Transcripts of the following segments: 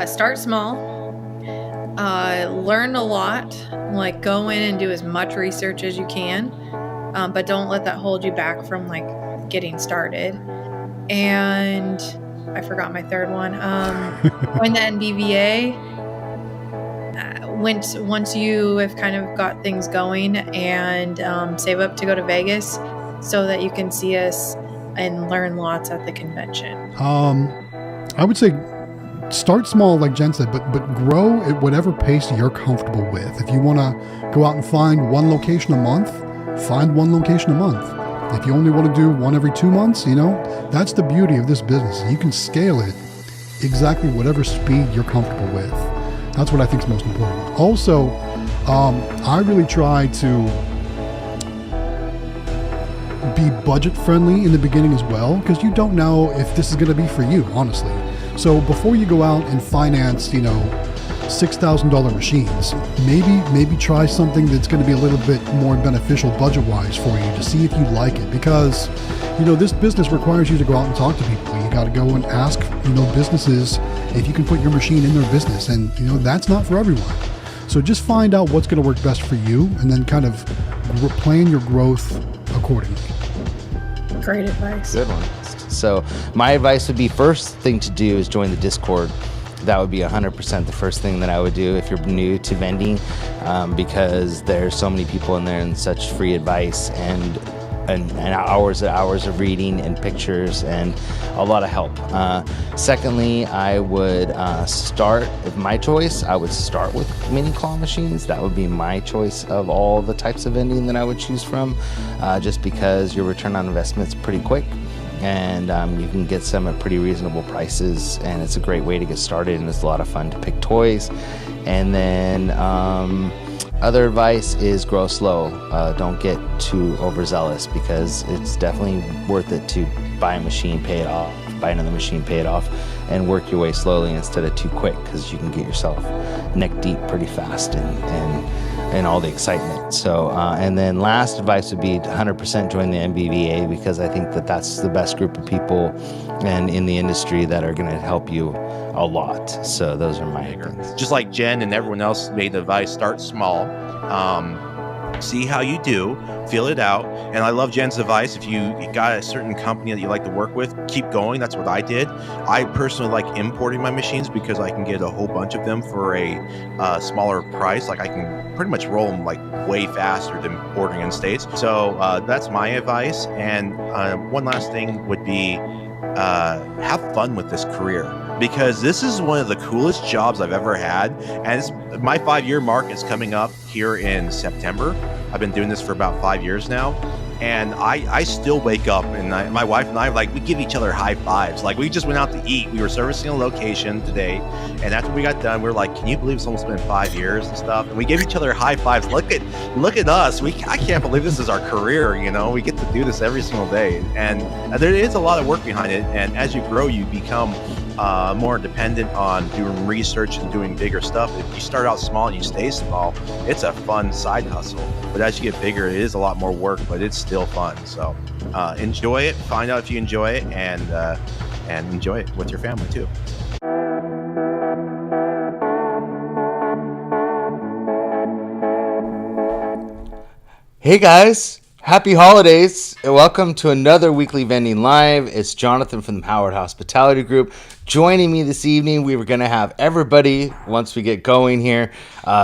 Start small. Learn a lot. Like, go in and do as much research as you can, but don't let that hold you back from like getting started. And I forgot my third one. Join the NBVA. Once you have kind of got things going, and save up to go to Vegas so that you can see us and learn lots at the convention. I would say start small, like Jen said, but grow at whatever pace you're comfortable with. If you want to go out and find one location a month, find one location a month. If you only want to do one every 2 months, that's the beauty of this business. You can scale it exactly whatever speed you're comfortable with. That's what I think is most important. Also, I really try to be budget friendly in the beginning as well, because you don't know if this is going to be for you, honestly. So before you go out and finance, $6,000 machines, maybe try something that's going to be a little bit more beneficial budget-wise for you to see if you like it, because this business requires you to go out and talk to people. You got to go and ask businesses if you can put your machine in their business, and that's not for everyone. So just find out what's going to work best for you, and then kind of plan your growth accordingly. Great advice. Good one. So my advice would be, first thing to do is join the Discord. That would be 100% the first thing that I would do if you're new to vending, because there's so many people in there and such free advice and hours and hours of reading and pictures and a lot of help. Secondly, I would start, if my choice, I would start with mini claw machines. That would be my choice of all the types of vending that I would choose from, just because your return on investment is pretty quick. And you can get some at pretty reasonable prices, and it's a great way to get started, and it's a lot of fun to pick toys. And then other advice is grow slow. Don't get too overzealous, because it's definitely worth it to buy a machine, pay it off, buy another machine, pay it off, and work your way slowly instead of too quick, because you can get yourself neck deep pretty fast and all the excitement. So, and then last advice would be 100% join the NBVA, because I think that's the best group of people and in the industry that are going to help you a lot. So those are my things. Just like Jen and everyone else made the advice, start small. See how you do, feel it out. And I love Jen's advice. If you got a certain company that you like to work with, keep going. That's what I did. I personally like importing my machines because I can get a whole bunch of them for a smaller price. Like, I can pretty much roll them like way faster than ordering in States. So that's my advice. And one last thing would be have fun with this career, because this is one of the coolest jobs I've ever had. And my 5-year mark is coming up here in September. I've been doing this for about 5 years now. And I still wake up, and my wife and I, like, we give each other high fives. Like, we just went out to eat. We were servicing a location today. And after we got done, we were like, can you believe it's almost been 5 years and stuff? And we gave each other high fives. Look at us. I can't believe this is our career. We get to do this every single day. And there is a lot of work behind it. And as you grow, you become more dependent on doing research and doing bigger stuff. If you start out small and you stay small, it's a fun side hustle. But as you get bigger, it is a lot more work, but it's still fun. So enjoy it, find out if you enjoy it, and enjoy it with your family too. Hey guys, happy holidays, and welcome to another weekly Vending Live. It's Jonathan from the Howard Hospitality Group. Joining me this evening, we were going to have everybody once we get going here.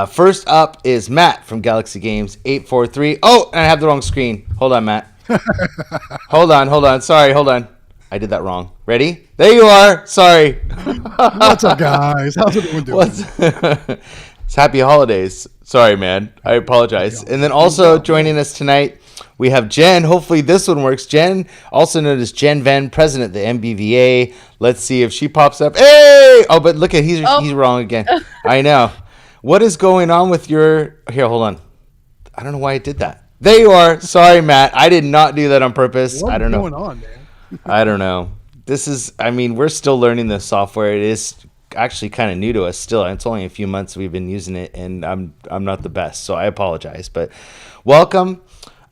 First up is Matt from Galaxy Games 843. Oh, and I have the wrong screen. Hold on, Matt. Hold on. Sorry, hold on. I did that wrong. Ready? There you are. Sorry. What's up, guys? How's everyone doing? It's happy holidays. Sorry, man. I apologize. And then also joining us tonight, we have Jen. Hopefully this one works. Jen, also known as Jen Vend, president of the NBVA. Let's see if she pops up. Hey! Oh, but look at he's wrong again. I know. What is going on with your... Here, hold on. I don't know why I did that. There you are. Sorry, Matt. I did not do that on purpose. I don't know. What's going on, man? I don't know. This is... I mean, we're still learning this software. It is actually kind of new to us still. It's only a few months we've been using it, and I'm not the best, so I apologize. But welcome.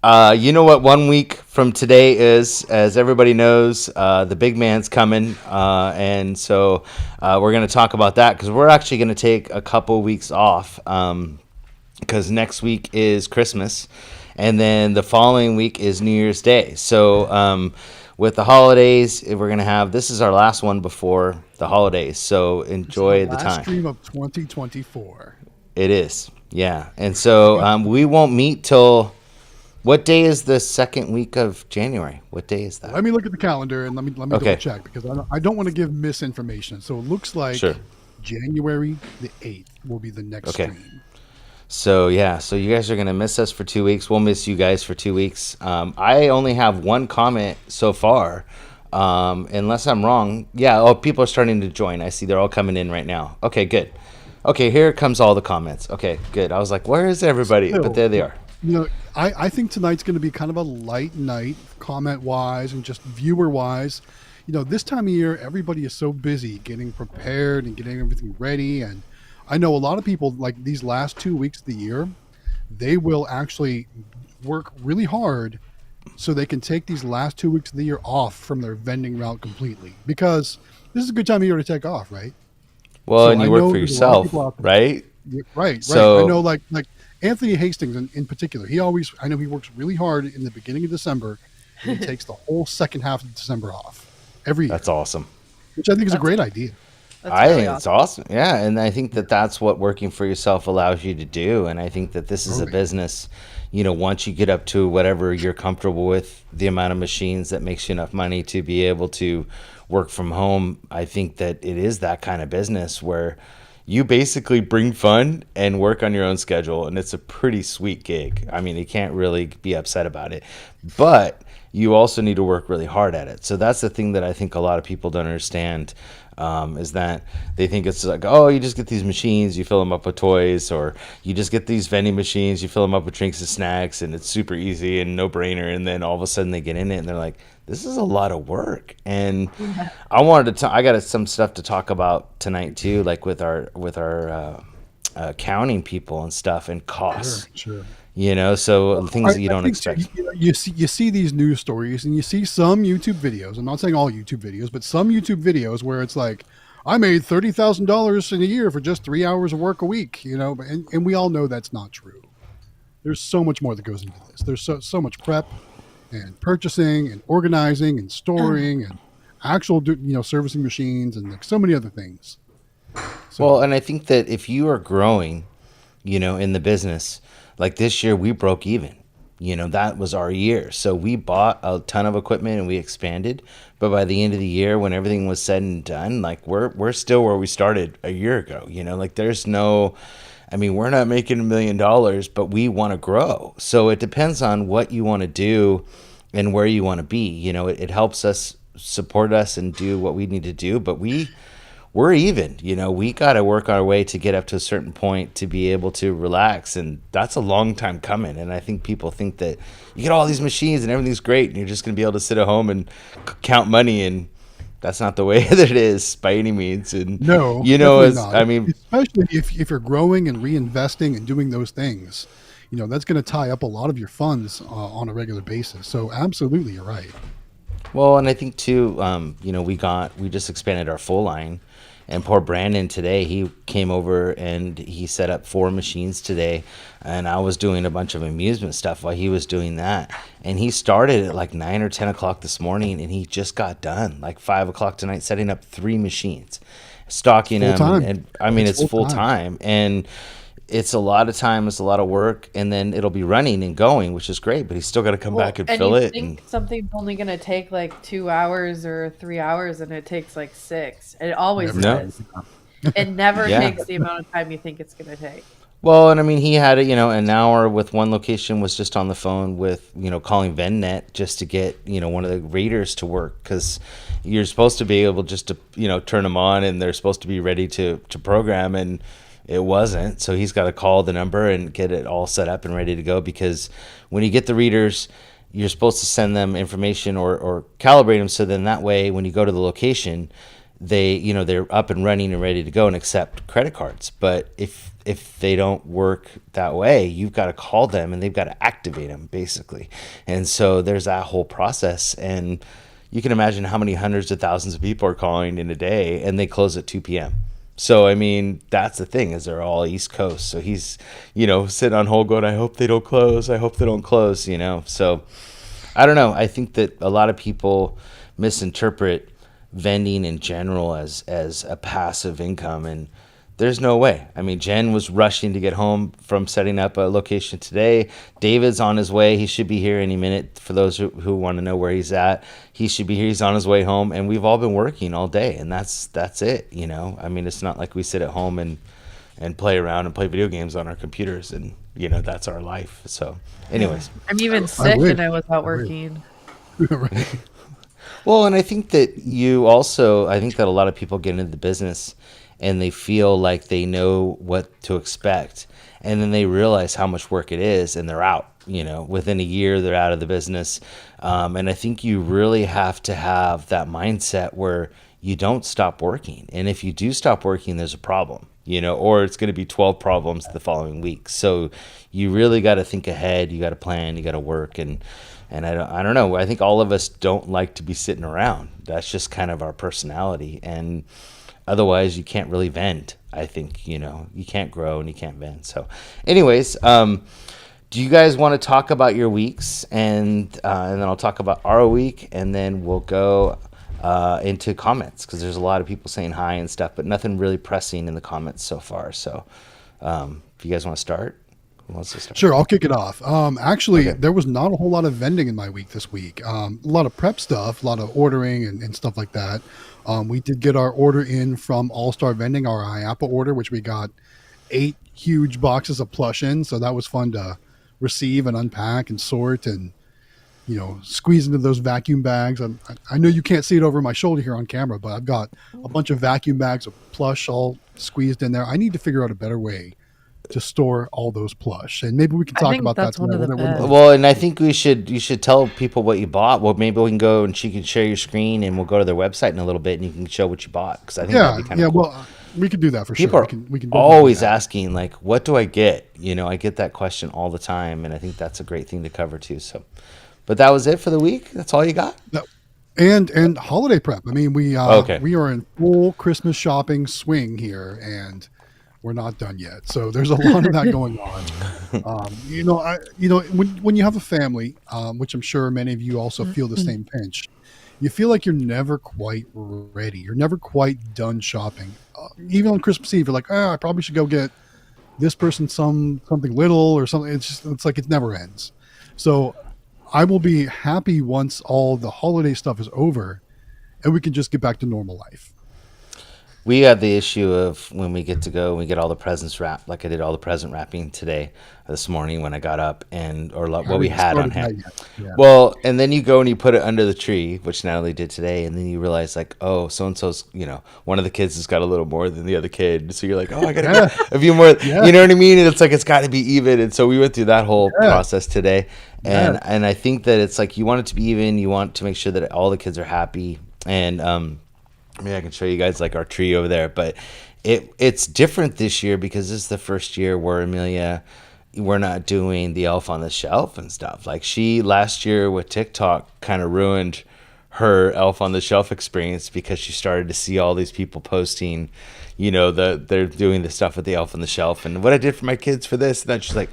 You know what? 1 week from today is, as everybody knows, the big man's coming, and so we're going to talk about that because we're actually going to take a couple weeks off because next week is Christmas, and then the following week is New Year's Day. So with the holidays, we're going to have, this is our last one before the holidays, so enjoy the Last time. stream of 2024. It is, yeah. And so we won't meet till, what day is the second week of January? What day is that? Let me look at the calendar and let me Okay. double check because I don't want to give misinformation. So it looks like Sure. January the 8th will be the next Okay. stream. So yeah, so you guys are gonna miss us for 2 weeks. We'll miss you guys for 2 weeks. I only have one comment so far, unless I'm wrong. Yeah. Oh, people are starting to join. I see they're all coming in right now. Okay, good. Okay, here comes all the comments. Okay, good. I was like, where is everybody? But there they are. I think tonight's going to be kind of a light night, comment wise and just viewer wise. This time of year, everybody is so busy getting prepared and getting everything ready. And I know a lot of people, like these last 2 weeks of the year, they will actually work really hard so they can take these last 2 weeks of the year off from their vending route completely, because this is a good time of year to take off, right? Well, So and I you know work for there's a lot of yourself, people out there. right? Right. So- I know like Anthony Hastings in particular, I know he works really hard in the beginning of December and he takes the whole second half of December off every year, That's awesome. which I think is a great idea. That's I really think it's awesome. Yeah, and I think that that's what working for yourself allows you to do. And I think that this is a Totally. business, once you get up to whatever you're comfortable with, the amount of machines that makes you enough money to be able to work from home, I think that it is that kind of business where you basically bring fun and work on your own schedule. And it's a pretty sweet gig. I mean, you can't really be upset about it. But you also need to work really hard at it. So that's the thing that I think a lot of people don't understand, is that they think it's like, oh, you just get these machines, you fill them up with toys, or you just get these vending machines, you fill them up with drinks and snacks, and it's super easy and no brainer. And then all of a sudden they get in it and they're like, this is a lot of work. And I got some stuff to talk about tonight too, like with our accounting people and stuff and costs. Sure. So things that you don't think expect. You see these news stories and you see some YouTube videos. I'm not saying all YouTube videos, but some YouTube videos where it's like, I made $30,000 in a year for just 3 hours of work a week, and we all know that's not true. There's so much more that goes into this. There's so much prep and purchasing and organizing and storing and actual, servicing machines and like so many other things. So, Well, and I think that if you are growing, in the business, like this year we broke even. That was our year. So we bought a ton of equipment and we expanded. But by the end of the year, when everything was said and done, like we're still where we started a year ago. Like there's no, we're not making $1 million, but we want to grow. So it depends on what you want to do and where you want to be. It helps us support us and do what we need to do. But we're even, we got to work our way to get up to a certain point to be able to relax. And that's a long time coming. And I think people think that you get all these machines and everything's great and you're just going to be able to sit at home and count money. And that's not the way that it is by any means. And no, not. Especially if you're growing and reinvesting and doing those things, that's going to tie up a lot of your funds on a regular basis. So absolutely, you're right. Well, and I think too, we just expanded our full line. And poor Brandon today, he came over and he set up 4 machines today. And I was doing a bunch of amusement stuff while he was doing that. And he started at like 9 or 10 o'clock this morning and he just got done like 5 o'clock tonight, setting up 3 machines, stocking them. And it's full time. And it's a lot of time, it's a lot of work, and then it'll be running and going, which is great, but he's still got to come back and fill it. Think something's only going to take like 2 hours or 3 hours, and it takes like 6. It always does. It never takes the amount of time you think it's going to take. Well, and he had an hour with one location was just on the phone with, calling VendNet just to get, one of the readers to work, because you're supposed to be able just to, turn them on and they're supposed to be ready to program, and it wasn't. So he's got to call the number and get it all set up and ready to go, because when you get the readers, you're supposed to send them information or calibrate them. So then that way, when you go to the location, they're up and running and ready to go and accept credit cards. But if they don't work that way, you've got to call them and they've got to activate them basically. And so there's that whole process, and you can imagine how many hundreds of thousands of people are calling in a day, and they close at 2 p.m. So, I mean, that's the thing, is they're all East Coast. So he's, sitting on hold going, I hope they don't close. I hope they don't close, So I don't know. I think that a lot of people misinterpret vending in general as a passive income, and there's no way. I mean, Jen was rushing to get home from setting up a location today. David's on his way. He should be here any minute. For those who want to know where he's at, he should be here. He's on his way home, and we've all been working all day, and that's it. I mean, it's not like we sit at home and play around and play video games on our computers, and that's our life. So, anyways, I'm even sick and I was out working. Right. Well, and I think that I think that a lot of people get into the business and they feel like they know what to expect, and then they realize how much work it is, and they're out. Within a year, they're out of the business. And I think you really have to have that mindset where you don't stop working. And if you do stop working, there's a problem, or it's going to be 12 problems the following week. So you really got to think ahead. You got to plan. You got to work. And I don't know. I think all of us don't like to be sitting around. That's just kind of our personality. And otherwise, you can't really vend. I think, you can't grow and you can't vend. So anyways, do you guys want to talk about your weeks? And then I'll talk about our week, and then we'll go into comments, because there's a lot of people saying hi and stuff, but nothing really pressing in the comments so far. So if you guys want to start. Who wants to start? Sure, I'll kick it off. Actually, Okay. there was not a whole lot of vending in my week this week. A lot of prep stuff, a lot of ordering and stuff like that. We did get our order in from All Star Vending, our IAPA order, which we got 8 huge boxes of plush in. So that was fun to receive and unpack and sort and, squeeze into those vacuum bags. I know you can't see it over my shoulder here on camera, but I've got a bunch of vacuum bags of plush all squeezed in there. I need to figure out a better way to store all those plush, and maybe we can talk about that that's one of tonight. the best. Well, and I think you should tell people what you bought. Well, maybe we can go and she can share your screen, and we'll go to their website in a little bit, and you can show what you bought, because I think that'd be kind of cool. Well, we could do that for People sure. are We can always do that. asking, like, what do I get? I get that question all the time, and I think that's a great thing to cover too. So, but that was it for the week. That's all you got? No. And holiday prep. I mean, we Okay. we are in full Christmas shopping swing here, and we're not done yet. So there's a lot of that going on. When you have a family, which I'm sure many of you also feel the same pinch, you feel like you're never quite ready. You're never quite done shopping. Even on Christmas Eve, you're like, I probably should go get this person something little or something. It's like it never ends. So I will be happy once all the holiday stuff is over and we can just get back to normal life. We had the issue of when we get to go, we get all the presents wrapped. Like I did all the present wrapping this morning when I got up, what we had on hand. Yeah. Well, and then you go and you put it under the tree, which Natalie did today, and then you realize, like, oh, so and so's, one of the kids has got a little more than the other kid, so you're like, oh, I gotta get a few more. Yeah. You know what I mean? And it's like it's got to be even. And so we went through that whole process today, and Yeah. and I think that it's like you want it to be even. You want to make sure that all the kids are happy, and maybe I can show you guys like our tree over there, but it's different this year because this is the first year where we're not doing the elf on the shelf and stuff. Like she last year with TikTok kind of ruined her elf on the shelf experience because she started to see all these people posting, they're doing the stuff with the elf on the shelf and what I did for my kids for this. And then she's like,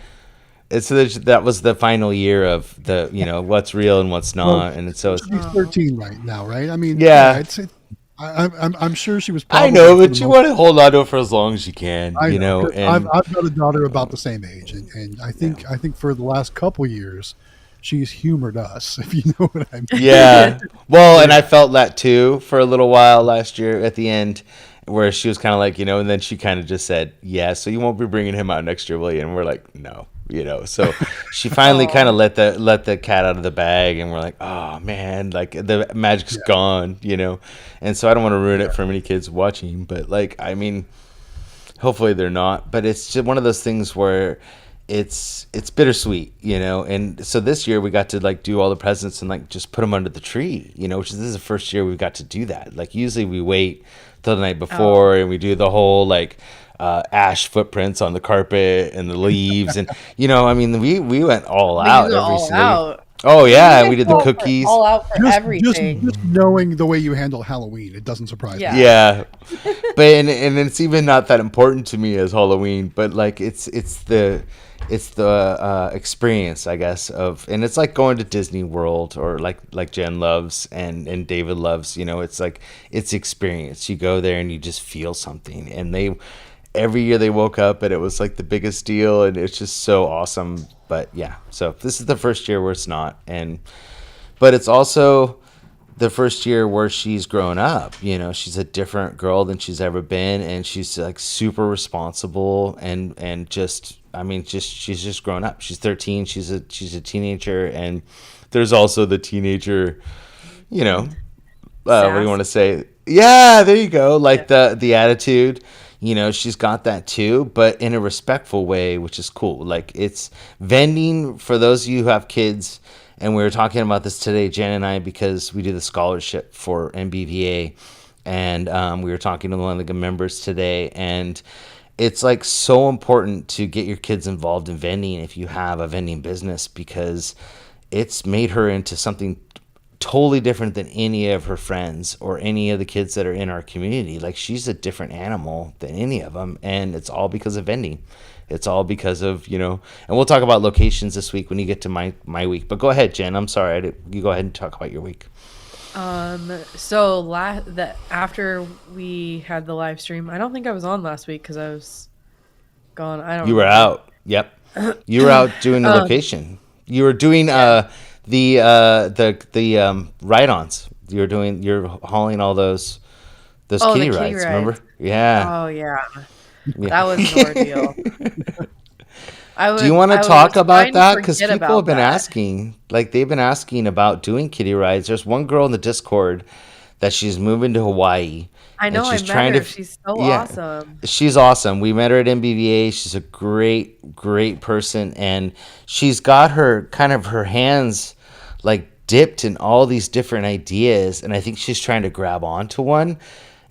that was the final year of the, what's real and what's not. Well, and so she's 13 right now, right? I mean, Yeah. I'm sure she was probably. I know, but you want to hold on to it for as long as you can, I know. 'Cause And I've got a daughter about the same age, and I think for the last couple years, she's humored us, if you know what I mean. yeah. Well, and I felt that too for a little while last year at the end, where she was kind of like, and then she kind of just said, yeah, so you won't be bringing him out next year, will you? And we're like, no. So she finally kind of let the cat out of the bag, and we're like, oh man, like the magic's gone, and so I don't want to ruin it for many kids watching, but like, I mean, hopefully they're not, but it's just one of those things where it's bittersweet, and so this year we got to like do all the presents and like just put them under the tree, which is this is the first year we got to do that. Like usually we wait till the night Oh, before and we do the whole like ash footprints on the carpet and the leaves, and I mean we went all but you out go every all single year. out. Oh Well, you yeah, guys we did the go cookies. all out for everything. Just knowing the way you handle Halloween, it doesn't surprise me. Yeah. Yeah, but and it's even not that important to me as Halloween, but like it's the experience, I guess, and it's like going to Disney World, or like Jen loves and David loves. It's like it's experience. You go there and you just feel something, and they every year they woke up and it was like the biggest deal, and it's just so awesome. But yeah, so this is the first year where it's not, but it's also the first year where she's grown up. She's a different girl than she's ever been, and she's like super responsible, and just I mean, just she's just grown up. She's 13. She's a teenager, and there's also the teenager, you know, what do you Sass. want to say? Yeah, there you go. Yeah. Like the attitude, she's got that too, but in a respectful way, which is cool. Like it's vending for those of you who have kids, and we were talking about this today, Jen and I, because we do the scholarship for NBVA, and we were talking to one of the members today, and it's like so important to get your kids involved in vending if you have a vending business, because it's made her into something totally different than any of her friends or any of the kids that are in our community. Like she's a different animal than any of them, and it's all because of vending. It's all because of, and we'll talk about locations this week when you get to my week. But go ahead, Jen. I'm sorry. You go ahead and talk about your week. So after we had the live stream, I don't think I was on last week because I was gone. I don't You were remember. out. Yep. You were out doing the Um, location. You were doing yeah. the ride-ons. You're hauling all those Oh, the kitty kitty rides, remember? rides. Yeah. Oh yeah, Yeah. that was an ordeal. Do you want to I talk was about trying to that? Because forget people have about been that. asking, like they've been asking about doing kitty rides. There's one girl in the Discord that she's moving to Hawaii, I and know I she's met trying to, her. She's so yeah, awesome. she's awesome. We met her at NBVA. She's a great, great person, and she's got her hands like dipped in all these different ideas, and I think she's trying to grab onto one.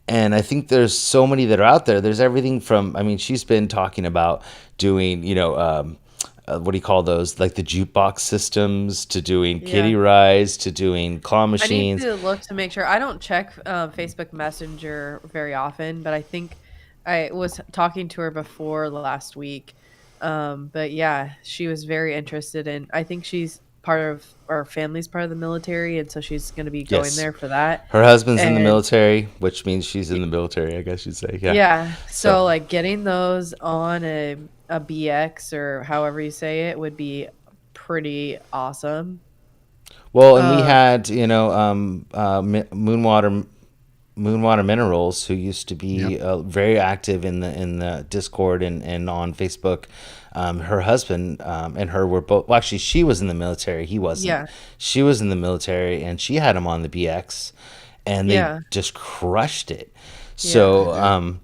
And I think there's so many that are out there. There's everything from, I mean, she's been talking about doing, what do you call those? Like the jukebox systems, to doing Yeah. kitty rides, to doing claw I need machines. to look to make sure. I don't check Facebook Messenger very often, but I think I was talking to her before last week. But yeah, she was very interested in. I think she's part of our family's part of the military, and so she's going to be going Yes. there for that. Her husband's in the And military, which means she's in the military, I guess you'd say. Yeah. yeah, So, so like getting those on a BX or however you say it would be pretty awesome. well, and we Um, had, Moonwater Minerals, who used to Yep. be very active in the Discord and on Facebook. Her husband and her were both. Well, actually, she was in the military. He wasn't. yeah, She was in the military, and she had him on the BX, and they yeah, just crushed it. yeah, They So, did.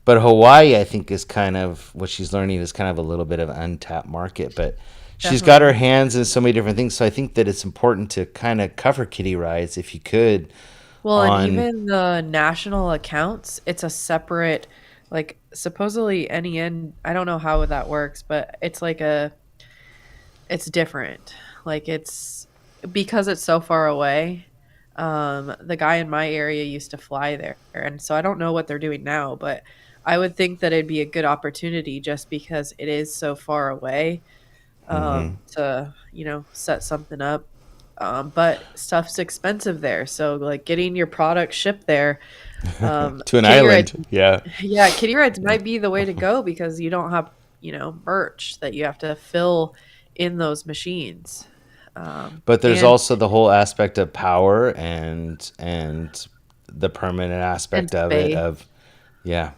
but Hawaii, I think, is kind of what she's learning is kind of a little bit of an untapped market, but. She's got her definitely. hands in so many different things, so I think that it's important to kind of cover kitty rides if you could Well, and on. even the national accounts, it's a separate, like supposedly NEN. I don't know how that works, but it's different. Like it's because it's so far away. The guy in my area used to fly there, and so I don't know what they're doing now, but I would think that it'd be a good opportunity just because it is so far away Mhm. to set something up. But stuff's expensive there, so like getting your product shipped there, To an kitty rides, island. Yeah. yeah, kitty rides might be the way to go because you don't have merch that you have to fill in those machines, But there's and also the whole aspect of power and the permanent aspect of it space. of yeah.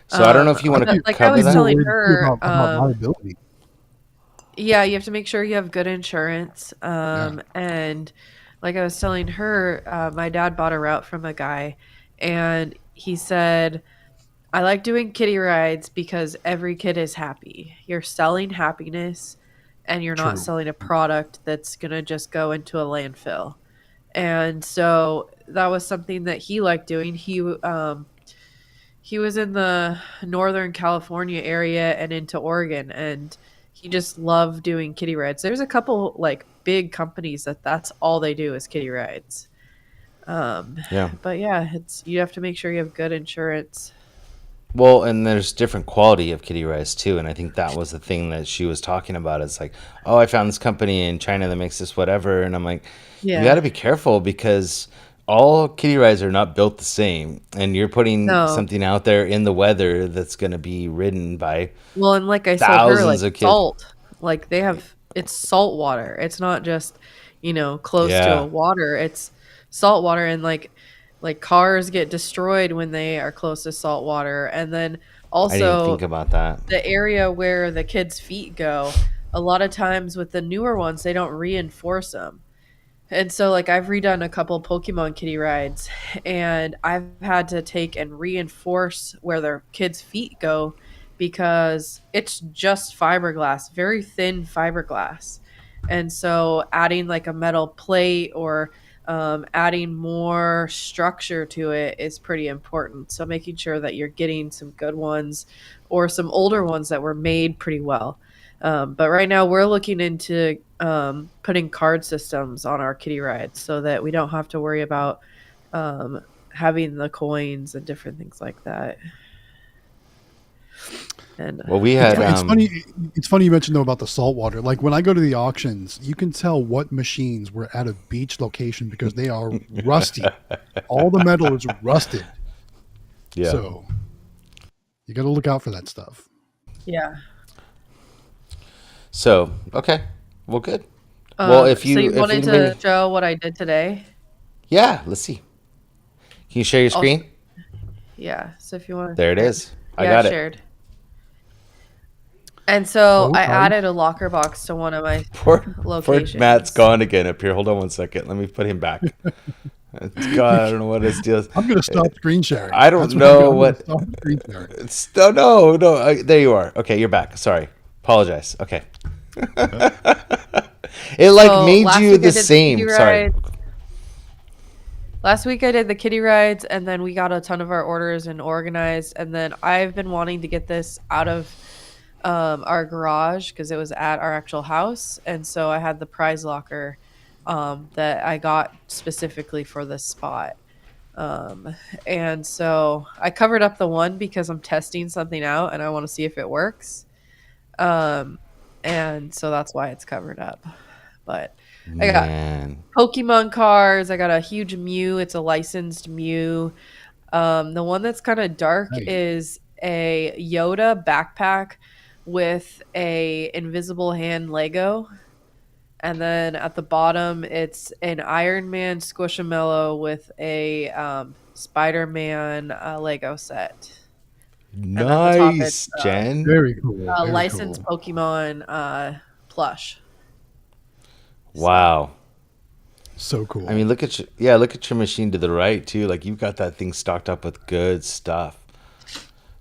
So I don't know if you want But to like I cover was Be more that. telling worried too her, about liability. yeah, you have to make sure you have good insurance. Yeah. And like I was telling her, my dad bought a route from a guy, and he said I like doing kiddie rides because every kid is happy. You're selling happiness and you're not True. selling a product that's going to just go into a landfill. And so that was something that he liked doing. He was in the Northern California area and into Oregon, and he just loved doing kiddie rides. There's a couple like big companies that's all they do is kiddie rides. Um, Yeah. but yeah, it's you have to make sure you have good insurance. Well, and there's different quality of kitty rice too, and I think that was the thing that she was talking about. It's like, oh, I found this company in China that makes this whatever, and I'm like, you got Yeah. to be careful because all kitty rides are not built the same, and you're putting No. something out there in the weather that's going to be ridden by Well, and like I told her, thousands like of kids. salt, like they have it's salt water. It's not just, close to a Yeah, water. It's salt water and like cars get destroyed when they are close to salt water. And then I didn't even think also about that. the area where the kids' feet go, a lot of times with the newer ones, they don't reinforce them. And so, like, I've redone a couple Pokemon kitty rides, and I've had to take and reinforce where their kids' feet go because it's just fiberglass, very thin fiberglass. And so, adding like a metal plate or adding more structure to it is pretty important. So, making sure that you're getting some good ones or some older ones that were made pretty well. But right now, we're looking into putting card systems on our kiddie rides so that we don't have to worry about um, having the coins and different things like that. And Well, we It's had yeah, it's funny. It's funny you mentioned though about the salt water. Like when I go to the auctions, you can tell what machines were at a beach location because they are rusty. All the metal is rusted. yeah. So you got to look out for that stuff. yeah. So okay, well, good. Well, So you if wanted to anybody, show what I did today? yeah, let's see. Can you share your Also, screen? yeah. So if you want to There it share it, is. I yeah, got it. shared. And so Oh, I nice. added a locker box to one of my Poor Matt's locations. gone again up here. Hold on one second. Let me put him back. God, I don't know what his deal is. I'm going to stop screen sharing. I don't That's what I'm know going. I'm going to what. stop screen sharing. It's, no, no, no. There you are. Okay, you're back. Sorry. Apologize. Okay. It like So made you the same. Sorry. last week I did the kiddie rides, and then we got a ton of our orders and organized. And then I've been wanting to get this out of our garage because it was at our actual house, and so I had the prize locker that I got specifically for this spot. Um, and so I covered up the one because I'm testing something out and I want to see if it works. Um, and so that's why it's covered up. But I got Man. Pokemon cards. I got a huge Mew. It's a licensed Mew. The one that's kind of dark Nice. is a Yoda backpack with a invisible hand Lego. And then at the bottom, it's an Iron Man Squishamallow with a Spider-Man Lego set. And at the top, it's Nice, Jen. Very cool. a Very licensed cool. Pokemon plush. So Wow. So I cool. mean, look at your machine to the right too. Like you've got that thing stocked up with good stuff.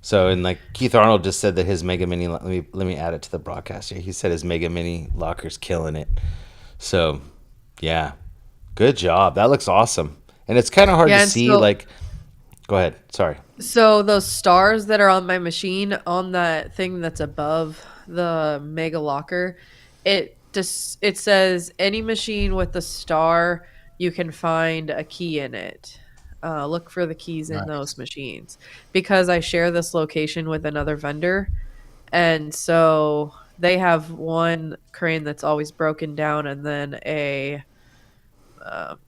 So, and like Keith Arnold just said that his Mega Mini. Let me add it to the broadcast here. He said his Mega Mini locker's killing it. So, yeah, good job. That looks awesome. And it's kind of hard to yeah, and see. so Like, go ahead. Sorry. so those stars that are on my machine on that thing that's above the Mega Locker, it says any machine with a star you can find a key in it. Look for the keys in those Nice. machines because I share this location with another vendor, and so they have one crane that's always broken down, and then a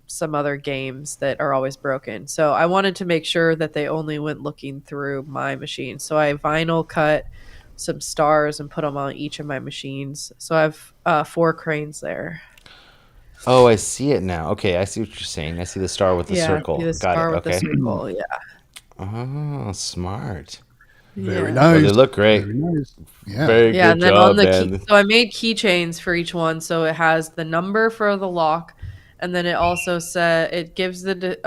some other games that are always broken. So I wanted to make sure that they only went looking through my machine. So I vinyl cut some stars and put them on each of my machines. So I have four cranes there. Oh, I see it now. Okay, I see what you're saying. I see the star with the Yeah, see circle. the Got it. star with the Okay. circle. Yeah, Oh, smart. Very yeah, Well, they nice. look great. Very nice. Yeah. Very yeah. good And then on job, the key, man. so I made keychains for each one. So it has the number for the lock, and then it also said it gives the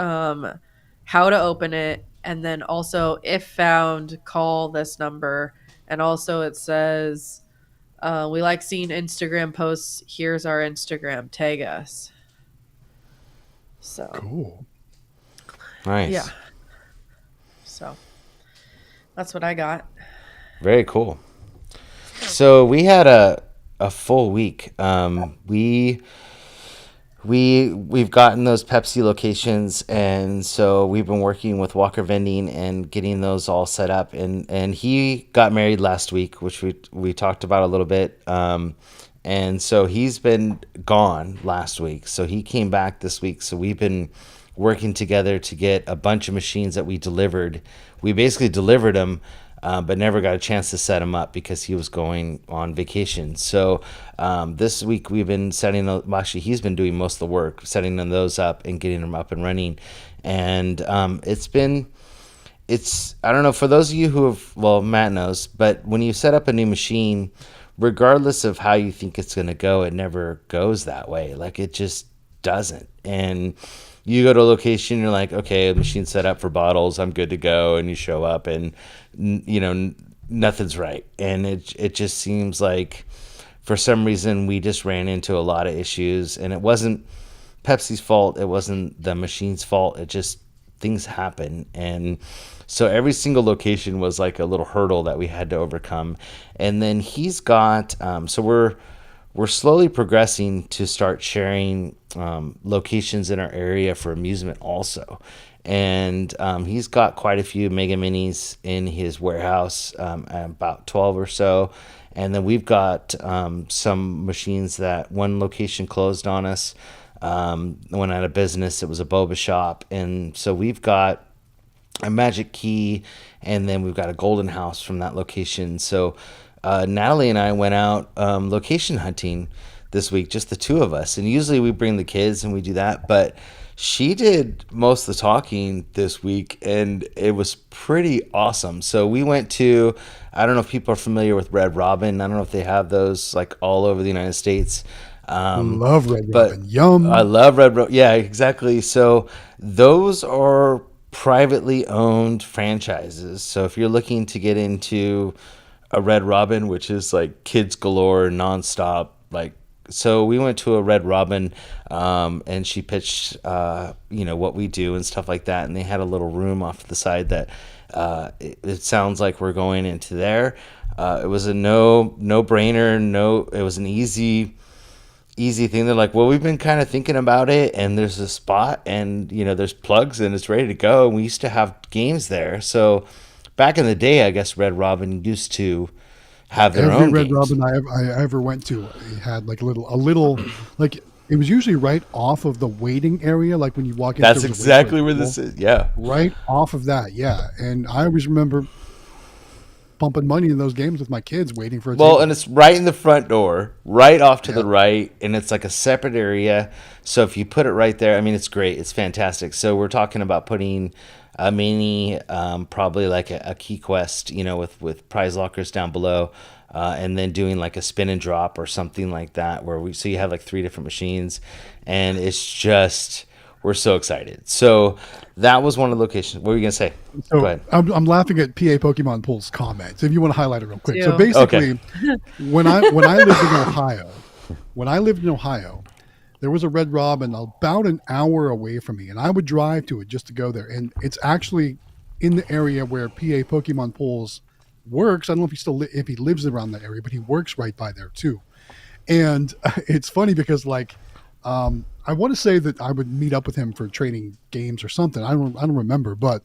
how to open it, And then also, if found, call this number. And also, it says, we like seeing Instagram posts. Here's our Instagram. Tag us. So, Cool. Nice. yeah. So, that's what I got. Very cool. So we had a full week. We've gotten those Pepsi locations, and so we've been working with Walker Vending and getting those all set up. And he got married last week, which we talked about a little bit. And so he's been gone last week. So he came back this week. So we've been working together to get a bunch of machines that we delivered. We basically delivered them, but never got a chance to set him up because he was going on vacation. So this week we've been setting, actually he's been doing most of the work, setting those up and getting them up and running. And it's, I don't know, for those of you who have, well, Matt knows, but when you set up a new machine, regardless of how you think it's going to go, it never goes that way. Like, it just doesn't. And you go to a location, you're like, okay, the machine's set up for bottles, I'm good to go. And you show up and, nothing's right. And it just seems like for some reason we just ran into a lot of issues, and it wasn't Pepsi's fault. It wasn't the machine's fault. It just, things happen. And so every single location was like a little hurdle that we had to overcome. And then he's got, so we're slowly progressing to start sharing locations in our area for amusement also. And he's got quite a few Mega Minis in his warehouse, about 12 or so. And then we've got some machines that one location closed on us, went out of business. It was a boba shop. And so we've got a Magic Key, and then we've got a Golden House from that location. So Natalie and I went out location hunting this week, just the two of us. And usually we bring the kids and we do that, but she did most of the talking this week, and it was pretty awesome. So we went to, I don't know if people are familiar with Red Robin. I don't know if they have those like all over the United States. Love Red Robin. Yum. I love Red Robin. Yeah, exactly. So those are privately owned franchises. So if you're looking to get into a Red Robin, which is like kids galore, nonstop, like, so we went to a Red Robin, and she pitched, what we do and stuff like that. And they had a little room off to the side that it sounds like we're going into there. It was a no brainer. It was an easy thing. They're like, well, we've been kind of thinking about it, and there's a spot, and there's plugs, and it's ready to go. And we used to have games there. So back in the day, I guess Red Robin used to have their own Red games. Robin I ever went to, it had like a little like, it was usually right off of the waiting area, like when you walk in. That's exactly where this is. Yeah, right off of that. Yeah, and I always remember pumping money in those games with my kids, waiting for a table. and it's right in the front door, right off to the right, and it's like a separate area. So if you put it right there, I mean, it's great. It's fantastic. So we're talking about putting a mini, probably like a Key Quest, with prize lockers down below, and then doing like a spin and drop or something like that, so you have like 3 different machines, and it's just, we're so excited. So that was one of the locations. What were you gonna say? So Go ahead. I'm laughing at PA Pokemon Pool's comments. If you want to highlight it real quick. So Yeah. basically, when I lived in Ohio, there was a Red Robin about an hour away from me, and I would drive to it just to go there. And it's actually in the area where PA Pokemon Pools works. I don't know if he lives around that area, but he works right by there too. And it's funny because I want to say that I would meet up with him for trading games or something. I don't remember, but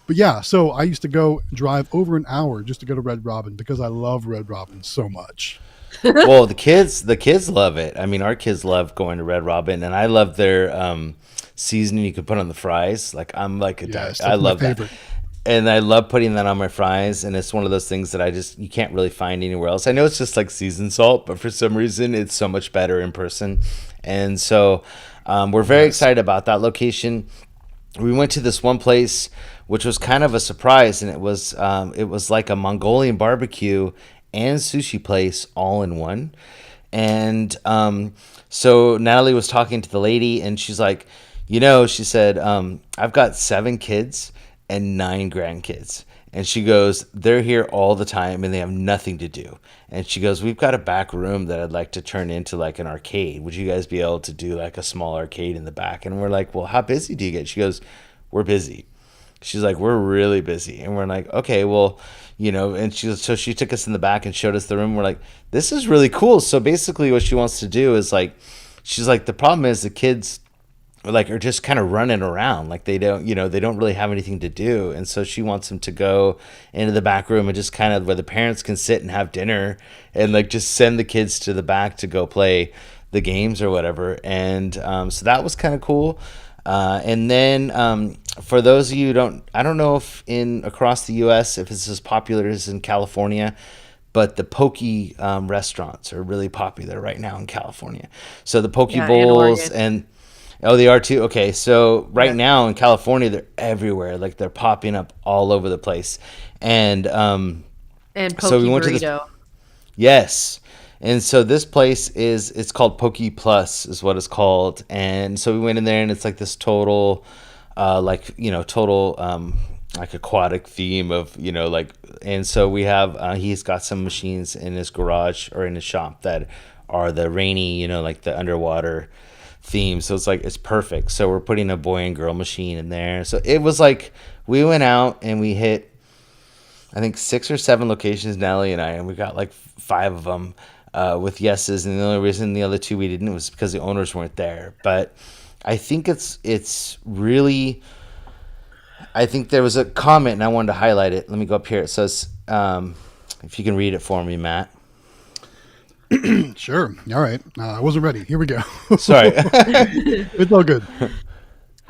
yeah. So I used to drive over an hour just to go to Red Robin because I love Red Robin so much. Well, the kids love it. I mean, our kids love going to Red Robin, and I love their seasoning you could put on the fries. Like, I'm like I love that. And I love putting that on my fries, and it's one of those things that you can't really find anywhere else. I know it's just like seasoned salt, but for some reason it's so much better in person. And so we're very excited about that location. We went to this one place, which was kind of a surprise, and it was like a Mongolian barbecue and sushi place all in one. And so Natalie was talking to the lady, and she's like, she said, I've got 7 kids, and 9 grandkids. And she goes, they're here all the time and they have nothing to do. And she goes, we've got a back room that I'd like to turn into like an arcade. Would you guys be able to do like a small arcade in the back? And we're like, well, how busy do you get? She goes, we're busy. She's like, we're really busy. And we're like, okay, well, and so she took us in the back and showed us the room. We're like, this is really cool. So basically what she wants to do is like, she's like, the problem is the kids like are just kind of running around, like they don't really have anything to do. And so she wants them to go into the back room and just kind of where the parents can sit and have dinner, and like just send the kids to the back to go play the games or whatever. And so that was kind of cool. And then for those of you I don't know if across the US if it's as popular as in California, but the poke restaurants are really popular right now in California. So the poke bowls and oh, they are too? Okay, so right now in California, they're everywhere. Like, they're popping up all over the place. And poke so we went burrito. to this. Yes. And so this place it's called Poke Plus is what it's called. And so we went in there, and it's like this total, like aquatic theme of, like, and so we have, he's got some machines in his garage or in his shop that are the rainy, like the underwater theme. So it's like, it's perfect. So we're putting a boy and girl machine in there. So it was like, we went out and we hit, I think 6 or 7 locations, Nellie and I, and we got like 5 of them with yeses. And the only reason the other 2 we didn't was because the owners weren't there. But I think it's really, I think there was a comment and I wanted to highlight it. Let me go up here. It says, if you can read it for me, Matt. Sure. All right. I wasn't ready. Here we go. Sorry. It's all good.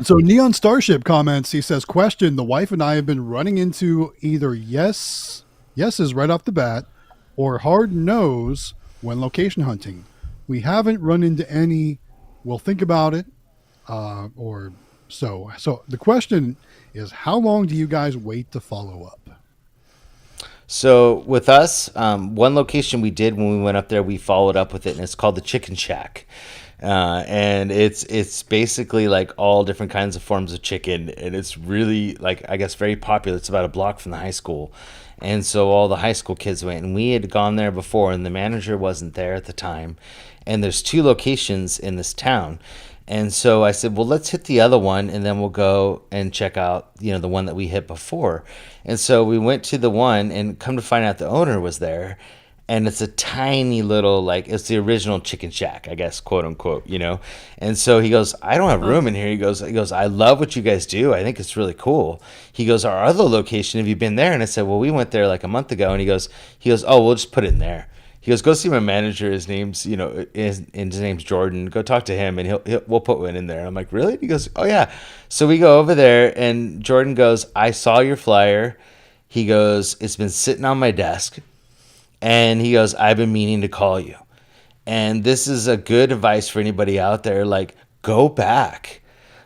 So Neon Starship comments, he says, question, the wife and I have been running into either yeses right off the bat or hard no's when location hunting. We haven't run into any, we'll think about it, or so. So the question is, how long do you guys wait to follow up? So with us, one location we did when we went up there, we followed up with it, and it's called the Chicken Shack. And it's basically like all different kinds of forms of chicken, and it's really, like, I guess, very popular. It's about a block from the high school. And so all the high school kids went, and we had gone there before, and the manager wasn't there at the time. And there's 2 locations in this town. And so I said, well, let's hit the other one, and then we'll go and check out, the one that we hit before. And so we went to the one, and come to find out the owner was there. And it's a tiny little, like, it's the original Chicken Shack, I guess, quote unquote, And so he goes, I don't have room in here. He goes, I love what you guys do. I think it's really cool. He goes, our other location, have you been there? And I said, well, we went there like a month ago. And he goes, oh, we'll just put it in there. He goes, go see my manager. His name's, his name's Jordan. Go talk to him, and we'll put one in there. And I'm like, really? He goes, oh yeah. So we go over there, and Jordan goes, I saw your flyer. He goes, it's been sitting on my desk. And he goes, I've been meaning to call you. And this is a good advice for anybody out there. Like, go back.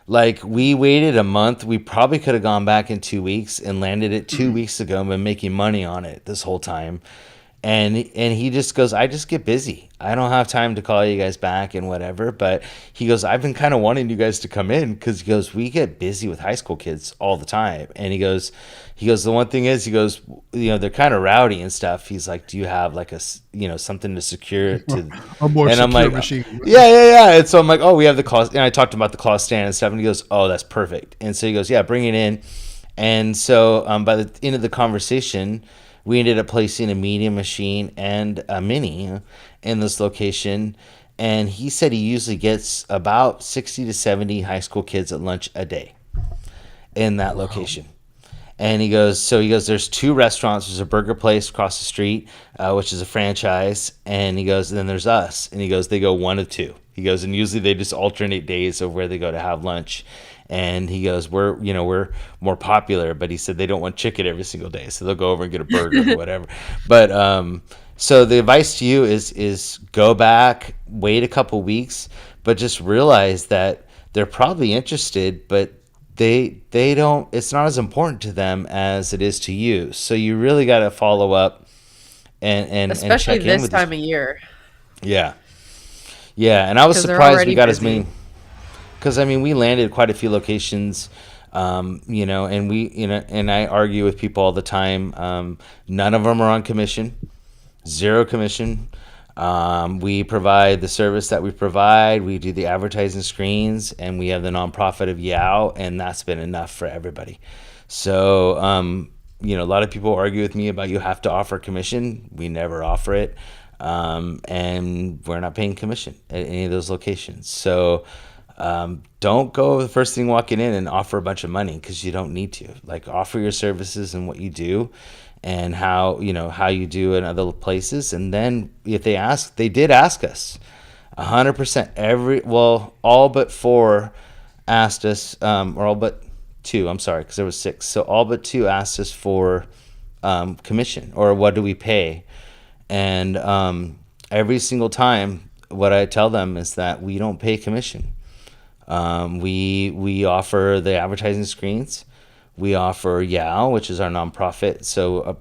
Like, we waited a month. We probably could have gone back in 2 weeks and landed it 2 weeks ago and been making money on it this whole time. And he just goes, I just get busy. I don't have time to call you guys back and whatever. But he goes, I've been kind of wanting you guys to come in, because he goes, we get busy with high school kids all the time. And he goes, the one thing is, he goes, they're kind of rowdy and stuff. He's like, do you have like a, something to secure it to? A more and secure I'm like, machine. Yeah. And so I'm like, oh, we have the claw. And I talked about the claw stand and stuff. And he goes, oh, that's perfect. And so he goes, yeah, bring it in. And so by the end of the conversation, we ended up placing a medium machine and a mini in this location. And he said he usually gets about 60 to 70 high school kids at lunch a day in that location. And he goes, there's 2 restaurants. There's a burger place across the street, which is a franchise. And he goes, and then there's us. And he goes, they go 1 of 2. He goes, and usually they just alternate days of where they go to have lunch. And he goes, we're more popular, but he said they don't want chicken every single day, so they'll go over and get a burger or whatever. But so the advice to you is go back, wait a couple weeks, but just realize that they're probably interested, but they don't. It's not as important to them as it is to you. So you really got to follow up and especially and check this in with time of year. Yeah. And I was surprised we got as many. Because, I mean, we landed quite a few locations And I argue with people all the time. None of them are on commission, zero commission. We provide the service that we provide. We do the advertising screens, and we have the nonprofit of Yao, and that's been enough for everybody. So, a lot of people argue with me about you have to offer commission. We never offer it, and we're not paying commission at any of those locations. So, don't go the first thing walking in and offer a bunch of money, because you don't need to. Like, offer your services and what you do, and how you do in other places. And then if they ask, they did ask us 100%. All but four asked us, or all but two, I'm sorry, because there was six. So all but two asked us for commission, or what do we pay? And every single time, what I tell them is that we don't pay commission. We offer the advertising screens. We offer Yao, which is our nonprofit. So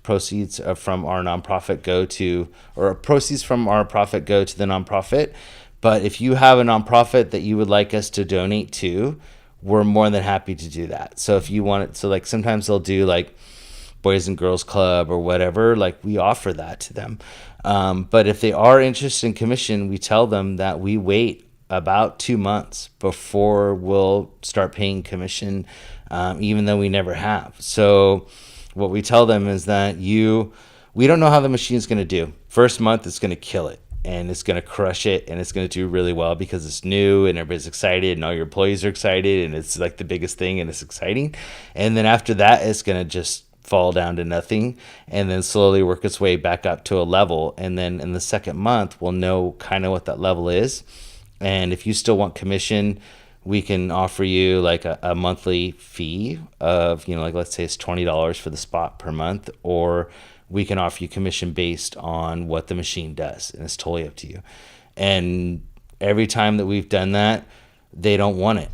proceeds from our nonprofit proceeds from our profit go to the nonprofit. But if you have a nonprofit that you would like us to donate to, we're more than happy to do that. So if you want it, so like sometimes they'll do like Boys and Girls Club or whatever, like we offer that to them. But if they are interested in commission, we tell them that we wait about 2 months before we'll start paying commission, even though we never have. So what we tell them is that we don't know how the machine's going to do. First month, it's going to kill it, and it's going to crush it, and it's going to do really well because it's new and everybody's excited and all your employees are excited, and it's like the biggest thing and it's exciting. And then after that, it's going to just fall down to nothing, and then slowly work its way back up to a level. And then in the second month, we'll know kind of what that level is. And if you still want commission, we can offer you like a monthly fee of, like let's say it's $20 for the spot per month, or we can offer you commission based on what the machine does, and it's totally up to you. And every time that we've done that, they don't want it.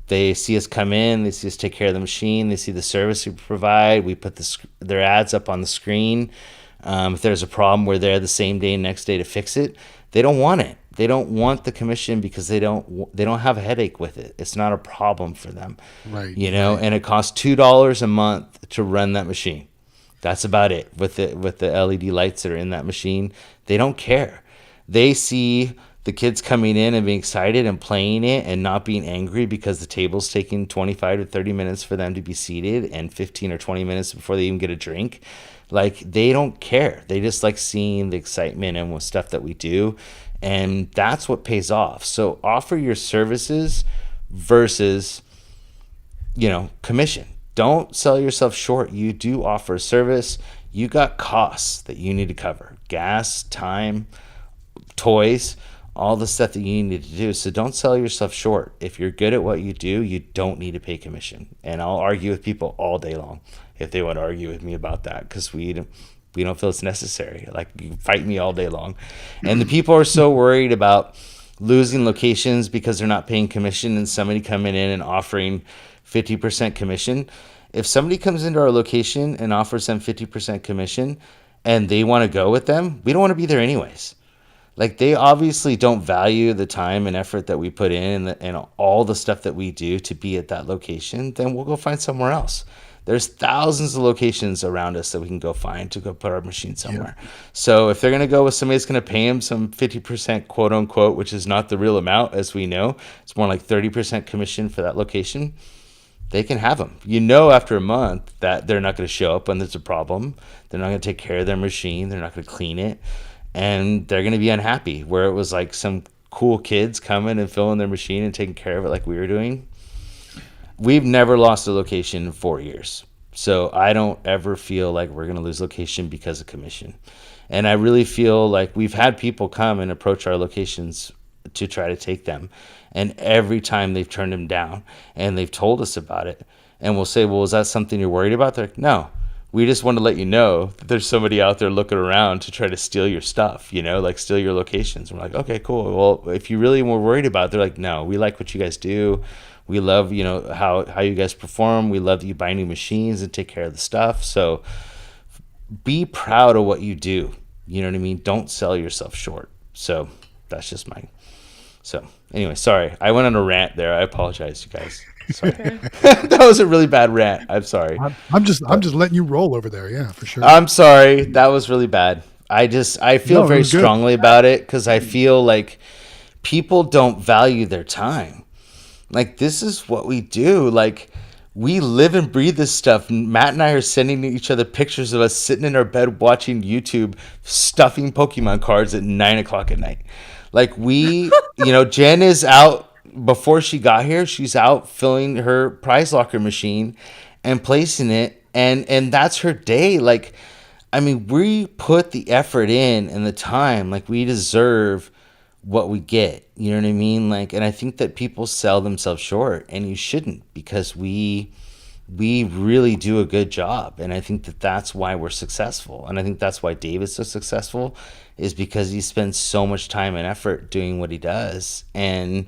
They see us come in, they see us take care of the machine, they see the service we provide, we put their ads up on the screen. If there's a problem, we're there the same day, next day to fix it. They don't want it. They don't want the commission because they don't have a headache with it. It's not a problem for them, right? And it costs $2 a month to run that machine. That's about it. With the LED lights that are in that machine, they don't care. They see the kids coming in and being excited and playing it and not being angry because the table's taking 25 to 30 minutes for them to be seated and 15 or 20 minutes before they even get a drink. Like, they don't care. They just like seeing the excitement and stuff that we do. And that's what pays off. So offer your services versus, commission. Don't sell yourself short. You do offer a service. You got costs that you need to cover. Gas, time, toys, all the stuff that you need to do. So don't sell yourself short. If you're good at what you do, you don't need to pay commission. And I'll argue with people all day long if they want to argue with me about that, because we don't feel it's necessary. Like, you can fight me all day long. And the people are so worried about losing locations because they're not paying commission, and somebody coming in and offering 50% commission. If somebody comes into our location and offers them 50% commission and they want to go with them, we don't want to be there anyways. Like, they obviously don't value the time and effort that we put in and all the stuff that we do to be at that location. Then we'll go find somewhere else. There's thousands of locations around us that we can go find to go put our machine somewhere. Yeah. So if they're going to go with somebody that's going to pay them some 50% quote unquote, which is not the real amount, as we know, it's more like 30% commission for that location, they can have them. After a month that they're not going to show up when there's a problem. They're not going to take care of their machine. They're not going to clean it. And they're going to be unhappy, where it was like some cool kids coming and filling their machine and taking care of it like we were doing. We've never lost a location in 4 years. So I don't ever feel like we're going to lose location because of commission. And I really feel like we've had people come and approach our locations to try to take them. And every time they've turned them down, and they've told us about it. And we'll say, well, is that something you're worried about? They're like, no. We just want to let you know that there's somebody out there looking around to try to steal your stuff, like steal your locations. We're like, okay, cool. Well, if you really were worried about it, they're like, no, we like what you guys do. We love, how you guys perform. We love that you buy new machines and take care of the stuff. So be proud of what you do. You know what I mean? Don't sell yourself short. So that's just so anyway, sorry. I went on a rant there. I apologize, you guys. Sorry. That was a really bad rant. I'm sorry. I'm just letting you roll over there. Yeah, for sure. I'm sorry. That was really bad. I feel No, it very was good. strongly about it because I feel like people don't value their time. Like, this is what we do. Like, we live and breathe this stuff. Matt and I are sending each other pictures of us sitting in our bed watching YouTube, stuffing Pokemon cards at 9 o'clock at night. Like, Jen is out before she got here. She's out filling her prize locker machine and placing it. And that's her day. Like, I mean, we put the effort in and the time. Like, we deserve what we get. You know what I mean? Like, and I think that people sell themselves short, and you shouldn't, because we really do a good job. And I think that that's why we're successful. And I think that's why David's so successful, is because he spends so much time and effort doing what he does. And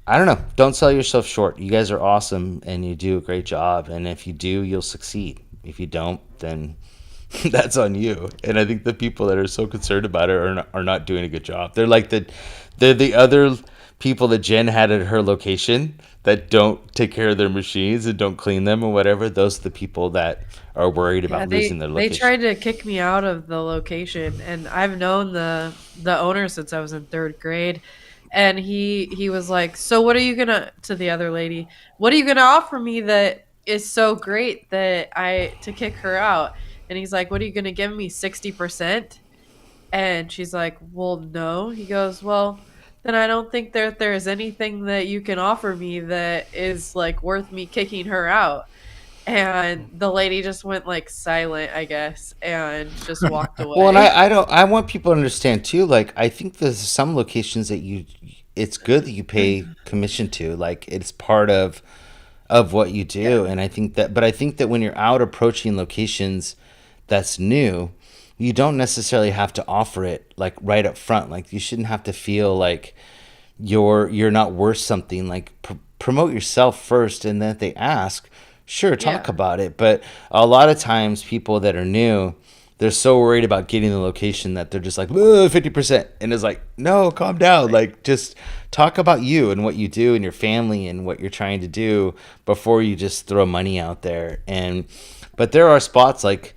I don't know, don't sell yourself short. You guys are awesome and you do a great job. And if you do, you'll succeed. If you don't, then that's on you. And I think the people that are so concerned about it are not doing a good job. They're like they're the other people that Jen had at her location that don't take care of their machines and don't clean them or whatever. Those are the people that are worried about losing their location. They tried to kick me out of the location, and I've known the owner since I was in 3rd grade. And he was like, so what are you gonna, to the other lady, what are you gonna offer me that is so great to kick her out? And he's like, what are you going to give me, 60%? And she's like, well, no. He goes, well, then I don't think that there's anything that you can offer me that is like worth me kicking her out. And the lady just went like silent, I guess, and just walked away. Well, and I want people to understand too, like, I think there's some locations that it's good that you pay commission to. Like, it's part of what you do. And I think that when you're out approaching locations that's new, you don't necessarily have to offer it like right up front. Like, you shouldn't have to feel like you're not worth something. Like, promote yourself first, and then if they ask, sure, talk about it. But a lot of times people that are new, they're so worried about getting the location that they're just like 50%, and it's like, no, calm down. Like, just talk about you and what you do and your family and what you're trying to do before you just throw money out there. But there are spots like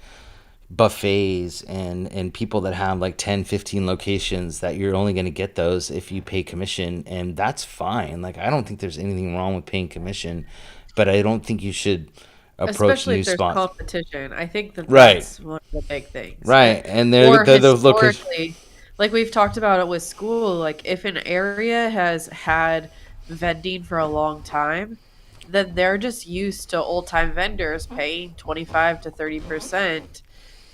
buffets and people that have like 10, 15 locations that you're only going to get those if you pay commission, and that's fine. Like, I don't think there's anything wrong with paying commission, but I don't think you should approach especially new if there's spots. competition. I think that's one of the big things. Right. And or they're the location. historically, like we've talked about it with school, like if an area has had vending for a long time, then they're just used to old time vendors paying 25 to 30%.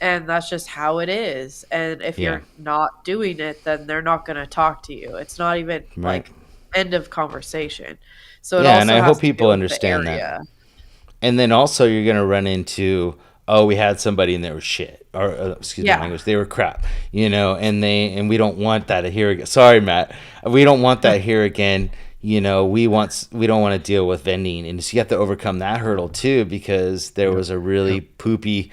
And that's just how it is. And if you're not doing it, then they're not going to talk to you. It's not even like end of conversation. So it also and I has hope to people do with understand the that. area. And then also you're going to run into, oh, we had somebody and they were shit, or excuse my language, they were crap, and we don't want that here again. Sorry, Matt, we don't want that here again. We don't want to deal with vending, and so you have to overcome that hurdle too, because there was a really poopy,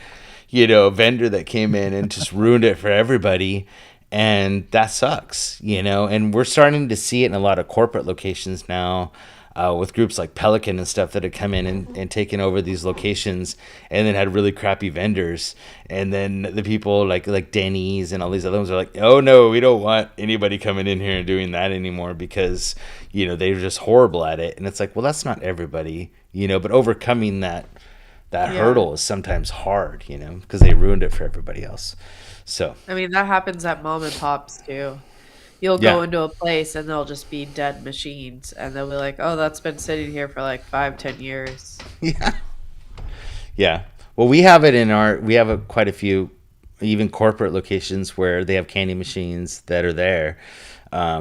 vendor that came in and just ruined it for everybody. And that sucks, and we're starting to see it in a lot of corporate locations now, with groups like Pelican and stuff that had come in and taken over these locations and then had really crappy vendors. And then the people like Denny's and all these other ones are like, oh no, we don't want anybody coming in here and doing that anymore, because, they're just horrible at it. And it's like, well, that's not everybody, but overcoming that hurdle is sometimes hard, because they ruined it for everybody else. So, I mean, that happens at mom and pops too. You'll go into a place and they'll just be dead machines, and they'll be like, oh, that's been sitting here for like 5-10 years. Yeah. Well, we have quite a few, even corporate locations where they have candy machines that are there.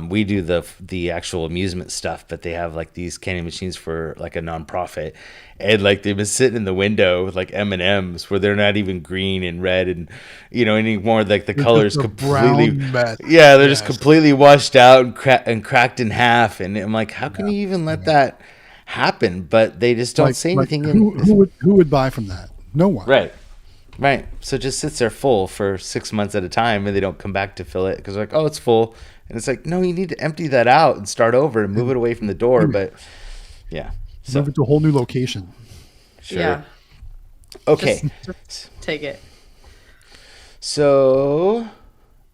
We do the actual amusement stuff, but they have like these candy machines for like a nonprofit, and like they've been sitting in the window with like M&Ms where they're not even green and red and anymore, like the colors completely they're just completely washed out and cracked in half. And I'm like, how can you even let that happen? But they just don't say anything. Who would buy from that? No one. Right. So it just sits there full for 6 months at a time, and they don't come back to fill it because they're like, oh, it's full. And it's like, no, you need to empty that out and start over and move it away from the door. But yeah. So Moving to a whole new location. sure. Yeah. Okay. Just take it. So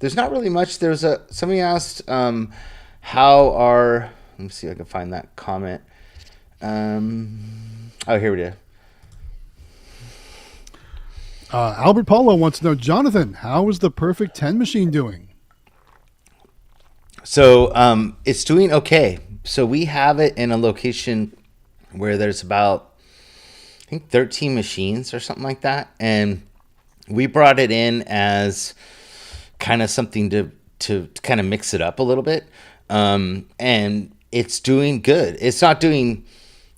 there's not really much. Somebody asked how our. Let me see if I can find that comment. Oh, here we go. Albert Paulo wants to know, Jonathan, how is the Perfect 10 machine doing? So it's doing okay. So we have it in a location where there's about, I think, 13 machines or something like that, and we brought it in as kind of something to kind of mix it up a little bit, and it's doing good. It's not doing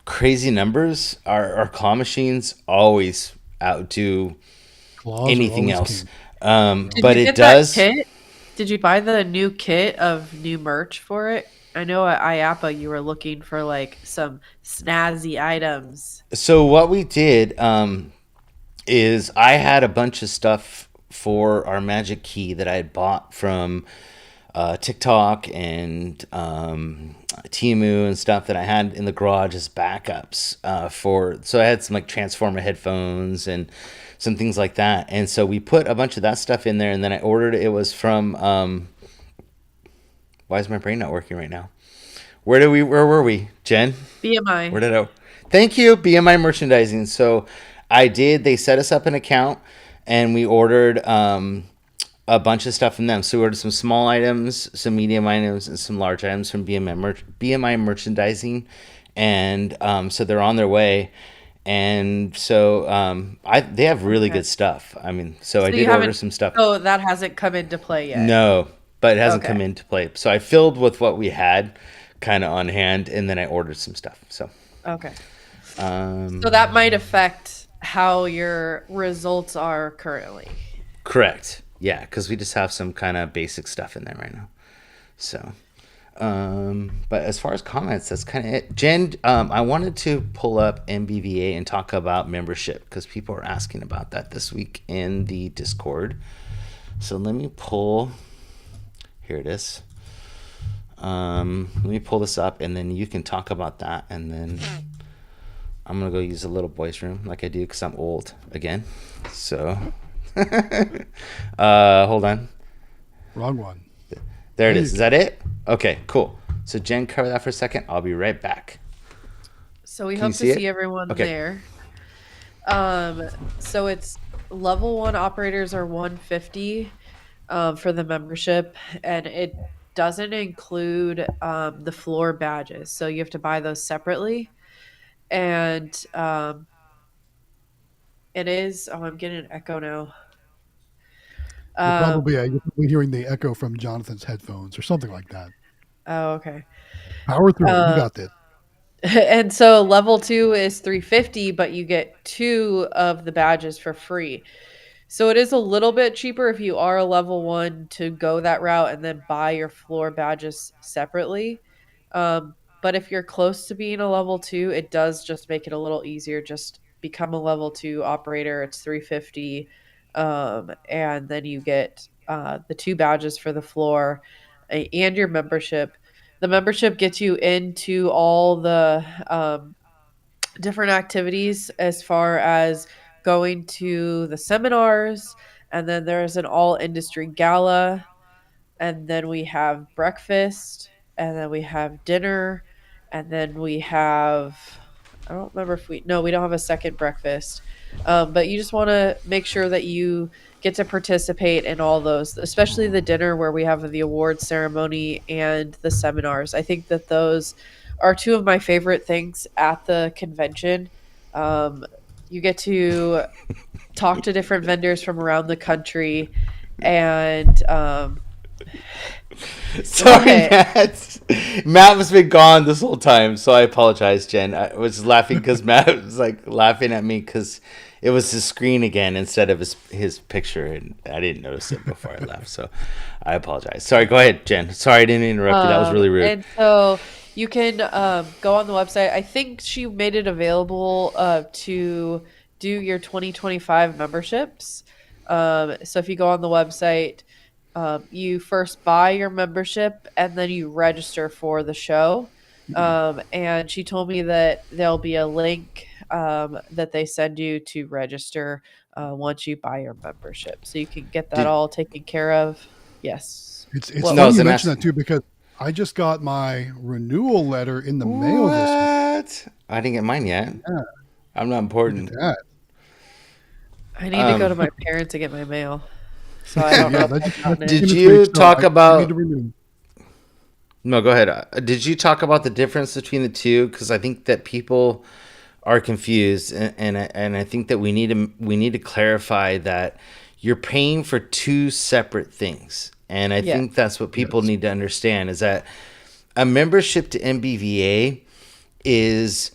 crazy numbers. Our claw machines always outdo Claws are anything always else. king. Did But you it get that does. kit? Did you buy the new kit of new merch for it? I know at IAPA you were looking for like some snazzy items. So what we did is I had a bunch of stuff for our magic key that I had bought from TikTok and Timu and stuff that I had in the garage as backups for. So I had some like Transformer headphones and some things like that. And so we put a bunch of that stuff in there, and then I ordered it. It was from. Why is my brain not working right now? Where were we, Jen? BMI. Where did I? Thank you, BMI Merchandising. So I did. They set us up an account, and we ordered a bunch of stuff from them. So we ordered some small items, some medium items, and some large items from BMI Merchandising, and so they're on their way. And so they have really Okay. good stuff. I mean, so I So you did order haven't. some stuff. Oh, that hasn't come into play yet. No, but it hasn't Okay. come into play. So I filled with what we had kind of on hand, and then I ordered some stuff. So Okay. um, So that might affect how your results are currently. correct. Yeah, because we just have some kind of basic stuff in there right now. So, but as far as comments, that's kind of it. Jen, I wanted to pull up NBVA and talk about membership because people are asking about that this week in the Discord. So let me pull. Here it is. Let me pull this up, and then you can talk about that, and then I'm gonna go use a little boys' room like I do because I'm old again. So, hold on. Wrong one. There it is. Is that it? Okay, cool. So Jen, cover that for a second. I'll be right back. So we Can hope you to see see it? everyone Okay. there. So it's level 1 operators are 150 for the membership, and it doesn't include the floor badges. So you have to buy those separately. And it is. Oh, I'm getting an echo now. Um, You're probably hearing the echo from Jonathan's headphones or something like that. oh, okay. Power through it. You Uh, got this. and so level 2 is 350, but you get 2 of the badges for free. So it is a little bit cheaper if you are a level 1 to go that route and then buy your floor badges separately. But if you're close to being a level 2, it does just make it a little easier. Just become a level 2 operator. It's 350, and then you get the 2 badges for the floor and your membership. The membership gets you into all the different activities as far as going to the seminars, and then there's an all industry gala, and then we have breakfast, and then we have dinner, and then we have, I don't remember if we, no, we don't have a second breakfast. But you just want to make sure that you get to participate in all those, especially the dinner where we have the award ceremony and the seminars. I think that those are two of my favorite things at the convention. Um, you get to talk to different vendors from around the country, and Sorry, what? Matt. Matt has been gone this whole time, so I apologize, Jen. I was laughing because Matt was like laughing at me because it was his screen again instead of his picture, and I didn't notice it before I left. So I apologize. Sorry, go ahead, Jen. Sorry, I didn't interrupt you. That was really rude. And so you can go on the website. I think she made it available to do your 2025 memberships. So if you go on the website, you first buy your membership and then you register for the show. And she told me that there'll be a link that they send you to register once you buy your membership, so you can get that Did all taken care of. Yes. It's What no? funny was you So it? mentioned that's that too, because I just got my renewal letter in the mail this week. what? I didn't get mine yet. Yeah, I'm not look at important. that. I need to go to Um, my parents to get my mail, so I don't know Yeah, if I've that gotten just it. came did this week, you so talk I need to about? renew. No, go ahead. Did you talk about the difference between the two? Because I think that people are confused, and I think that we need to clarify that you're paying for two separate things, and I Yeah. think that's what people Yes. need to understand is that a membership to NBVA is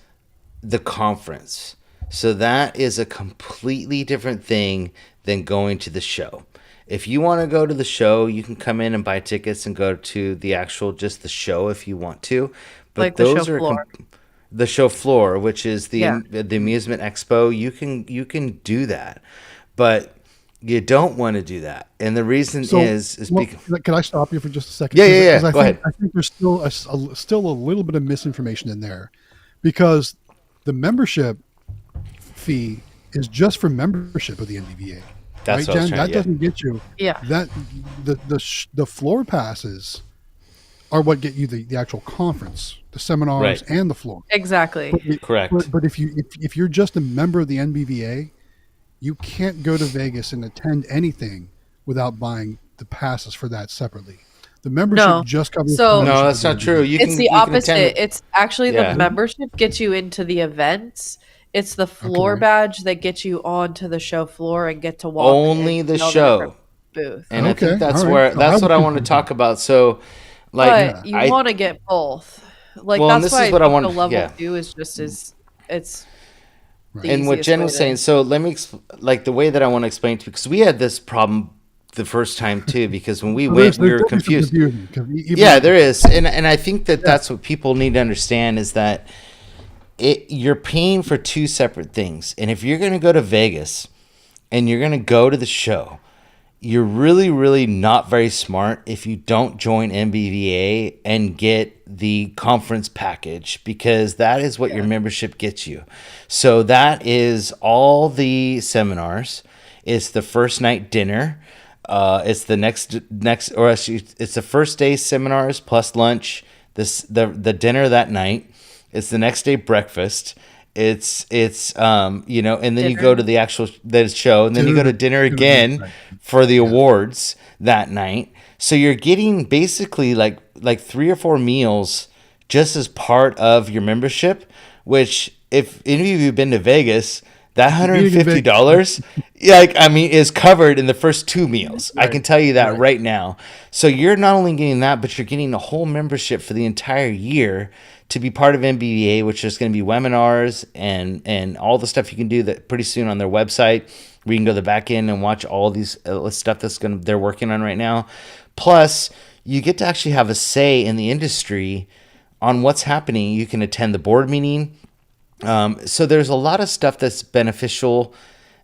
the conference. So that is a completely different thing than going to the show. If you want to go to the show, you can come in and buy tickets and go to the actual just the show if you want to. But Like the show those are floor. the show floor, which is Yeah. the amusement expo. You can do that, but you don't want to do that. And the reason So, is well, because can I stop you for just a second? yeah, yeah, Because yeah. Go ahead. I think there's still still a little bit of misinformation in there, because the membership fee is just for membership of the NBVA, That's right, what I was Jen? trying. That Yeah, doesn't get you Yeah. that the floor passes are what get you the actual conference, the seminars, right. and the floor. Exactly. Correct. But if you're just a member of the NBVA, you can't go to Vegas and attend anything without buying the passes for that separately. The membership No. just covers the So No, membership of that's the not true. NBVA. it's the You can attend opposite. it. It's actually the Yeah. membership gets you into the events. It's the floor Okay. badge that gets you onto the show floor and get to walk and Only the see all the different show. booths. And I think Okay. All that's right. where So I that's was what I want to confused then. talk about. So, like But Yeah. you I want to get both. Like well, and that's this why is I what I think the want. level Yeah, 2 is just as it's Right. the and what easiest Jen way was saying. to. So let me like the way that I want to explain to you because we had this problem the first time too because when we So went we there's were definitely some confused. confusion, 'cause Yeah, there is, and I think that Yeah. that's what people need to understand is that you're paying for two separate things, and if you're going to go to Vegas and you're going to go to the show, you're really, really not very smart if you don't join NBVA and get the conference package because that is what your Yeah. membership gets you. So that is all the seminars. It's the first night dinner. It's the next, or actually, it's the first day seminars plus lunch. The dinner that night. It's the next day breakfast. And then you go Dinner. to the actual the show, and then you go to dinner Dinner the next again night. for the Yeah. awards that night. So you're getting basically like 3 or 4 meals just as part of your membership. Which, if any of you have been to Vegas, that $150, like I mean, is covered in the first 2 meals. I Right. can tell you that Right. right now. So you're not only getting that, but you're getting a whole membership for the entire year to be part of NBVA, which is going to be webinars and all the stuff you can do that pretty soon on their website. We can go to the back end and watch all these stuff they're working on right now. Plus, you get to actually have a say in the industry on what's happening. You can attend the board meeting. So there's a lot of stuff that's beneficial,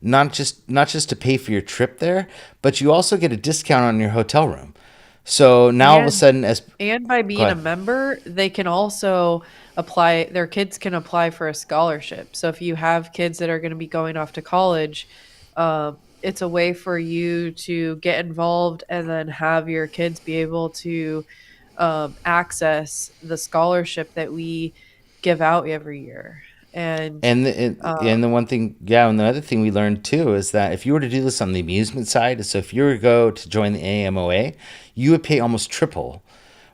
not just to pay for your trip there, but you also get a discount on your hotel room. So now all of a And sudden, and by go being a ahead. member, they can also apply their kids can apply for a scholarship. So if you have kids that are going to be going off to college, it's a way for you to get involved and then have your kids be able to access the scholarship that we give out every year. And And the one thing, yeah, and the other thing we learned too is that if you were to do this on the amusement side, so if you were to go to join the AMOA, you would pay almost triple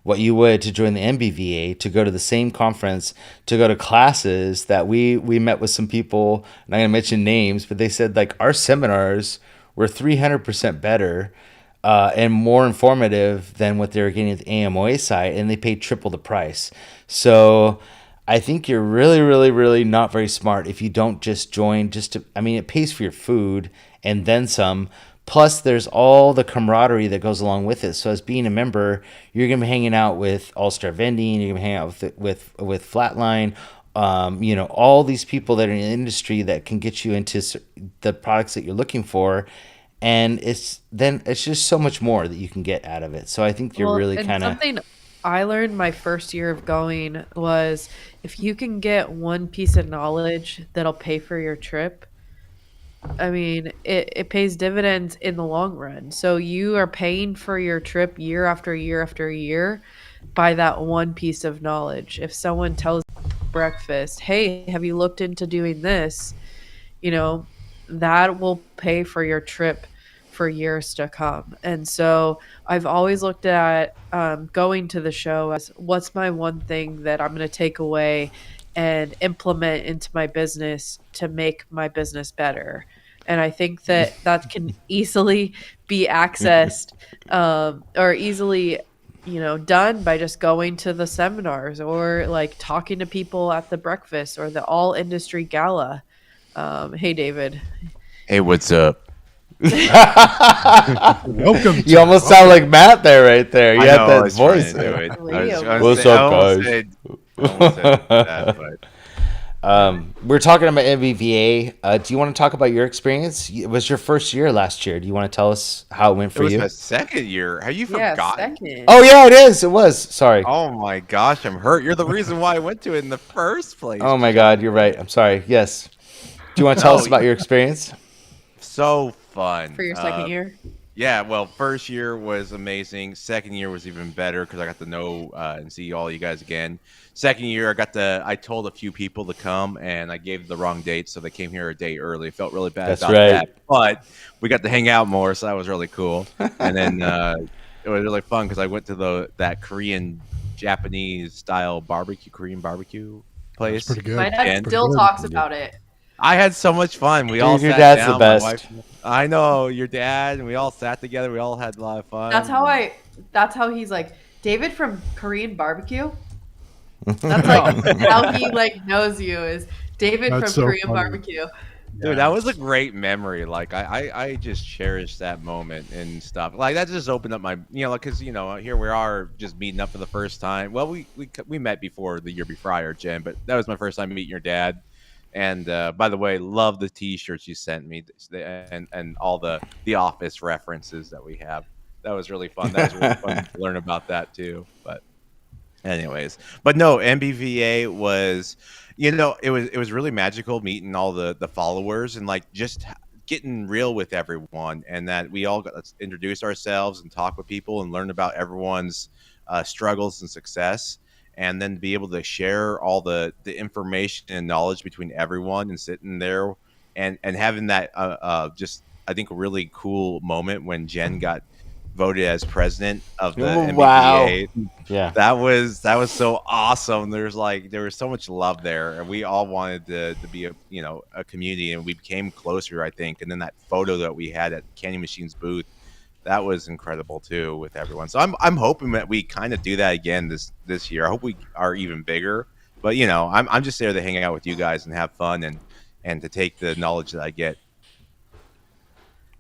what you would to join the NBVA to go to the same conference, to go to classes that we met with some people. I'm not gonna mention names, but they said like our seminars were 300% better and more informative than what they were getting at the AMOA site, and they paid triple the price. So I think you're really, really, really not very smart if you don't just join I mean, it pays for your food and then some. Plus, there's all the camaraderie that goes along with it. So, as being a member, you're gonna be hanging out with All Star Vending. You're gonna be hanging out with Flatline. All these people that are in the industry that can get you into the products that you're looking for, and it's just so much more that you can get out of it. So, I think you're well, really and kind of something I learned my first year of going was if you can get one piece of knowledge that'll pay for your trip, I mean, it pays dividends in the long run. So you are paying for your trip year after year after year by that one piece of knowledge. If someone tells you at breakfast, hey, have you looked into doing this? You know, that will pay for your trip for years to come. And so I've always looked at going to the show as what's my one thing that I'm going to take away and implement into my business to make my business better. And I think that that can easily be accessed or easily, done by just going to the seminars or like talking to people at the breakfast or the all industry gala. Hey, David. Hey, what's up? Welcome. You almost sound like Matt there, right there. You I had know, I that was trying voice to do there. it. What's up, guys? I almost said that, but We're talking about NBVA. Do you want to talk about your experience? It was your first year last year. Do you want to tell us how it went it for was you? my second year. Have you Yeah, forgotten? second. Oh yeah, it is. It was. Sorry. Oh my gosh, I'm hurt. You're the reason why I went to it in the first place. Oh my God, you're right. I'm sorry. Yes. Do you want to tell us about your experience? So fun. For your second year? Yeah, well, first year was amazing. Second year was even better because I got to know and see all you guys again. Second year, I told a few people to come, and I gave the wrong date, so they came here a day early. Felt really bad That's about right. that, but we got to hang out more, so that was really cool. And then it was really fun because I went to that Korean Japanese style Korean barbecue place. That's pretty good. My dad And- still Pretty good. talks about it. I had so much fun. We all Dude, your sat dad's the down. best. My wife, I know your dad, and we all sat together. We all had a lot of fun. That's how he's like, David from Korean barbecue. That's like how he like knows you is David That's from so Korean funny. barbecue. Dude, that was a great memory. Like I just cherish that moment and stuff. Like that just opened up my, because here we are just meeting up for the first time. Well, we met before the year before, Jen, but that was my first time meeting your dad. And by the way, love the T-shirts you sent me and all the Office references that we have. That was really fun. That was really fun to learn about that too. But anyways, but no, NBVA was, it was really magical meeting all the followers and like just getting real with everyone, and that we all got to introduce ourselves and talk with people and learn about everyone's struggles and success, and then be able to share all the information and knowledge between everyone and sitting there and having that just I think a really cool moment when Jen got voted as president of the Wow. NBVA. Yeah. That was so awesome. There was so much love there, and we all wanted to be a community, and we became closer, I think. And then that photo that we had at Candy Machine's booth, that was incredible too with everyone. So I'm hoping that we kind of do that again this year. I hope we are even bigger. But I'm just there to hang out with you guys and have fun and to take the knowledge that I get.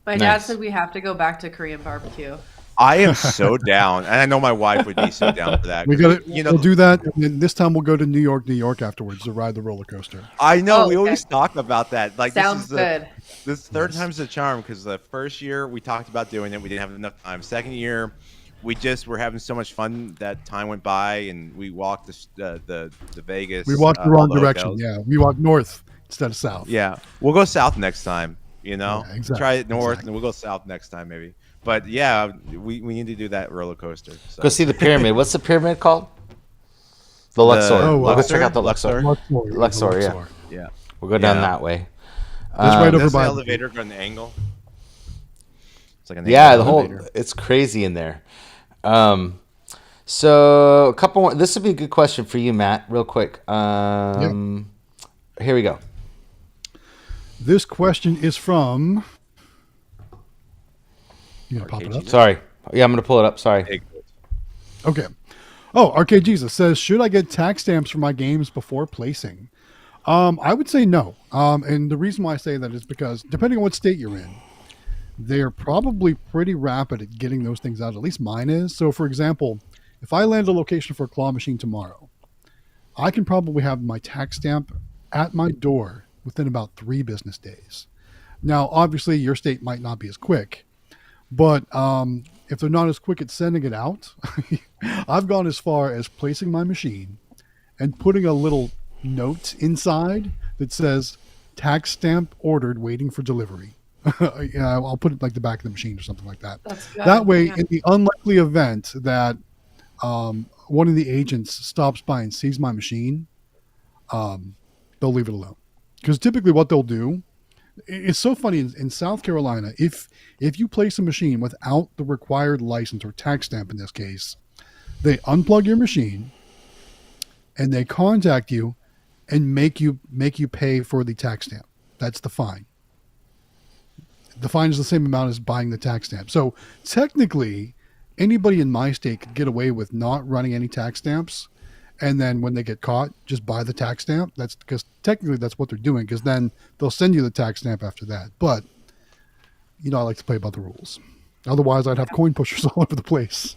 My dad Nice. said we have to go back to Korean barbecue. I am so down, and I know my wife would be so down for that. We 'cause got it. We'll do that, and then this time we'll go to New York afterwards to ride the roller coaster. I know Oh, we okay. always talk about that. Like Sounds good. This third Yes. time's the charm because the first year we talked about doing it, we didn't have enough time. Second year, we just were having so much fun that time went by, and we walked the Vegas. We walked the all wrong the direction. hotels. Yeah, we walked north instead of south. Yeah, we'll go south next time. Yeah, exactly, Try it north, exactly. and we'll go south next time maybe. But yeah, we need to do that roller coaster. So. Go see the pyramid. What's the pyramid called? The Luxor. Oh, We'll go check out the Luxor. Luxor, Yeah. Yeah. We'll go down Yeah. that way. That's right over Does the by elevator go an angle? It's like an Yeah, angle the whole elevator. it's crazy in there. So a couple more. This would be a good question for you, Matt. Real quick. Here we go. This question is from. You gonna pop it Arcade up? Jesus. Sorry. Yeah, I'm gonna pull it up. Sorry. Okay. Oh, Arcade Jesus says, should I get tax stamps for my games before placing? I would say no. And the reason why I say that is because depending on what state you're in, they're probably pretty rapid at getting those things out. At least mine is. So, for example, if I land a location for a claw machine tomorrow, I can probably have my tax stamp at my door within about 3 business days. Now, obviously, your state might not be as quick, but if they're not as quick at sending it out, I've gone as far as placing my machine and putting a little note inside that says tax stamp ordered waiting for delivery. Yeah, I'll put it like the back of the machine or something like that. That's good. That way, Yeah. in the unlikely event that one of the agents stops by and sees my machine, they'll leave it alone. Because typically what they'll do, it's so funny in South Carolina, if you place a machine without the required license or tax stamp in this case, they unplug your machine and they contact you and make you pay for the tax stamp. That's the fine. The fine is the same amount as buying the tax stamp. So technically, anybody in my state could get away with not running any tax stamps, and then when they get caught, just buy the tax stamp. That's because technically that's what they're doing, because then they'll send you the tax stamp after that. But I like to play by the rules. Otherwise, I'd have coin pushers all over the place.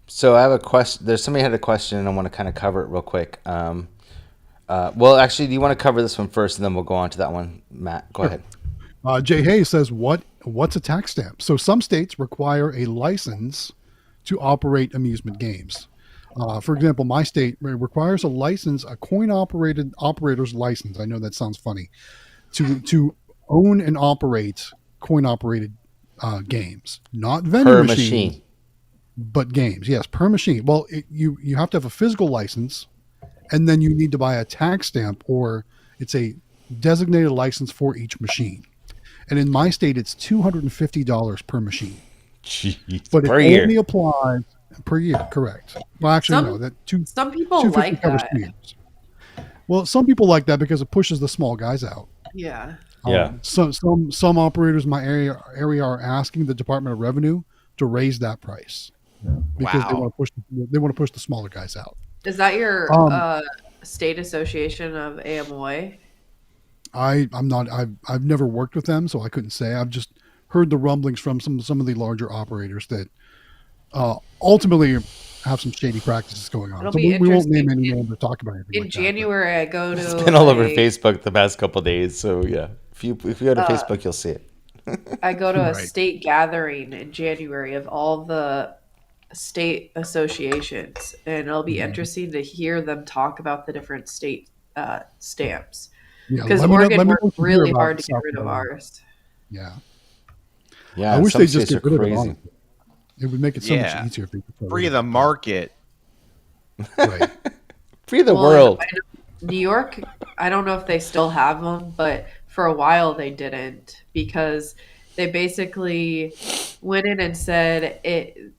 So I have a question. There's somebody had a question, and I want to kind of cover it real quick. Well, actually, do you want to cover this one first, and then we'll go on to that one? Matt, go ahead. Jay Hayes says, what's a tax stamp? So some states require a license to operate amusement games. For example, my state requires a coin-operated operator's license. I know that sounds funny. To own and operate coin-operated games, not vending Per machines, machine. but games. Yes, per machine. Well, you have to have a physical license, and then you need to buy a tax stamp, or it's a designated license for each machine. And in my state, it's $250 per machine. Jeez, But per it year. only applies per year, correct? Well, actually, no. Some people 250 like covers that. 2 years. Well, some people like that because it pushes the small guys out. Yeah. Yeah. Some operators in my area are asking the Department of Revenue to raise that price because Wow. they want to push the smaller guys out. Is that your Um, state association of AMOA? I've never worked with them, so I couldn't say. I've just heard the rumblings from some of the larger operators that ultimately have some shady practices going on. It'll So be we won't name interesting. any names or talk about anything In like January, I go to It's been all over a- Facebook the past couple of days. So yeah, if you go to Uh, Facebook, you'll see it. I go to a Right. state gathering in January of all the state associations, and it'll be interesting to hear them talk about the different state stamps. Yeah, Because let me know Oregon what worked you hear really about hard to get South rid of Carolina. ours. Yeah. Yeah, I wish some they'd just states are get rid of it, crazy. honestly. It would make it so Yeah. much easier if they could Free the market. Right. Free the Well, world. I know New York, I don't know if they still have them, but for a while they didn't, because they basically went in and said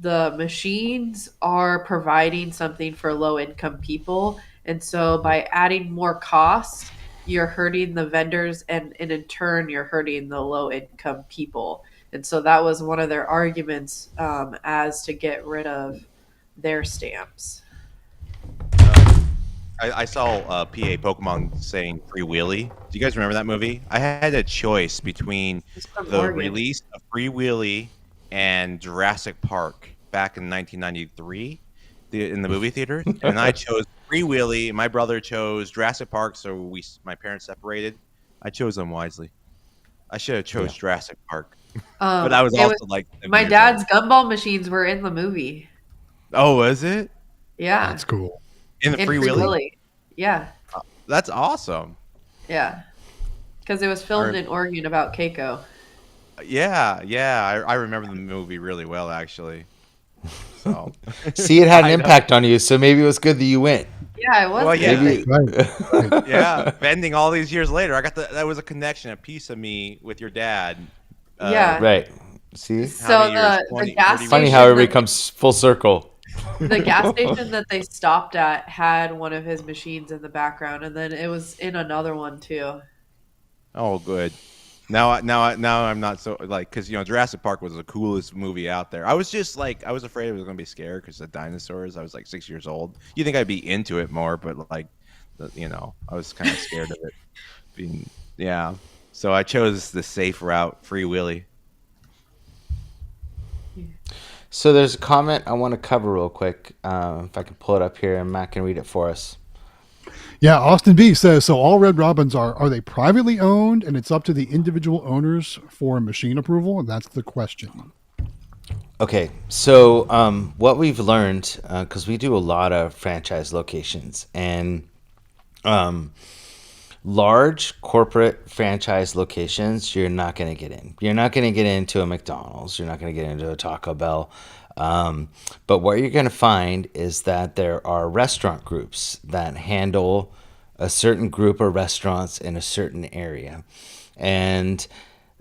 the machines are providing something for low income people, and so by adding more costs, you're hurting the vendors, and in turn you're hurting the low income people. And so that was one of their arguments, as to get rid of their stamps. I saw PA Pokemon saying Free Willy. Do you guys remember that movie? I had a choice between It's from the Oregon. release of Free Willy and Jurassic Park back in 1993 in the movie theater, and I chose Free Willy. My brother chose Jurassic Park, so my parents separated. I chose them wisely. I should have chose Jurassic Park, but I was It also like 7 my years dad's old. gumball machines were in the movie. Oh, was it Yeah, That's cool. in the in Free Free Willy? Willy. Yeah, That's awesome. yeah, because it was filmed in Oregon about Keiko. Yeah. I remember the movie really well, actually. So, See, it had an I know. impact on you, so maybe it was good that you went. Yeah, it was. Well, yeah. good. Maybe. Right. Yeah, vending all these years later, I got that was a connection, a piece of me with your dad. Yeah. Right. See, So many years? the 20, gas 30 funny station how that everybody comes full circle. the gas station that they stopped at had one of his machines in the background, and then it was in another one too. Oh, good. Now I'm not so like, because Jurassic Park was the coolest movie out there. I was just like, I was afraid I was gonna be scared because of dinosaurs. I was like 6 years old. You think I'd be into it more, but like, I was kind of scared of it. Yeah. So I chose the safe route, Free Willy. So there's a comment I want to cover real quick. If I can pull it up here and Matt can read it for us. Yeah, Austin B says, so all Red Robins are they privately owned and it's up to the individual owners for machine approval? And that's the question. Okay, so what we've learned, because we do a lot of franchise locations, and large corporate franchise locations, you're not going to get in. You're not going to get into a McDonald's. You're not going to get into a Taco Bell. But what you're going to find is that there are restaurant groups that handle a certain group of restaurants in a certain area. And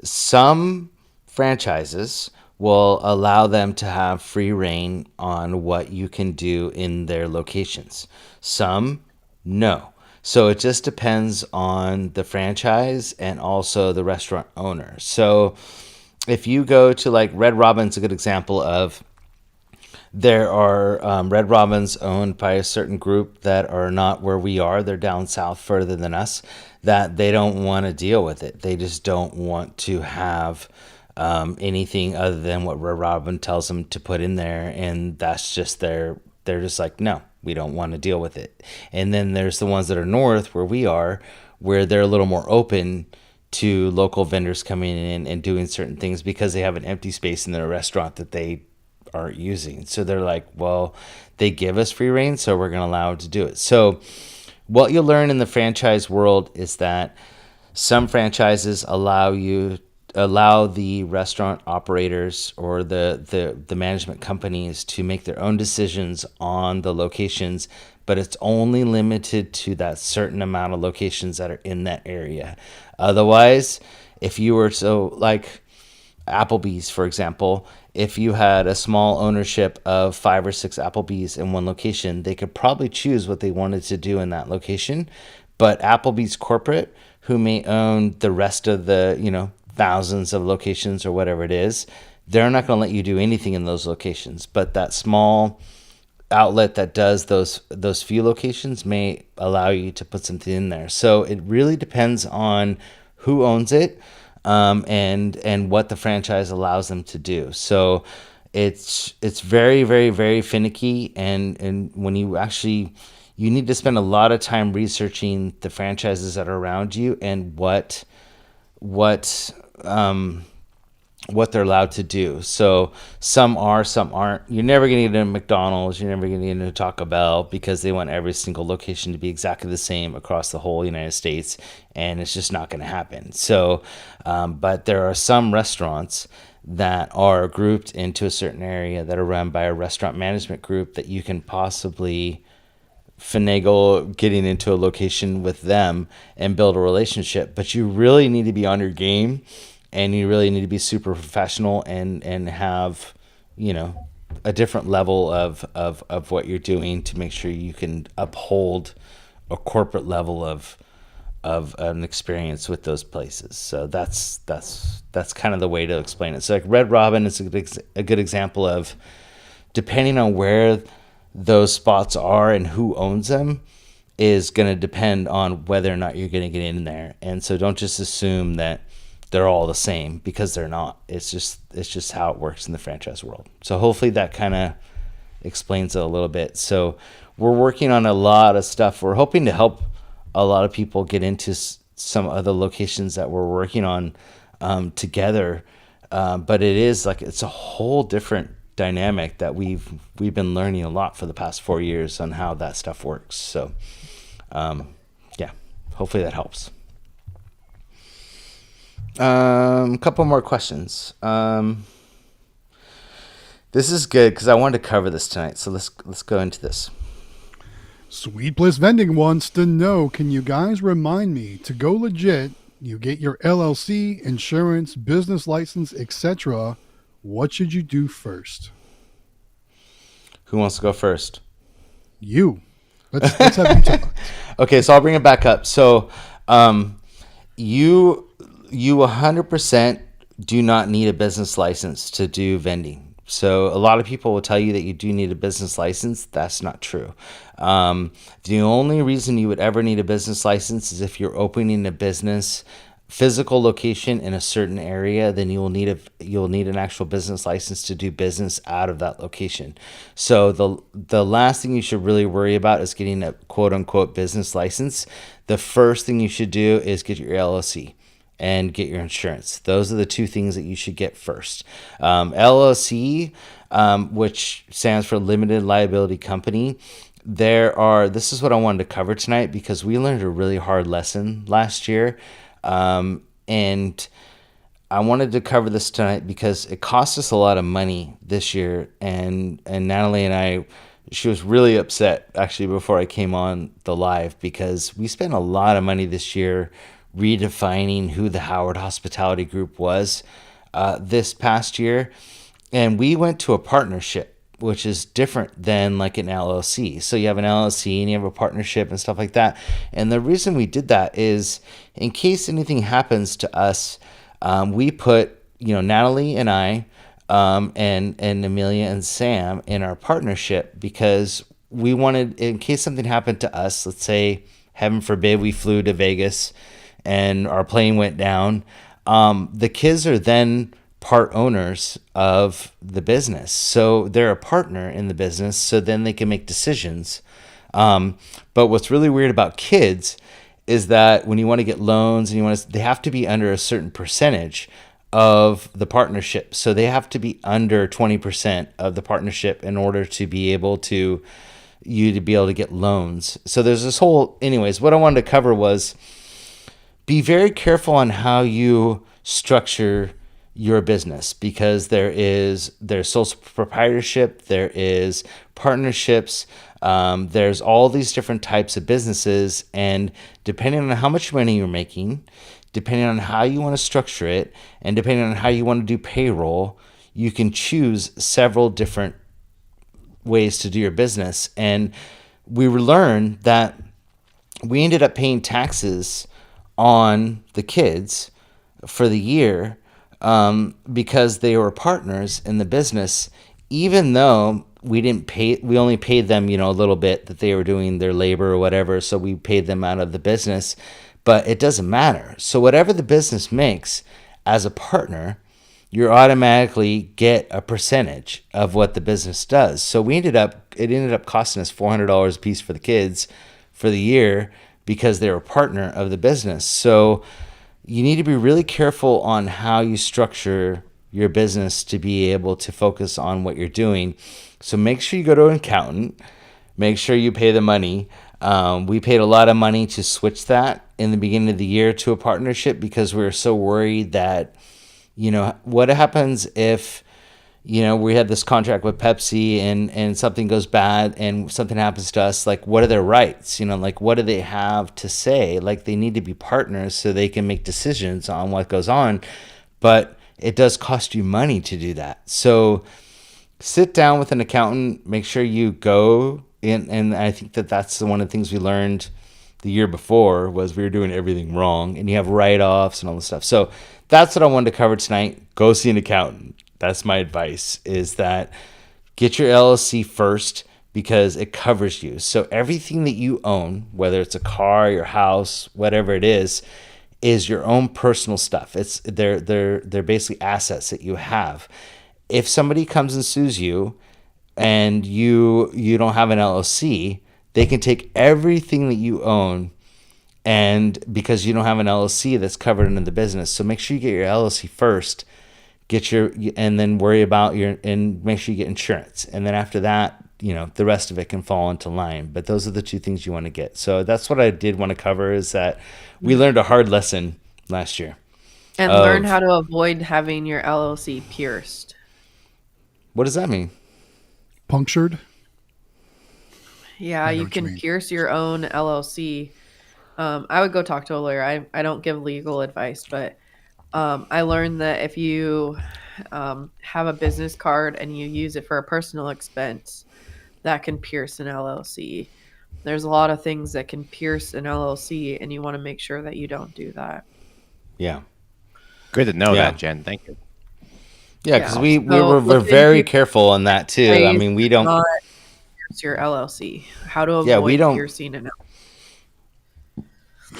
some franchises will allow them to have free reign on what you can do in their locations. Some, no. So it just depends on the franchise and also the restaurant owner. So if you go to like Red Robin's a good example of, there are Red Robins owned by a certain group that are not where we are. They're down south further than us, that they don't want to deal with it. They just don't want to have anything other than what Red Robin tells them to put in there. And that's just they're just like, no, we don't want to deal with it. And then there's the ones that are north where we are, where they're a little more open to local vendors coming in and doing certain things because they have an empty space in their restaurant that they aren't using. So they're like, well, they give us free reign, so we're going to allow it to do it. So what you'll learn in the franchise world is that some franchises allow the restaurant operators or the management companies to make their own decisions on the locations, but it's only limited to that certain amount of locations that are in that area. Otherwise, if you were like Applebee's, for example, if you had a small ownership of 5 or 6 Applebee's in one location, they could probably choose what they wanted to do in that location. But Applebee's corporate, who may own the rest of the, thousands of locations or whatever it is, they're not going to let you do anything in those locations. But that small outlet that does those few locations may allow you to put something in there. So it really depends on who owns it. And what the franchise allows them to do. So it's very, very, very finicky. And when you need to spend a lot of time researching the franchises that are around you and what they're allowed to do. So some are, some aren't. You're never going to get into McDonald's. You're never going to get into Taco Bell because they want every single location to be exactly the same across the whole United States. And it's just not going to happen. So, but there are some restaurants that are grouped into a certain area that are run by a restaurant management group that you can possibly finagle getting into a location with them and build a relationship. But you really need to be on your game. And you really need to be super professional and have, a different level of what you're doing to make sure you can uphold a corporate level of an experience with those places. So that's kind of the way to explain it. So like Red Robin is a good example of, depending on where those spots are and who owns them is going to depend on whether or not you're going to get in there. And so don't just assume that they're all the same, because they're not. It's just how it works in the franchise world. So hopefully that kind of explains it a little bit. So we're working on a lot of stuff. We're hoping to help a lot of people get into some other locations that we're working on together. But it's a whole different dynamic that we've been learning a lot for the past 4 years on how that stuff works. So hopefully that helps. A couple more questions. This is good because I wanted to cover this tonight. So let's go into this. Sweet Bliss Vending wants to know, can you guys remind me, to go legit, you get your LLC, insurance, business license, etc. What should you do first? Who wants to go first? You. Let's have you talk. Okay, so I'll bring it back up. So you 100% do not need a business license to do vending. So a lot of people will tell you that you do need a business license. That's not true. The only reason you would ever need a business license is if you're opening a business physical location in a certain area, then you'll need an actual business license to do business out of that location. So the last thing you should really worry about is getting a quote unquote business license. The first thing you should do is get your LLC and get your insurance. Those are the two things that you should get first. LLC, which stands for Limited Liability Company. This is what I wanted to cover tonight because we learned a really hard lesson last year. And I wanted to cover this tonight because it cost us a lot of money this year. And Natalie and I, she was really upset actually before I came on the live because we spent a lot of money this year redefining who the Howard Hospitality Group was this past year. And we went to a partnership, which is different than like an LLC. So you have an LLC and you have a partnership and stuff like that. And the reason we did that is in case anything happens to us, we put, Natalie and I, and Amelia and Sam in our partnership because we wanted, in case something happened to us, let's say, heaven forbid, we flew to Vegas and our plane went down. The kids are then part owners of the business. So they're a partner in the business. So then they can make decisions. But what's really weird about kids is that when you want to get loans and they have to be under a certain percentage of the partnership. So they have to be under 20% of the partnership in order to be able to get loans. So there's this whole, anyways, what I wanted to cover was be very careful on how you structure your business because there's sole proprietorship, there is partnerships, there's all these different types of businesses, and depending on how much money you're making, depending on how you want to structure it, and depending on how you want to do payroll, you can choose several different ways to do your business. And we learned that we ended up paying taxes on the kids for the year because they were partners in the business, even though we only paid them, a little bit that they were doing their labor or whatever. So we paid them out of the business, but it doesn't matter. So whatever the business makes as a partner, you automatically get a percentage of what the business does. So it ended up costing us $400 a piece for the kids for the year because they were a partner of the business. So you need to be really careful on how you structure your business to be able to focus on what you're doing. So make sure you go to an accountant. Make sure you pay the money. We paid a lot of money to switch that in the beginning of the year to a partnership because we were so worried that, what happens if, we had this contract with Pepsi and something goes bad and something happens to us, like what are their rights? What do they have to say? Like they need to be partners so they can make decisions on what goes on, but it does cost you money to do that. So sit down with an accountant, make sure you go in. And I think that's one of the things we learned the year before was we were doing everything wrong and you have write-offs and all this stuff. So that's what I wanted to cover tonight. Go see an accountant. That's my advice, is that get your LLC first because it covers you. So everything that you own, whether it's a car, your house, whatever it is your own personal stuff. They're basically assets that you have. If somebody comes and sues you and you don't have an LLC, they can take everything that you own, and because you don't have an LLC that's covered under the business. So make sure you get your LLC first. And then worry about and make sure you get insurance. And then after that, the rest of it can fall into line. But those are the two things you want to get. So that's what I did want to cover, is that we learned a hard lesson last year. And learn how to avoid having your LLC pierced. What does that mean? Punctured? Yeah, you can pierce your own LLC. I would go talk to a lawyer. I don't give legal advice, but I learned that if you have a business card and you use it for a personal expense, that can pierce an LLC. There's a lot of things that can pierce an LLC, and you want to make sure that you don't do that. Yeah. Good to know that, Jen. Thank you. Yeah, because we're very careful on that too. I mean, we don't pierce your LLC. How to avoid piercing an LLC.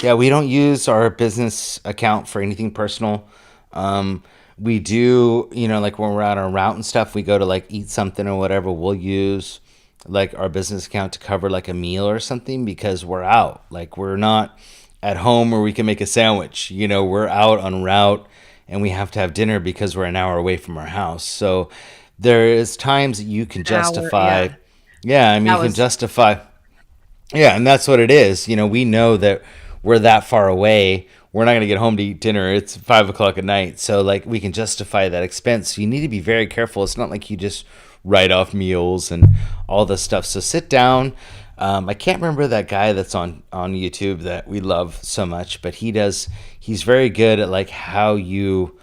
Yeah, we don't use our business account for anything personal. Um, we do, like when we're out on route and stuff, we go to like eat something or whatever, we'll use like our business account to cover like a meal or something because we're out. Like we're not at home where we can make a sandwich. We're out on route and we have to have dinner because we're an hour away from our house. So there is times that you can Hour, justify. yeah. Yeah, I mean, That you can was justify. Yeah, and that's what it is. We know that we're that far away. We're not going to get home to eat dinner. It's 5 o'clock at night. So, like, we can justify that expense. So you need to be very careful. It's not like you just write off meals and all this stuff. So sit down. I can't remember that guy that's on YouTube that we love so much, but he's very good at, like, how you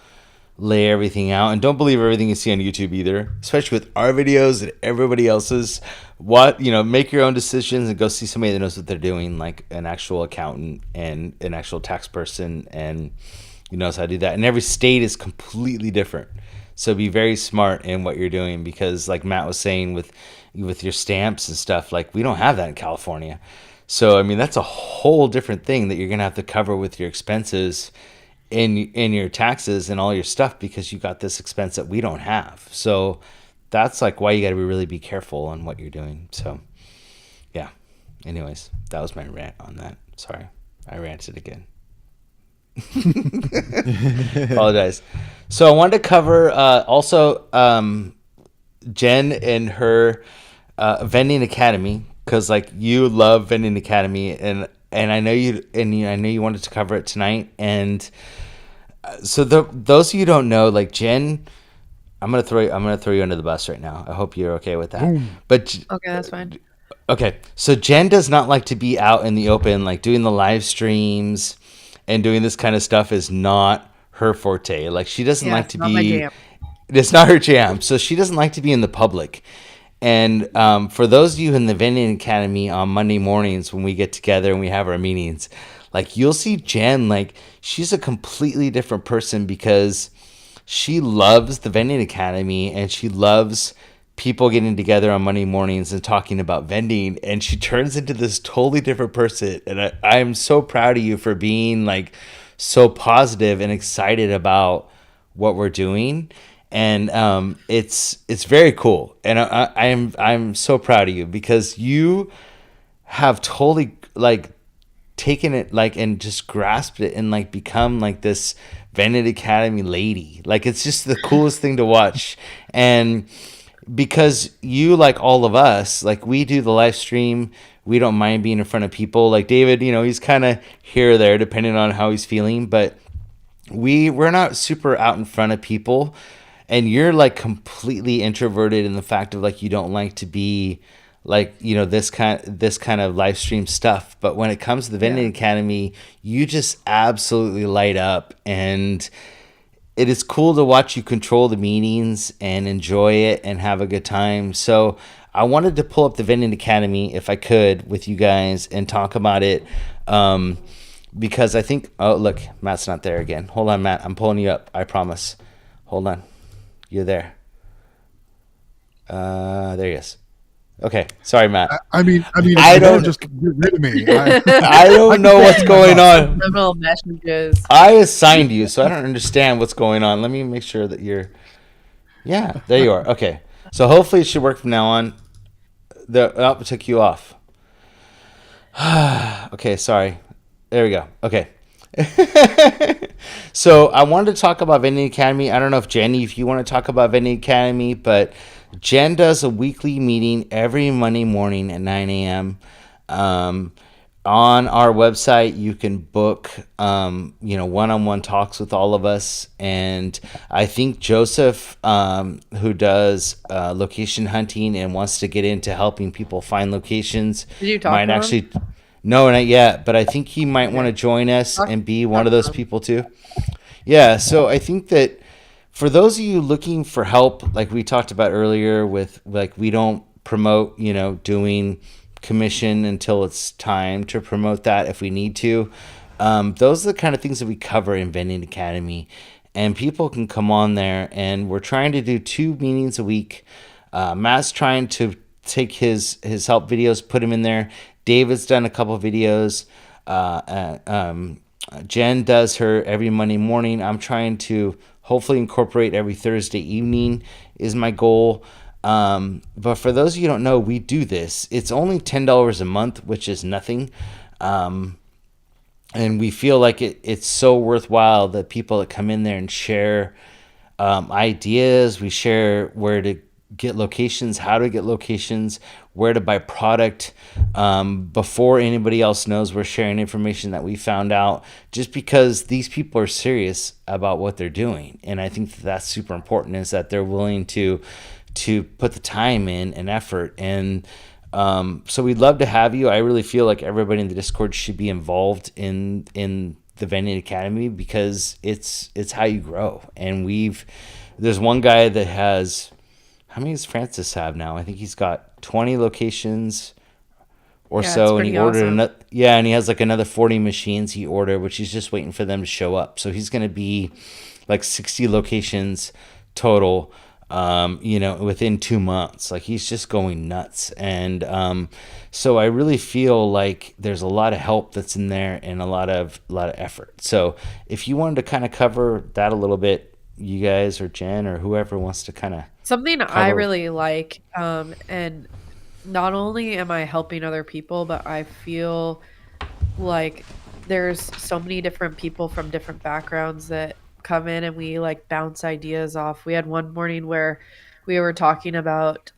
lay everything out, and don't believe everything you see on YouTube either, especially with our videos and everybody else's. Make your own decisions and go see somebody that knows what they're doing, like an actual accountant and an actual tax person, and knows how to do that. And every state is completely different, so be very smart in what you're doing, because like Matt was saying with your stamps and stuff, like we don't have that in California. So I mean, that's a whole different thing that you're gonna have to cover with your expenses in your taxes and all your stuff, because you got this expense that we don't have. So that's like why you got to really be careful on what you're doing. So yeah, anyways, that was my rant on that. Sorry, I ranted again. Apologize. So I wanted to cover also Jen and her Vending Academy, because like you love Vending Academy, and I know I know you wanted to cover it tonight. And so those of you who don't know, like Jen, I'm gonna throw you under the bus right now. I hope you're okay with that. But okay. That's fine. okay, so Jen does not like to be out in the open, like doing the live streams and doing this kind of stuff is not her forte. Like she doesn't like it's to not my be. jam. It's not her jam. So she doesn't like to be in the public. And for those of you in the Vending Academy on Monday mornings when we get together and we have our meetings, like you'll see Jen, like she's a completely different person, because she loves the Vending Academy and she loves people getting together on Monday mornings and talking about vending, and she turns into this totally different person. And I'm so proud of you for being like so positive and excited about what we're doing. And it's very cool, and I'm so proud of you, because you have totally like taken it like and just grasped it and like become like this Vending Academy lady. Like it's just the coolest thing to watch. And because you, like all of us, like we do the live stream, we don't mind being in front of people. Like David, he's kind of here or there depending on how he's feeling, but we're not super out in front of people. And you're like completely introverted in the fact of like you don't like to be like this kind of live stream stuff. But when it comes to the Vending Academy, you just absolutely light up, and it is cool to watch you control the meetings and enjoy it and have a good time. So I wanted to pull up the Vending Academy if I could with you guys and talk about it. Because I think, oh look, Matt's not there again. Hold on, Matt, I'm pulling you up, I promise. Hold on. You're there. There he is. Okay, sorry, Matt. I mean, I don't just get rid of me. I don't know what's going on. Criminal messages. I assigned you, so I don't understand what's going on. Let me make sure that you're. Yeah, there you are. Okay, so hopefully it should work from now on. It took you off. Okay, sorry. There we go. Okay. So I wanted to talk about Vending Academy. I don't know if Jenny, if you want to talk about Vending Academy, but Jen does a weekly meeting every Monday morning at 9 a.m. On our website, you can book, one-on-one talks with all of us. And I think Joseph, who does location hunting and wants to get into helping people find locations, Did you talk might to him? actually. No, not yet, but I think he might want to join us and be one of those people too. Yeah, so I think that for those of you looking for help, like we talked about earlier with like we don't promote, doing commission until it's time to promote that if we need to. Those are the kind of things that we cover in Vending Academy, and people can come on there, and we're trying to do 2 meetings a week. Matt's trying to take his help videos, put them in there. David's done a couple videos. Jen does her every Monday morning. I'm trying to hopefully incorporate every Thursday evening is my goal. But for those of you who don't know, we do this. It's only $10 a month, which is nothing. And we feel like it's so worthwhile that people that come in there and share ideas. We share where to get locations, how to get locations, where to buy product. Before anybody else knows, we're sharing information that we found out just because these people are serious about what they're doing. And I think that's super important, is that they're willing to put the time in and effort. And so we'd love to have you. I really feel like everybody in the Discord should be involved in the Vending Academy, because it's how you grow. And there's one guy that has, how many does Francis have now? I think he's got 20 locations or Yeah, it's so, and he pretty ordered awesome. and he has like another 40 machines he ordered, which he's just waiting for them to show up. So he's going to be like 60 locations total, within 2 months. Like, he's just going nuts. And so I really feel like there's a lot of help that's in there, and a lot of effort. So if you wanted to kind of cover that a little bit, you guys, or Jen, or whoever wants to kind of Something I cover. really like, and not only am I helping other people, but I feel like there's so many different people from different backgrounds that come in and we like bounce ideas off. We had one morning where we were talking about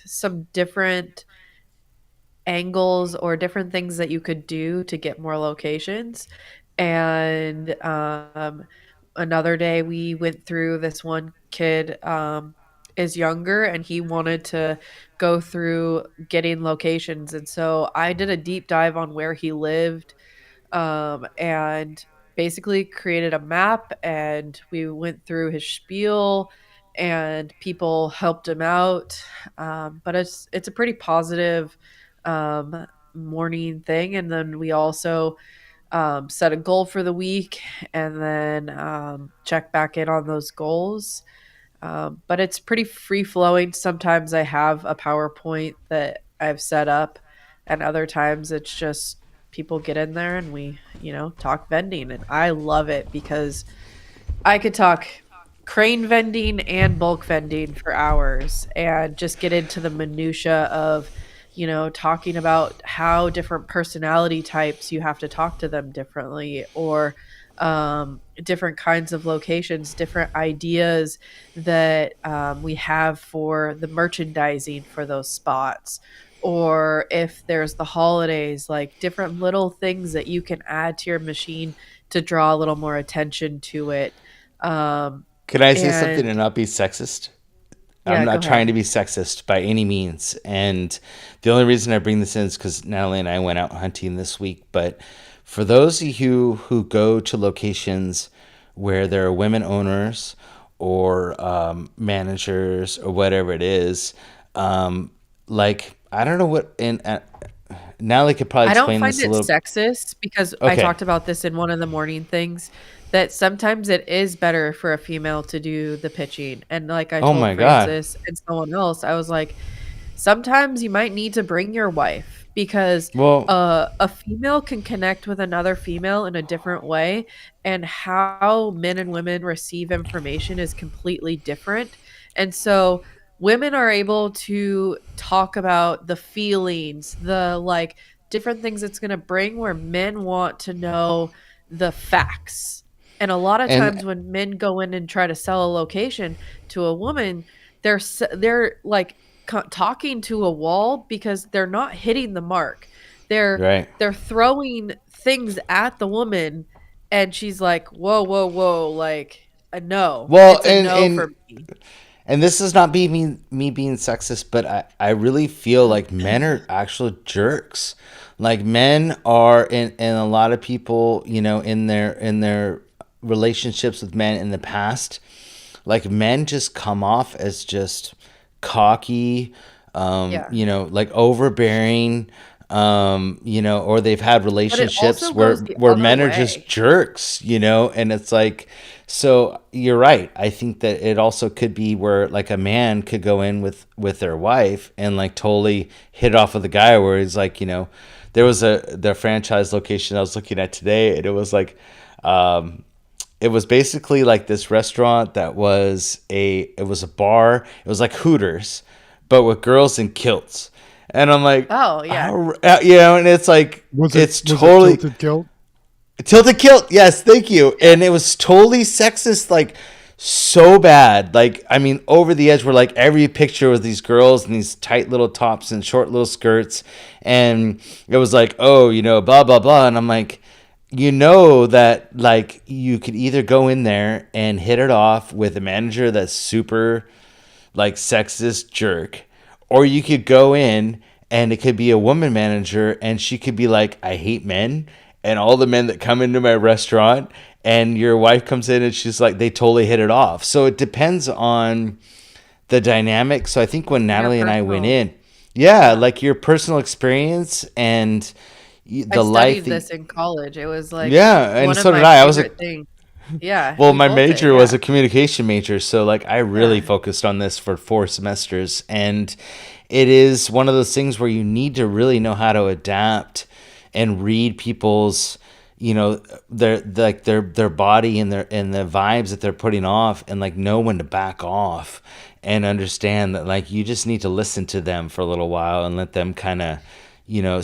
some different angles or different things that you could do to get more locations. And another day we went through, this one kid is younger and he wanted to go through getting locations. And so I did a deep dive on where he lived, and basically created a map, and we went through his spiel and people helped him out. But it's a pretty positive morning thing. And then we also set a goal for the week, and then check back in on those goals. But it's pretty free flowing. Sometimes I have a PowerPoint that I've set up, and other times it's just people get in there and we, talk vending. And I love it because I could talk crane vending and bulk vending for hours and just get into the minutia of, talking about how different personality types, you have to talk to them differently, or different kinds of locations, different ideas that we have for the merchandising for those spots, or if there's the holidays, like different little things that you can add to your machine to draw a little more attention to it. um, Can I say something and and not be sexist? I'm yeah, go not trying to ahead. be sexist by any means. And the only reason I bring this in is because Natalie and I went out hunting this week. But for those of you who go to locations where there are women owners, or managers, or whatever it is, like, I don't know what, and Natalie could probably I don't explain find this a it little. sexist because I Okay. talked about this in one of the morning things, that sometimes it is better for a female to do the pitching. And like I Oh told my God. Francis and someone else, I was like, sometimes you might need to bring your wife because Well, a female can connect with another female in a different way, and how men and women receive information is completely different. And so women are able to talk about the feelings, the like different things it's going to bring, where men want to know the facts. And a lot of and times when men go in and try to sell a location to a woman, they're like talking to a wall because they're not hitting the mark. They're right. they're throwing things at the woman, and she's like, "Whoa, whoa, whoa!" Like, a no, Well, it's a no for me. and this is not me being sexist, but I really feel like men are actual jerks. Like, men are, and a lot of people, in their relationships with men in the past, like, men just come off as just cocky, Yeah, like overbearing. or they've had But it relationships also goes the where other men are just way. jerks, and it's like, so you're right. I think that it also could be where like a man could go in with their wife and like totally hit off with the guy where he's like, there was the franchise location I was looking at today, and it was like, it was basically like this restaurant that was it was a bar. It was like Hooters, but with girls in kilts. And I'm like, Oh yeah. and it's like, Was it it's was it totally tilted kilt? tilted kilt. Yes, thank you. And it was totally sexist, like so bad. Like, I mean, over the edge where like every picture was these girls in these tight little tops and short little skirts. And it was like, oh, blah, blah, blah. And I'm like, that like you could either go in there and hit it off with a manager that's super like sexist jerk, or you could go in and it could be a woman manager and she could be like, I hate men and all the men that come into my restaurant, and your wife comes in and she's like, they totally hit it off. So it depends on the dynamic. So I think when Your Natalie and I went personal. in, yeah, like your personal experience and I the life studied that, this in college. It was like yeah, and one of so did my I was a favorite things. Yeah, well, we my both did. major was Yeah. a communication major, so like I really Yeah. focused on this for 4 semesters, and it is one of those things where you need to really know how to adapt and read people's, their body and the vibes that they're putting off, and like know when to back off and understand that like you just need to listen to them for a little while and let them kind of,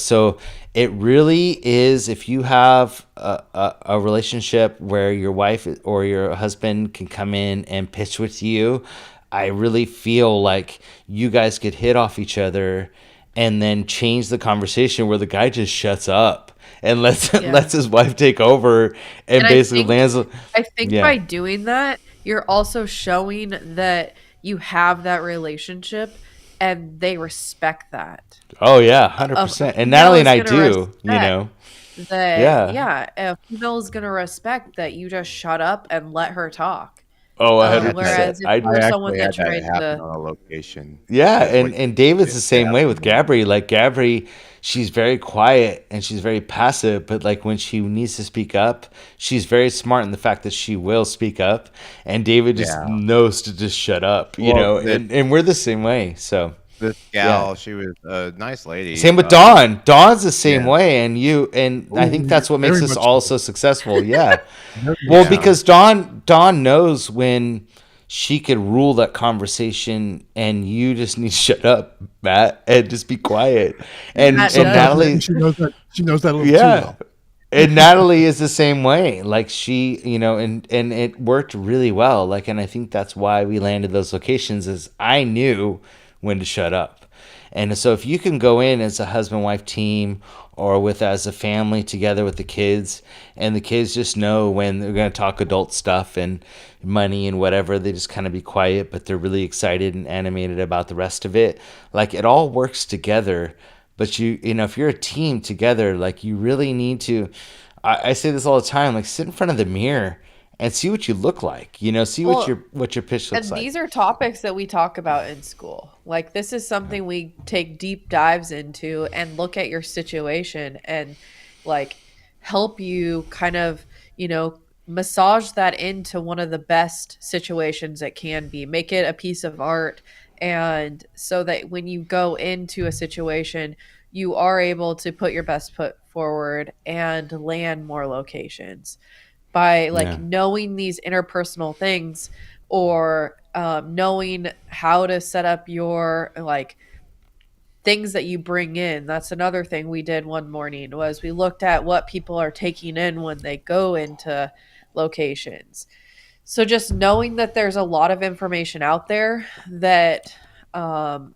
so it really is, if you have a relationship where your wife or your husband can come in and pitch with you, I really feel like you guys could hit off each other and then change the conversation where the guy just shuts up and lets Yeah. lets his wife take over and And I basically think lands. I think Yeah. by doing that, you're also showing that you have that relationship and they respect that. Oh yeah, A 100%. And female Natalie and is I going to do, respect that, yeah. yeah, a female is going to respect that you just shut up and let her talk. Oh, I had that. 100%. Whereas if I you're I someone actually that had that tried happen to, on a location. Yeah, With what and David's it the same way with happened. Gabri. Like Gabri, she's very quiet and she's very passive, but like when she needs to speak up, she's very smart in the fact that she will speak up. And David just Yeah. knows to just shut up, Well, and we're the same way. So this yeah. gal, she was a nice lady. Same with Dawn. Dawn's the same Yeah. way, and I think Oh, that's what makes very us much all so. so successful. Yeah. Very Well, much so. Yeah. because Dawn knows when she could rule that conversation, and you just need to shut up, Matt, and just be quiet. And Matt and does. Sometimes Natalie, she knows that a little too yeah, well. and Natalie is the same way. Like she, and it worked really well. Like, and I think that's why we landed those locations. Is I knew when to shut up. And so if you can go in as a husband wife team or with as a family together with the kids, and the kids just know when they're going to talk adult stuff and money and whatever, they just kind of be quiet, but they're really excited and animated about the rest of it. Like it all works together. But if you're a team together, like you really need to, I say this all the time, like sit in front of the mirror and see what you look like, see what Well, your pitch looks and like. these are topics that we talk about in school. Like this is something we take deep dives into and look at your situation and like help you kind of, massage that into one of the best situations it can be. Make it a piece of art, and so that when you go into a situation, you are able to put your best foot forward and land more locations by like Yeah. knowing these interpersonal things, or knowing how to set up your like things that you bring in. That's another thing we did one morning was we looked at what people are taking in when they go into locations. So just knowing that there's a lot of information out there that um,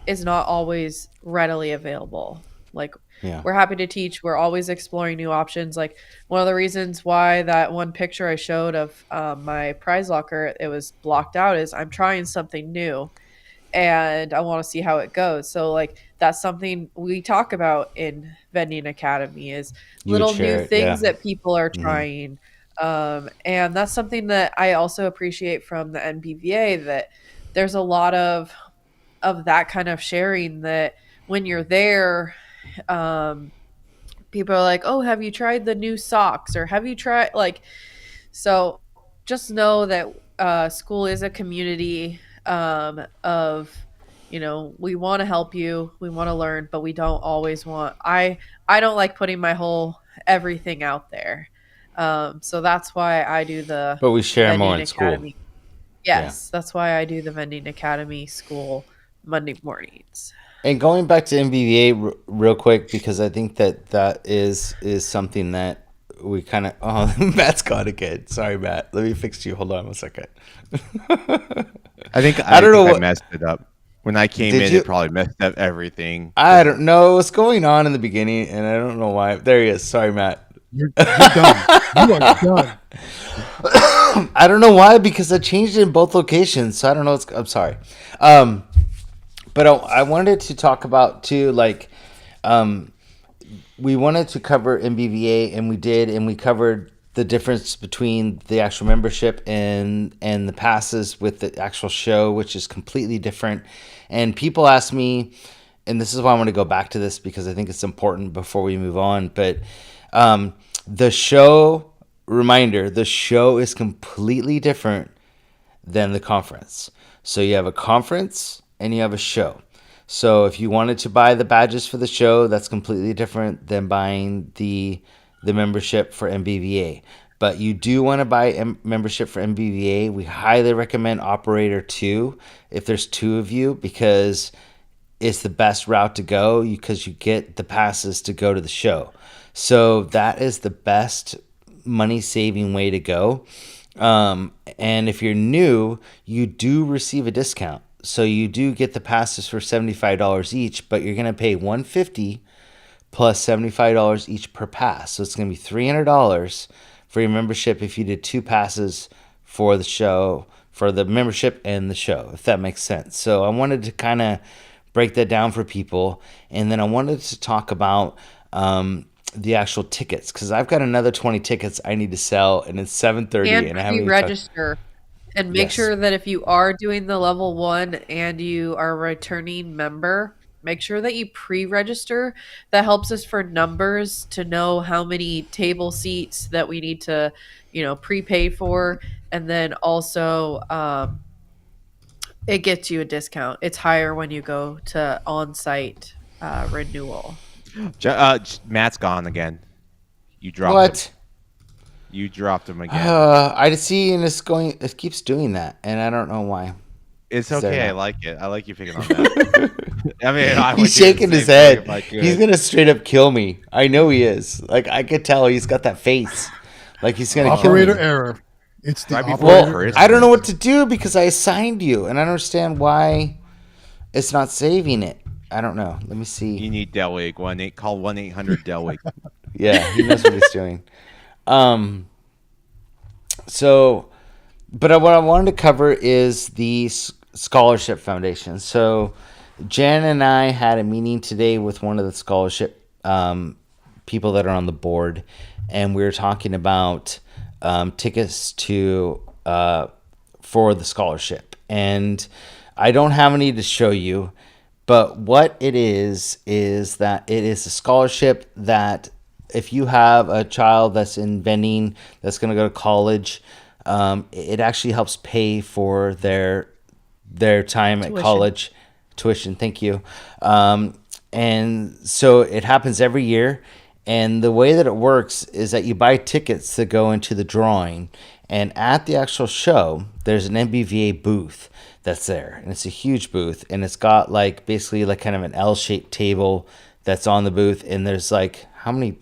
is not always readily available. Like Yeah. we're happy to teach. We're always exploring new options. Like one of the reasons why that one picture I showed of my prize locker, it was blocked out, is I'm trying something new and I want to see how it goes. So like that's something we talk about in Vending Academy is You would little new share it. things Yeah. that people are Hmm. trying. And that's something that I also appreciate from the NBVA, that there's a lot of that kind of sharing, that when you're there People are like, oh, have you tried the new socks, or have you tried like, so just know that school is a community of, we want to help you, we want to learn, but we don't always want, I don't like putting my whole everything out there. So that's why I do the But we share more Vending in school. Academy. Yeah. Yes, that's why I do the Vending Academy school Monday mornings. And going back to NBVA real quick, because I think that is something that we kind of. Oh, Matt's gone again. Sorry, Matt. Let me fix you. Hold on 1 second. I don't know think I what. messed it up. When I came Did in, you? it probably messed up everything. I don't know what's going on in the beginning, and I don't know why. There he is. Sorry, Matt. You're done. You are done. I don't know why, because I changed it in both locations, so I don't know. I'm sorry. But I wanted to talk about too, like, we wanted to cover NBVA, and we did, and we covered the difference between the actual membership and the passes with the actual show, which is completely different. And people ask me, and this is why I want to go back to this, because I think it's important before we move on. But the show, reminder, the show is completely different than the conference. So you have a conference and you have a show. So if you wanted to buy the badges for the show, that's completely different than buying the membership for NBVA. But you do want to buy membership for NBVA. We highly recommend Operator 2 if there's two of you, because it's the best route to go, because you get the passes to go to the show. So that is the best money-saving way to go. And if you're new, you do receive a discount. So you do get the passes for $75 each, but you're going to pay $150 plus $75 each per pass. So it's going to be $300 for your membership if you did two passes for the show, for the membership and the show, if that makes sense. So I wanted to kind of break that down for people. And then I wanted to talk about the actual tickets, because I've got another 20 tickets I need to sell, and it's 7:30, and I haven't even Register. And make Yes. sure that if you are doing the level 1 and you are a returning member, make sure that you pre-register. That helps us for numbers to know how many table seats that we need to, prepay for. And then also it gets you a discount. It's higher when you go to on-site renewal. Matt's gone again. You dropped What? him. You dropped him again. I see, and it keeps doing that, and I don't know why. It's Is there okay. I not? like it. I like you picking on that. I mean, I would He's do the shaking his same head. thing if I could. He's gonna straight up kill me. I know he is. Like, I could tell he's got that face. Like he's gonna kill me. Operator error. It's the Right before operator. Well, Chris. I don't know what to do, because I assigned you, and I don't understand why it's not saving it. I don't know. Let me You see. need Delwig. Call 1-800-Delwig. Yeah, he knows what he's doing. So, but what I wanted to cover is the scholarship foundation. So, Jan and I had a meeting today with one of the scholarship people that are on the board, and we were talking about tickets to for the scholarship. And I don't have any to show you, but what it is that it is a scholarship that if you have a child that's in vending that's going to go to college, it actually helps pay for their time at college tuition. Thank you. And so it happens every year. And the way that it works is that you buy tickets to go into the drawing. And at the actual show, there's an NBVA booth that's there. And it's a huge booth. And it's got basically kind of an L-shaped table that's on the booth. And there's how many do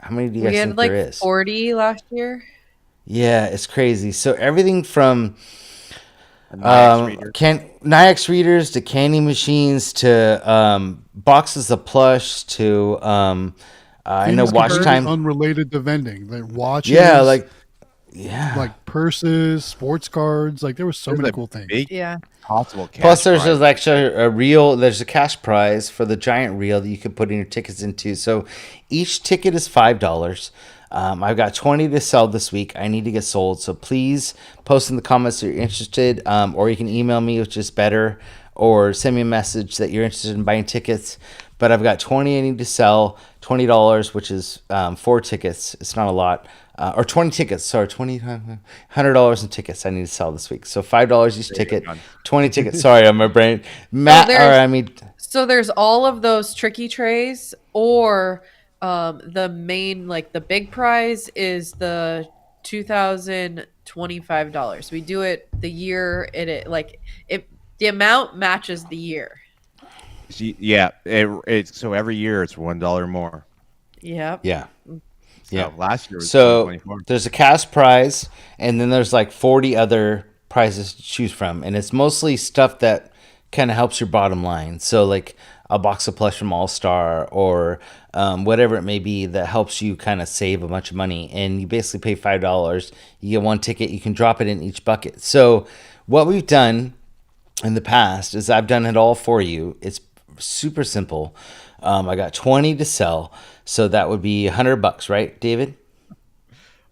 you guys think there is? 40 last year. Yeah, it's crazy. So everything from Niax readers to candy machines to boxes of plush to I know Things watch completely time. unrelated to vending. Like watches. Yeah, like purses, sports cards. Like there were so There's many a cool things. big Yeah. possible cash Plus, there's prize. actually there's a cash prize for the giant reel that you can put in your tickets into. So each ticket is $5. I've got 20 to sell this week. I need to get sold. So please post in the comments that you're interested, or you can email me, which is better, or send me a message that you're interested in buying tickets. but I've got 20 I need to sell, $20, which is 4 tickets. It's not a lot. Or 20 tickets, sorry, $100 in tickets I need to sell this week. So $5 each ticket, 20 tickets. Sorry, on my brain. So there's all of those tricky trays, or the main, like the big prize is the $2,025. We do it the year the amount matches the year. Yeah, so every year it's $1 more. Yep. Yeah. So Yeah. last year was So 24. there's a cash prize, and then there's like 40 other prizes to choose from, and it's mostly stuff that kind of helps your bottom line. So like a box of plush from All Star, or whatever it may be that helps you kind of save a bunch of money. And you basically pay $5. You get 1 ticket. You can drop it in each bucket. So what we've done in the past is I've done it all for you. It's super simple. I got 20 to sell, so that would be $100, right, David?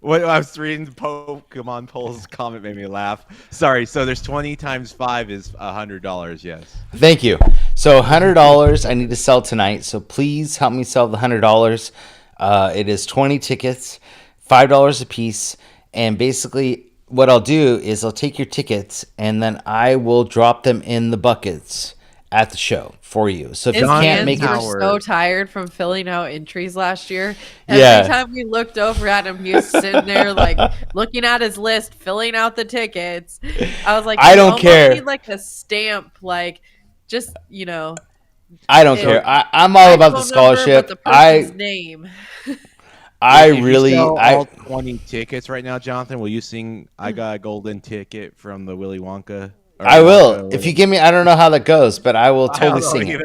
What I was reading Pokemon Poll's comment made me laugh. Sorry, so there's 20 times 5 is $100. Yes. Thank you. So $100 I need to sell tonight. So please help me sell the $100. It is 20 tickets, $5 a piece, and basically what I'll do is I'll take your tickets and then I will drop them in the buckets at the show for you. So if you can't make it, we're so tired from filling out entries last year. Yeah. Every time we looked over at him, he was sitting there like looking at his list, filling out the tickets. I was like, I don't care. Need like a stamp, like just I don't care. I'm all about the scholarship. The person's name. All 20 tickets right now, Jonathan. Will you sing "I Got a Golden Ticket" from the Willy Wonka? I will. If you give me, I don't know how that goes, but I will totally sing it.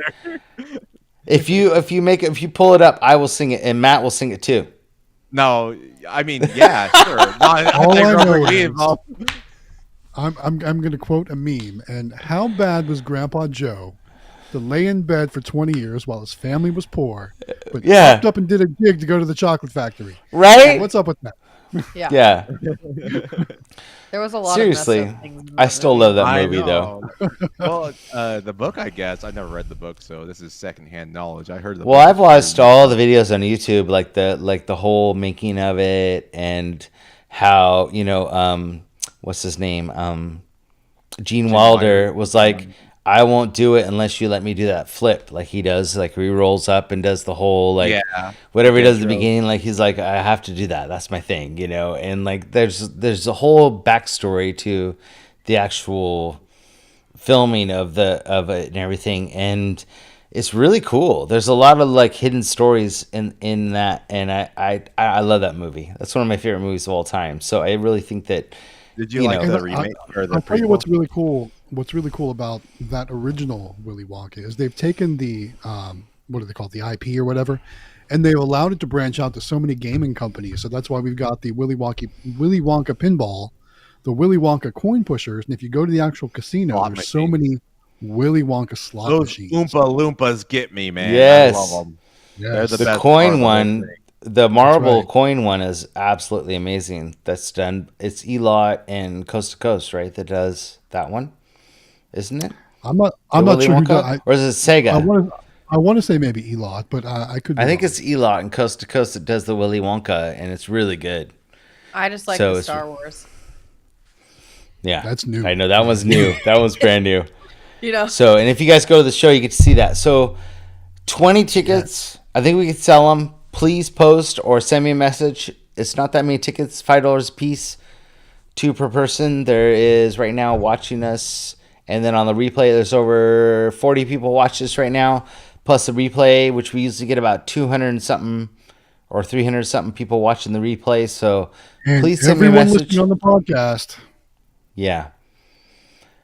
If you pull it up, I will sing it, and Matt will sing it too. No, I mean, yeah, sure. I'm going to quote a meme. And how bad was Grandpa Joe to lay in bed for 20 years while his family was poor, but popped up and did a gig to go to the chocolate factory? Right? What's up with that? Yeah. There was a lot. Seriously, of things I still love that movie though. Well, the book, I guess I've never read the book, so this is secondhand knowledge. I heard the. Well, I've watched all the videos on YouTube, like the whole making of it, and how what's his name, Gene Wilder was like, I won't do it unless you let me do that flip, like he does, like he rolls up and does the whole whatever he does at the beginning, like he's like, I have to do that, that's my thing, and like there's a whole backstory to the actual filming of it and everything, and it's really cool. There's a lot of like hidden stories in that, and I love that movie. That's one of my favorite movies of all time. So I really think that. Did you like the remake or the? I'll tell you what's really cool. What's really cool about that original Willy Wonka is they've taken the what do they call it, the IP or whatever, and they've allowed it to branch out to so many gaming companies. So that's why we've got the Willy Wonka pinball, the Willy Wonka coin pushers, and if you go to the actual casino, there's so many Willy Wonka slot machines. Oompa Loompas get me, man. Yes. I love them. Yes. The best coin one. The marble coin one is absolutely amazing. That's done. It's Elot and Coast to Coast, right? That does that one, isn't it? I'm not sure who does. Or is it Sega? I want to say maybe Elot, but I could. I think it's Elot and Coast to Coast that does the Willy Wonka, and it's really good. I just like the Star Wars. Yeah, that's new. I know that one's new. That one's brand new. So, and if you guys go to the show, you get to see that. So, 20 tickets. I think we could sell them. Please post or send me a message. It's not that many tickets, $5 a piece, 2 per person. There is right now watching us, and then on the replay, there's over 40 people watch this right now, plus the replay, which we usually get about 200 and something or 300 something people watching the replay. So please send me a message. Listening on the podcast. Yeah.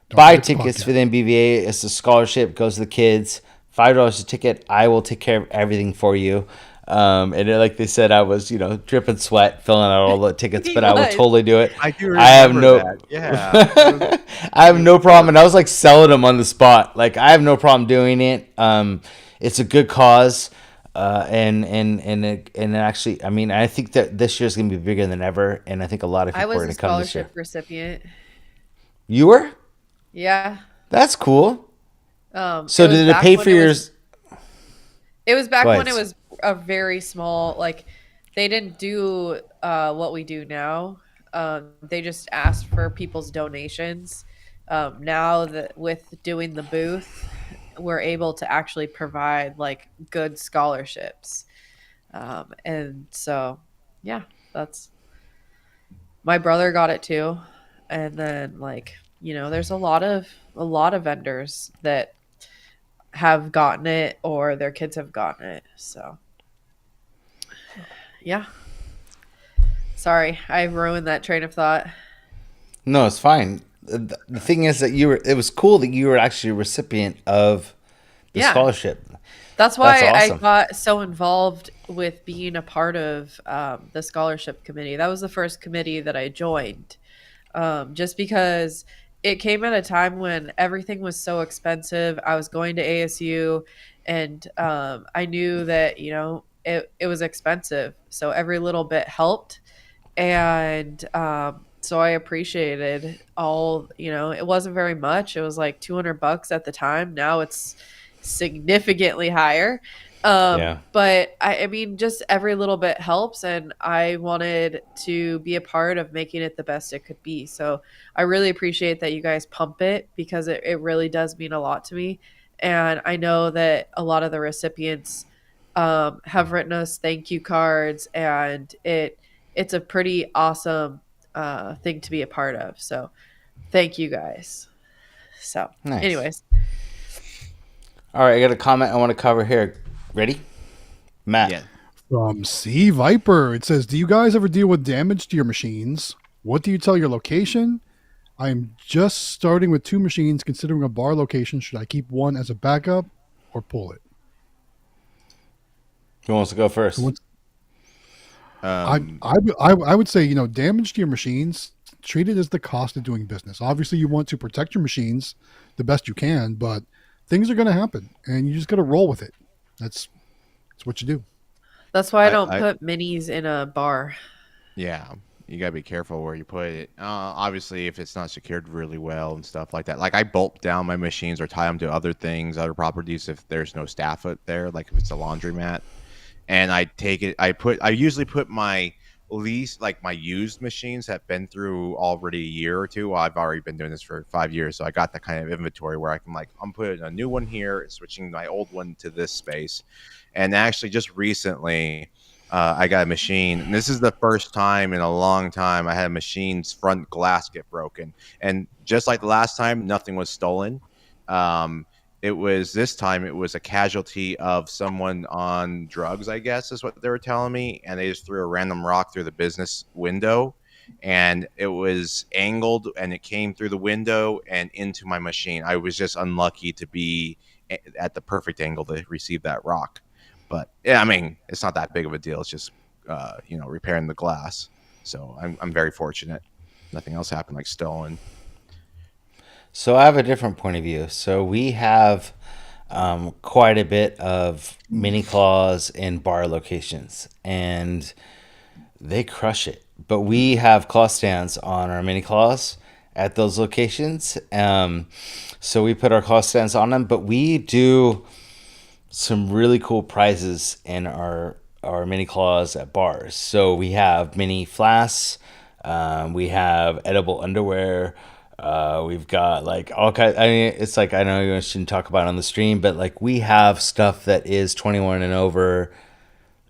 Buy tickets for the NBVA. It's a scholarship, goes to the kids. $5 a ticket. I will take care of everything for you. And like they said, I was, dripping sweat filling out all the tickets, but I would totally do it. I do remember that. Yeah. I have no problem. And I was like selling them on the spot. Like I have no problem doing it. It's a good cause. And actually, I mean, I think that this year's going to be bigger than ever. And I think a lot of people are going to come this year. I was a scholarship recipient. You were? Yeah. That's cool. So did it pay for yours? It was back Go when it ahead. was a very small, like they didn't do what we do now. They just asked for people's donations. Now that with doing the booth, we're able to actually provide like good scholarships. And so, yeah, that's my brother got it too. And then like, there's a lot of vendors that have gotten it or their kids have gotten it. So, yeah. Sorry, I ruined that train of thought. No, it's fine. The thing is that it was cool that you were actually a recipient of the Yeah. scholarship. That's That's why I awesome. got so involved with being a part of the scholarship committee. That was the first committee that I joined, just because it came at a time when everything was so expensive. I was going to ASU, and I knew that it was expensive, so every little bit helped. And so I appreciated it wasn't very much. It was like $200 at the time. Now it's significantly higher. Yeah. But I mean, just every little bit helps, and I wanted to be a part of making it the best it could be. So I really appreciate that you guys pump it, because it really does mean a lot to me. And I know that a lot of the recipients have written us thank you cards, and it's a pretty awesome thing to be a part of. So thank you guys. So, Nice. anyways, All right, I got a comment I want to cover here. Ready? Matt. Yeah. From C Viper, it says, "Do you guys ever deal with damage to your machines? What do you tell your location? I am just starting with 2 machines. Considering a bar location, should I keep one as a backup or pull it?" Who wants to go Who first? wants- Um, I would say, damage to your machines, treat it as the cost of doing business. Obviously, you want to protect your machines the best you can, but things are going to happen, and you just got to roll with it. That's what you do. that's why I don't I put minis in a bar. yeah, you gotta be careful where you put it. Obviously, if it's not secured really well and stuff like that. Like I bolt down my machines or tie them to other things, other properties if there's no staff out there. Like if it's a laundromat, and I take it. I usually put my lease, like my used machines have been through already a year or two. Well, I've already been doing this for 5 years, so I got that kind of inventory where I can like I'm putting a new one here, switching my old one to this space. And actually, just recently, I got a machine. And this is the first time in a long time I had a machine's front glass get broken. And just like the last time, nothing was stolen. Um, it was this time it was a casualty of someone on drugs, I guess is what they were telling me. And they just threw a random rock through the business window. And it was angled and it came through the window and into my machine. I was just unlucky to be at the perfect angle to receive that rock. But yeah, I mean, it's not that big of a deal. It's just repairing the glass. So I'm very fortunate. Nothing else happened like stolen. So I have a different point of view. So we have quite a bit of mini claws in bar locations, and they crush it. But we have claw stands on our mini claws at those locations. So we put our claw stands on them, but we do some really cool prizes in our mini claws at bars. So we have mini flasks, we have edible underwear. We've got like all kinds. I mean, it's like I know you shouldn't talk about it on the stream, but like we have stuff that is 21 and over,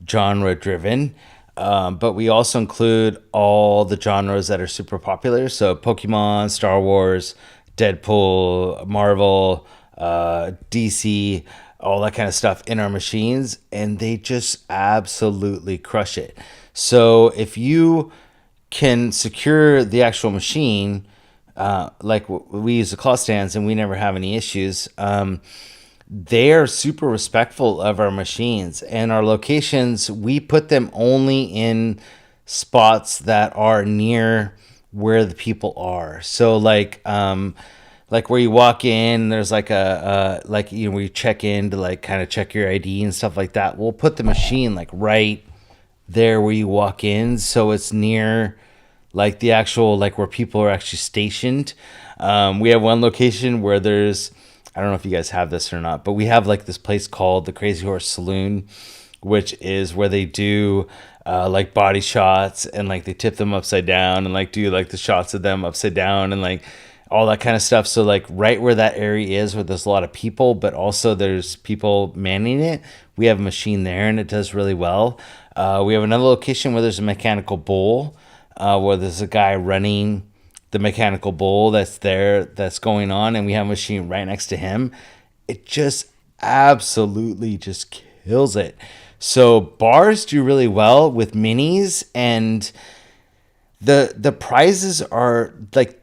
genre driven. But we also include all the genres that are super popular. So Pokemon, Star Wars, Deadpool, Marvel, DC, all that kind of stuff in our machines. And they just absolutely crush it. So if you can secure the actual machine, we use the claw stands and we never have any issues. They are super respectful of our machines and our locations. We put them only in spots that are near where the people are. So like where you walk in, there's like where you check in to like kind of check your ID and stuff like that. We'll put the machine like right there where you walk in, so it's near like the actual like where people are actually stationed. We have one location where there's I don't know if you guys have this or not, but we have like this place called the Crazy Horse Saloon, which is where they do like body shots and like they tip them upside down and like do like the shots of them upside down and like all that kind of stuff. So like right where that area is where there's a lot of people, but also there's people manning it, we have a machine there and it does really well. We have another location where there's a mechanical bull, where there's a guy running the mechanical bull that's there, that's going on, and we have a machine right next to him. It just absolutely just kills it. So bars do really well with minis, and the prizes are like,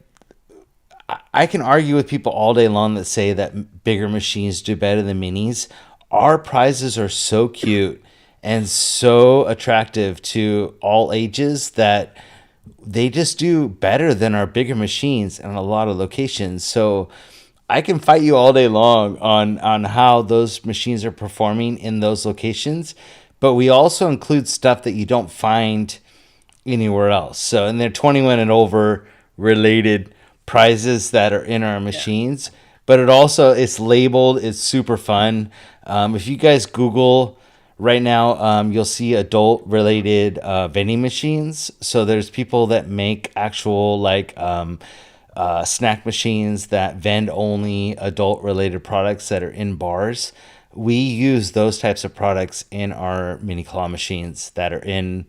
I can argue with people all day long that say that bigger machines do better than minis. Our prizes are so cute and so attractive to all ages that they just do better than our bigger machines in a lot of locations. So I can fight you all day long on how those machines are performing in those locations, but we also include stuff that you don't find anywhere else. So, and they're 21 and over related prizes that are in our machines, but it also, it's labeled, it's super fun. If you guys Google right now, you'll see adult related vending machines. So there's people that make actual like snack machines that vend only adult related products that are in bars. We use those types of products in our mini claw machines that are in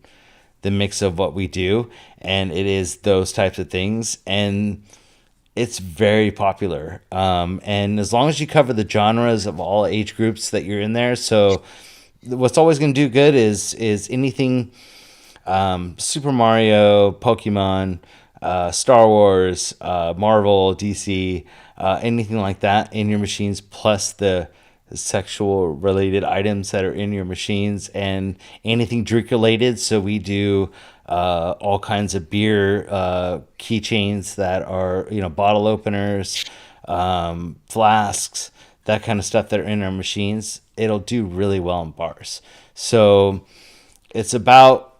the mix of what we do, and it is those types of things, and it's very popular. And as long as you cover the genres of all age groups that you're in there, so what's always going to do good is anything Super Mario, Pokemon, Star Wars, Marvel, DC, anything like that in your machines, plus the sexual related items that are in your machines, and anything drink related. So we do all kinds of beer keychains that are, bottle openers, flasks, that kind of stuff that are in our machines. It'll do really well in bars. So it's about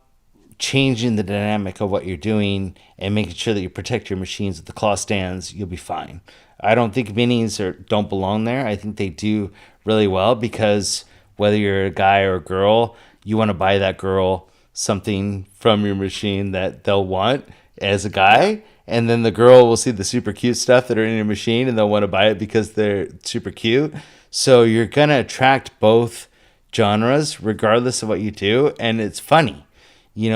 changing the dynamic of what you're doing and making sure that you protect your machines with the claw stands. You'll be fine. I don't think minis don't belong there. I think they do really well, because whether you're a guy or a girl, you want to buy that girl something from your machine that they'll want as a guy, and then the girl will see the super cute stuff that are in your machine and they'll want to buy it because they're super cute. So you're going to attract both genres regardless of what you do, and it's funny.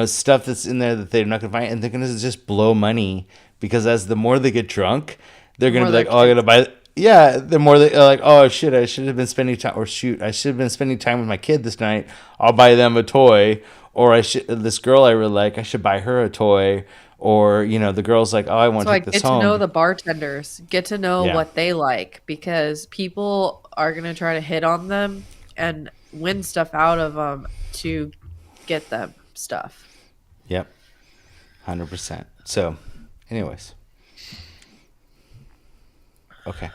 Stuff that's in there that they're not going to find, and they're going to just blow money, because as the more they get drunk, they're going to be like, oh, I got to buy it. Yeah, the more they're like, oh, shit, I should have been spending time, or shoot, I should have been spending time with my kid this night. I'll buy them a toy. Or this girl I really like, I should buy her a toy. Or, the girl's like, oh, I want to take this home. Get to know the bartenders. Get to know what they like, because people are going to try to hit on them and win stuff out of them to get them stuff. Yep. 100%. So, anyways. Okay.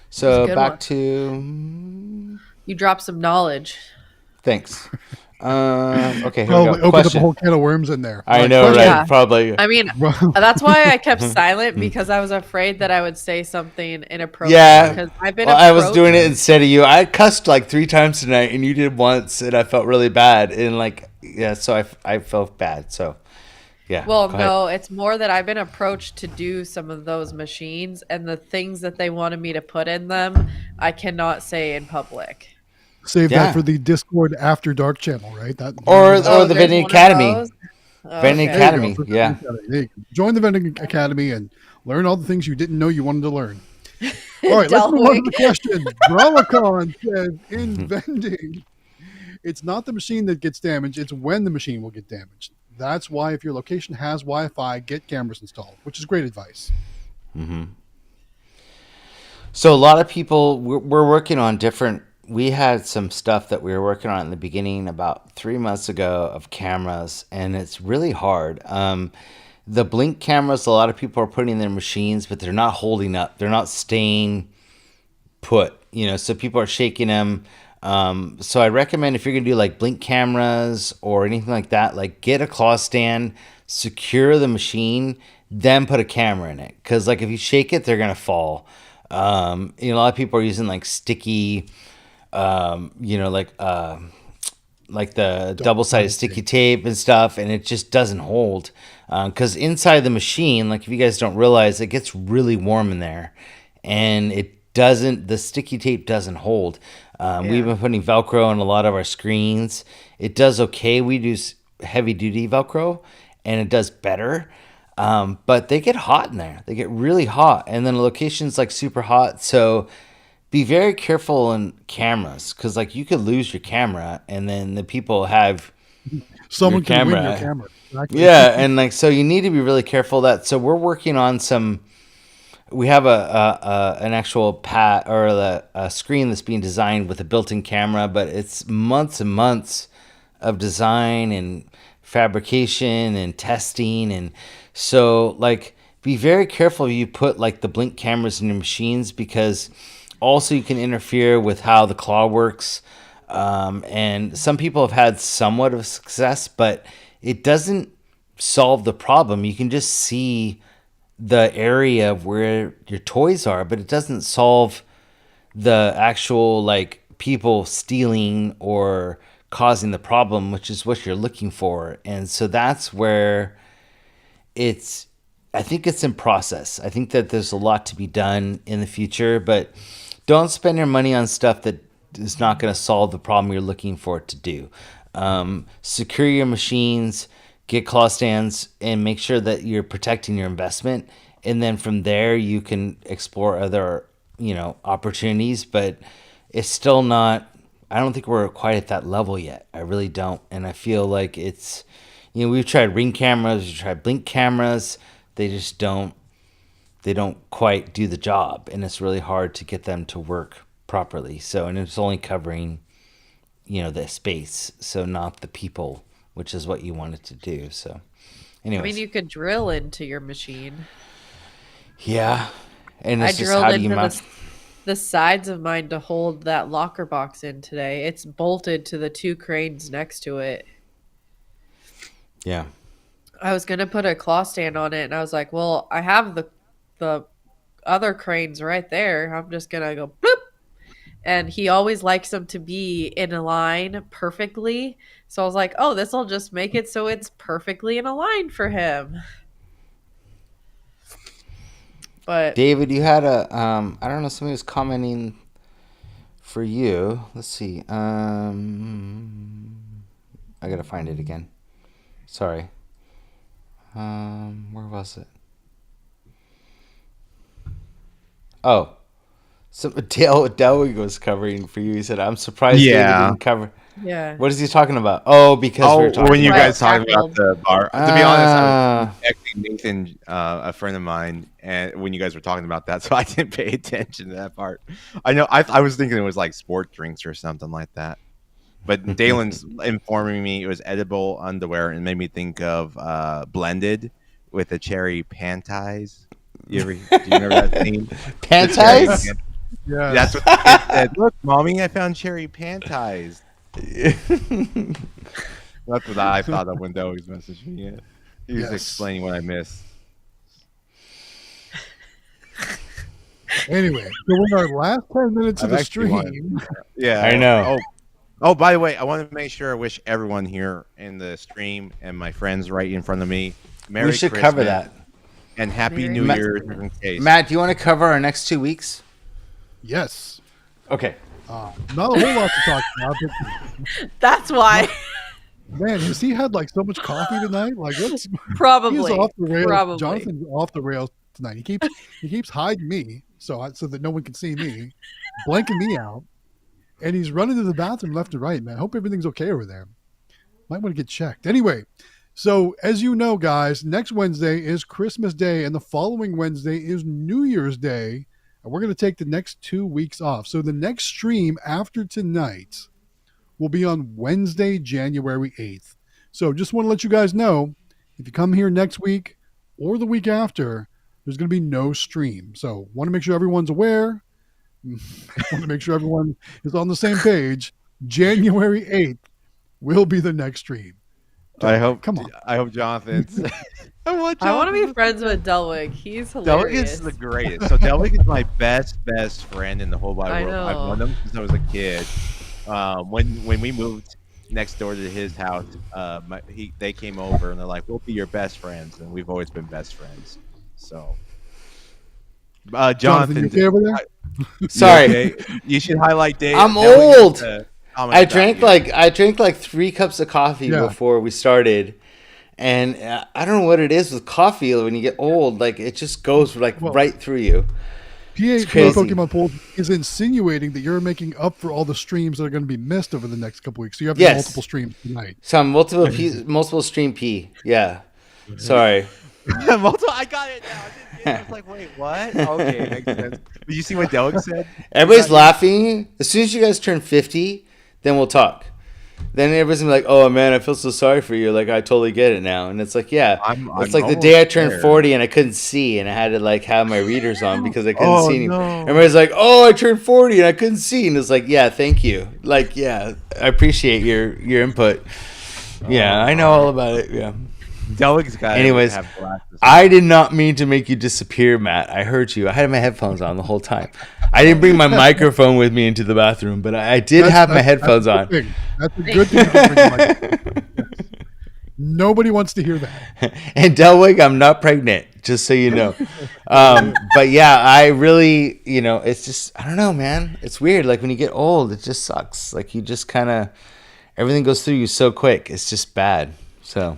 So back to... You dropped some knowledge. Thanks. Okay, here Probably we go. opened up a whole can of worms in there. I know, right? Yeah. Probably. I mean, that's why I kept silent, because I was afraid that I would say something inappropriate. Yeah, because I've been. I was doing it instead of you. I cussed like 3 times tonight, and you did once, and I felt really bad. And so I felt bad. So, yeah. Well, no, it's more that I've been approached to do some of those machines, and the things that they wanted me to put in them, I cannot say in public. Save that for the Discord After Dark channel, right? Or the Vending Academy. Vending Academy, yeah. Join the Vending Academy and learn all the things you didn't know you wanted to learn. All right, let's move on to the question. Bralacon says, in vending, it's not the machine that gets damaged, it's when the machine will get damaged. That's why if your location has Wi-Fi, get cameras installed, which is great advice. Mm-hmm. So a lot of people, we're working on different... We had some stuff that we were working on in the beginning about 3 months ago of cameras, and it's really hard. The blink cameras, a lot of people are putting in their machines, but they're not holding up. They're not staying put, so people are shaking them. So I recommend, if you're going to do like blink cameras or anything like that, like get a claw stand, secure the machine, then put a camera in it. Because like if you shake it, they're going to fall. A lot of people are using like sticky, like the double-sided sticky tape and stuff, and it just doesn't hold. Because inside the machine, like if you guys don't realize, it gets really warm in there, and the sticky tape doesn't hold. We've been putting Velcro on a lot of our screens. It does okay. We do heavy-duty Velcro, and it does better. But they get hot in there. They get really hot, and then the location's like super hot. So be very careful on cameras, because like you could lose your camera, and then the people have Someone your can win camera. your camera. Exactly. Yeah, and like so you need to be really careful of that. So we're working on some. We have an actual pad or a screen that's being designed with a built-in camera, but it's months and months of design and fabrication and testing, and so like be very careful if you put like the blink cameras in your machines, because also you can interfere with how the claw works. And some people have had somewhat of success, but it doesn't solve the problem. You can just see the area of where your toys are, but it doesn't solve the actual like people stealing or causing the problem, which is what you're looking for. And so that's where I think it's in process. I think that there's a lot to be done in the future, but don't spend your money on stuff that is not going to solve the problem you're looking for it to do. Secure your machines, get claw stands, and make sure that you're protecting your investment. And then from there, you can explore other, opportunities. But it's still not. I don't think we're quite at that level yet. I really don't. And I feel like it's, we've tried ring cameras, we've tried blink cameras. They just don't. They don't quite do the job, and it's really hard to get them to work properly. So, and it's only covering, the space, so not the people, which is what you wanted to do. So, anyways. I mean, you could drill into your machine. Yeah, and I it's just drilled how do you into mount? the sides of mine to hold that locker box in today. It's bolted to the 2 cranes next to it. Yeah. I was gonna put a claw stand on it, and I was like, well, I have the other cranes right there. I'm just gonna go bloop. And he always likes them to be in a line perfectly. So I was like, oh, this will just make it so it's perfectly in a line for him. But David, you had I don't know, somebody was commenting for you. Let's see. I gotta find it again. Sorry. Where was it? Oh, so Dell was covering for you. He said, "I'm surprised David didn't cover." yeah. What is he talking about? Oh, because we were talking when you about guys talking about the bar. To be honest, I was texting Nathan, a friend of mine, and when you guys were talking about that, so I didn't pay attention to that part. I know I was thinking it was like sport drinks or something like that, but Dalen's informing me it was edible underwear, and made me think of Blended with the cherry panties. Do you remember that scene? panties. Yeah. That's what the kid said. Look, mommy, I found cherry panties. That's what I thought of when Doe was messaging me. He was explaining what I missed. Anyway, so in our last 10 minutes of the stream, Yeah, I know. Oh, by the way, I want to make sure I wish everyone here in the stream and my friends right in front of me Merry We should Christmas cover that. and Happy New Year. Just in case. Matt, do you want to cover our next 2 weeks? yes. Okay. Not a whole lot to talk about. But That's why. man, has he had like so much coffee tonight? Like, what's Probably. He's off the rails. Probably. Jonathan's off the rails tonight. He keeps hiding me so that no one can see me, blanking me out, and he's running to the bathroom left and right. Man, I hope everything's okay over there. Might want to get checked. Anyway, so as you know, guys, next Wednesday is Christmas Day, and the following Wednesday is New Year's Day, and we're going to take the next 2 weeks off. So the next stream after tonight will be on Wednesday, January 8th. So just want to let you guys know, if you come here next week or the week after, there's going to be no stream. So want to make sure everyone's aware. Want to make sure everyone is on the same page. January 8th will be the next stream. I hope. Come on. I hope Jonathan's I want I want to be Jonathan. friends with Delwig. He's Delwig hilarious. is the greatest. So Delwig is my best friend in the whole wide I world. I've known know. him since I was a kid. When we moved next door to his house, they came over and they're like, "We'll be your best friends," and we've always been best friends. So, Jonathan, you okay over there? you Sorry, okay? You should highlight Dave. I'm Delwig has old. to comment I about drank like 3 cups of coffee Yeah. before we started, and I don't know what it is with coffee when you get old. Like it just goes like Well, right through you. PA crazy. Pokemon Pool is insinuating that you're making up for all the streams that are going to be missed over the next couple weeks. So you have Yes. multiple streams tonight. Some multiple stream P. Yeah. Sorry. I got it now. I didn't get it. I was like, wait, what? Okay, makes sense. Did you see what Delwig said? Everybody's laughing. As soon as you guys turn 50, then we'll talk. Then everybody's gonna be like, "Oh man, I feel so sorry for you. Like I totally get it now." And it's like, yeah, I'm it's like the almost day I turned there. 40 and I couldn't see, and I had to like have my readers on because I couldn't see anything. no. Everybody's like, "Oh, I turned 40 and I couldn't see," and it's like, "Yeah, thank you. Like, yeah, I appreciate your input. Yeah, I know all about it. Yeah." Delwig's got. Anyways, have glasses. I did not mean to make you disappear, Matt. I heard you. I had my headphones on the whole time. I didn't bring my microphone with me into the bathroom, but I did have my headphones on. That's a good thing. You can bring the microphone. Nobody wants to hear that. And Delwig, I'm not pregnant, just so you know. But yeah, I really, it's just, I don't know, man. It's weird. Like when you get old, it just sucks. Like you just kind of, everything goes through you so quick. It's just bad. So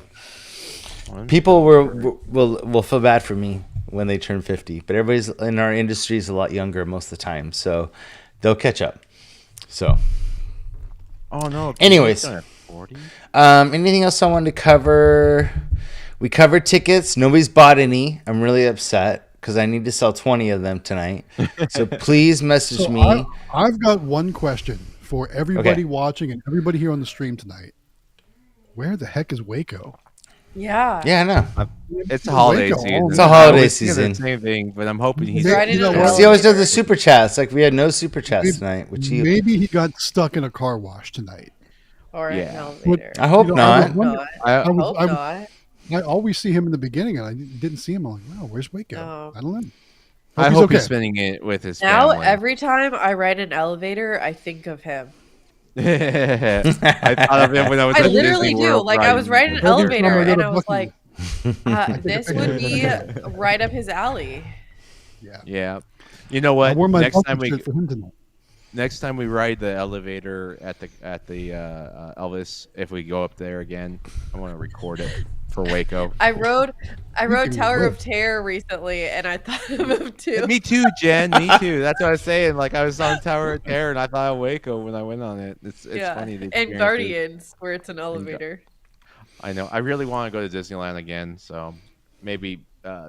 people will feel bad for me when they turn 50, but everybody's in our industry is a lot younger most of the time, so they'll catch up. So, Oh no. Anyways. 40? Anything else I wanted to cover? We covered tickets. Nobody's bought any. I'm really upset because I need to sell 20 of them tonight. So please message So me. I've got one question for everybody Okay. watching and everybody here on the stream tonight. Where the heck is Waco? Yeah. Yeah, I know. It's a holiday Waco. season. It's a holiday I always think of the season. Same thing, but I'm hoping he's. He's riding You know an what? Because he always does elevator. the super chats. Like we had no super chats Maybe- tonight, which he. Maybe he got stuck in a car wash tonight. Or Yeah. an elevator. I hope You know, not. I wonder- Not. I, I was- Hope I was- not. I always see him in the beginning, and I didn't see him. I'm like, wow, where's Waco? Oh. I don't know. I he's hope okay. he's spending it with his Now, family. every time I ride an elevator, I think of him. I thought of him when I was. I at literally Disney do. World Like, I was riding an Well, here's elevator, one I and gotta I was fuck you. like, this would be right up his alley. Yeah. Yeah. You know I what? wore my Next time shirt for him tonight. Next time we ride the elevator at the Elvis, if we go up there again, I want to record it for Waco. I rode can Tower live. of Terror recently, and I thought of him too. Me too, Jen. Me too. That's what I was saying. Like I was on Tower of Terror, and I thought of Waco when I went on it. It's yeah, funny. the and experiences. Guardians, where it's an elevator. I know. I really want to go to Disneyland again, so maybe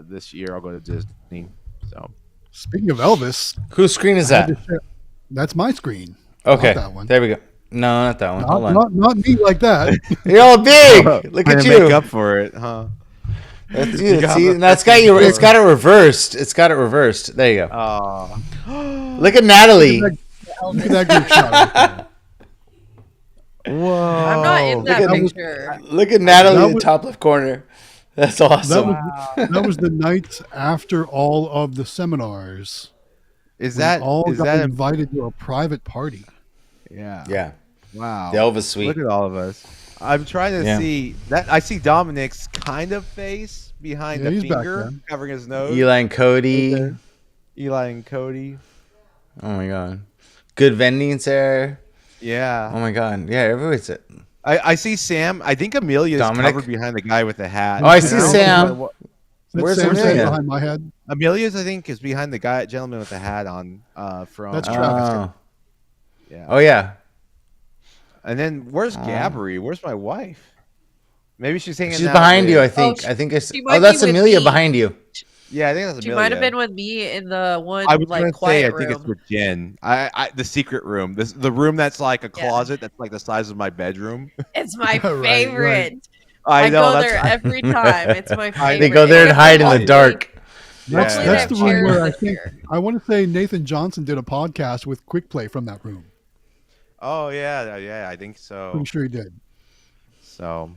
this year I'll go to Disney. So Speaking of Elvis, Whose screen is I had that? to share- that's my screen. Okay, Not that one. there we go. No, not that one. Hold on. Not me like that. You're all big. Look Trying at to you. make up for it, huh? That's you. got See, the that's got you. It's got it reversed. It's got it reversed. There you go. Oh, Look at Natalie. Look at that group shot. Right whoa! I'm not in that Look at- picture. Look at Natalie That in the was- top left corner. That's there. awesome. That was the night after all of the seminars. Is We that all is got that? invited to a private party? Yeah. Yeah, Wow. the Elvis suite. Look at all of us. I'm trying to Yeah. see that. I see Dominic's kind of face behind Yeah, the he's back finger there. covering his nose. Eli and Cody. Right there. Eli and Cody. Oh my god. Good vending's there. Yeah. Oh my god. Yeah, everybody's it. I see Sam. I think Amelia's Dominic? covered behind the guy with the hat. Oh, I see You know? Sam. That's Where's Sam Amelia? behind my head? Amelia's, I think, is behind the guy, gentleman with the hat on. From That's Travis. Oh. yeah. Oh yeah. And then where's Gabri? Where's my wife? Maybe she's hanging. She's out behind with- you, I think. she- I think it's. she might Oh, that's be with Amelia me. behind you. Yeah, I think that's She Amelia. might have been with me in the one I was like gonna say, quiet I think it's room. with Jen. The secret room. The room that's like a closet that's like the size of my bedroom. It's my Right, favorite. I I know. go that's there every time. It's my favorite. They go there and hide in the Hopefully- dark. That's, Yeah. that's the Hopefully they room have where I chairs think there. I want to say Nathan Johnson did a podcast with Quick Play from that room. Oh yeah, I think so. Pretty sure he did. So,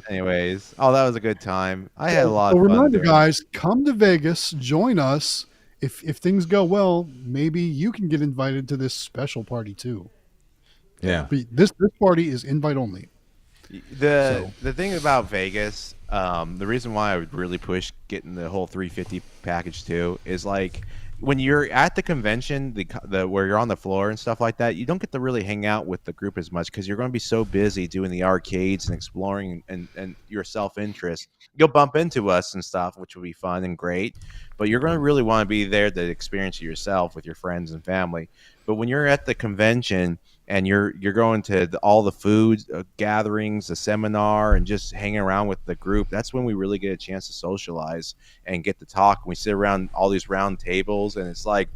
Anyways, oh, that was a good time. I had a lot So of fun reminder, doing. guys, come to Vegas, join us. If things go well, maybe you can get invited to this special party too. Yeah. But this party is invite only. The So the thing about Vegas, the reason why I would really push getting the whole 350 package too is like when you're at the convention, the where you're on the floor and stuff like that, you don't get to really hang out with the group as much because you're going to be so busy doing the arcades and exploring and your self interest. You'll bump into us and stuff, which will be fun and great, but you're going to really want to be there to experience it yourself with your friends and family. But when you're at the convention and you're going to all the food gatherings, the seminar, and just hanging around with the group, that's when we really get a chance to socialize and get to talk. We sit around all these round tables, and it's like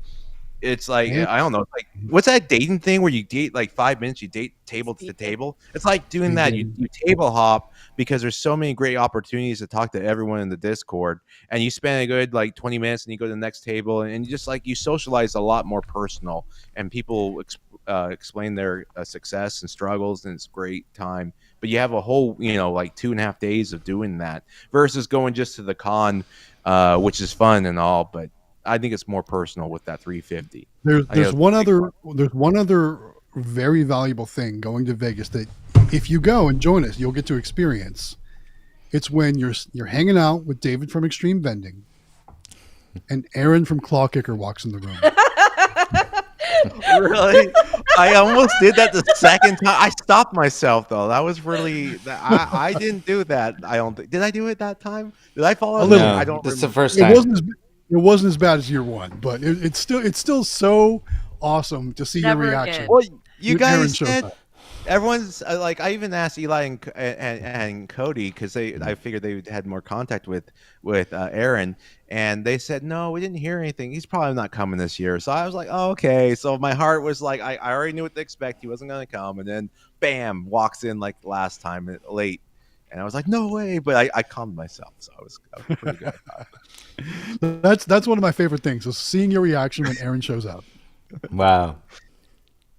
and I don't know, like what's that dating thing where you date like 5 minutes, you date table to Speaking. table? It's like doing that. You table hop because there's so many great opportunities to talk to everyone in the Discord, and you spend a good like 20 minutes, and you go to the next table, and you just like you socialize a lot more personal, and people explain their success and struggles, and it's a great time. But you have a whole like 2.5 days of doing that versus going just to the con, which is fun and all, but I think it's more personal with that 350. there's I think there's that's one a big other part. there's one other very valuable thing going to Vegas that if you go and join us, you'll get to experience. It's when you're hanging out with David from Xtreme Vending, and Aaron from Claw Kicker walks in the room. Really? I almost did that the second time. I stopped myself though. That was really I didn't do that. I don't think. Did I do it that time? Did I fall A asleep? little I No, bit. don't this is the remember. first It time. wasn't as bad as year one, but it's still so awesome to see your Never reaction again. Well, you when Aaron guys shows said up. everyone's like I even asked Eli and Cody because I figured they had more contact with Aaron, and they said no, we didn't hear anything. He's probably not coming this year. So I was like, oh, okay. So my heart was like I already knew what to expect. He wasn't going to come, and then bam, walks in like last time late, and I was like, no way. But I calmed myself, so I was pretty good. That's one of my favorite things, is seeing your reaction when Aaron shows up. Wow.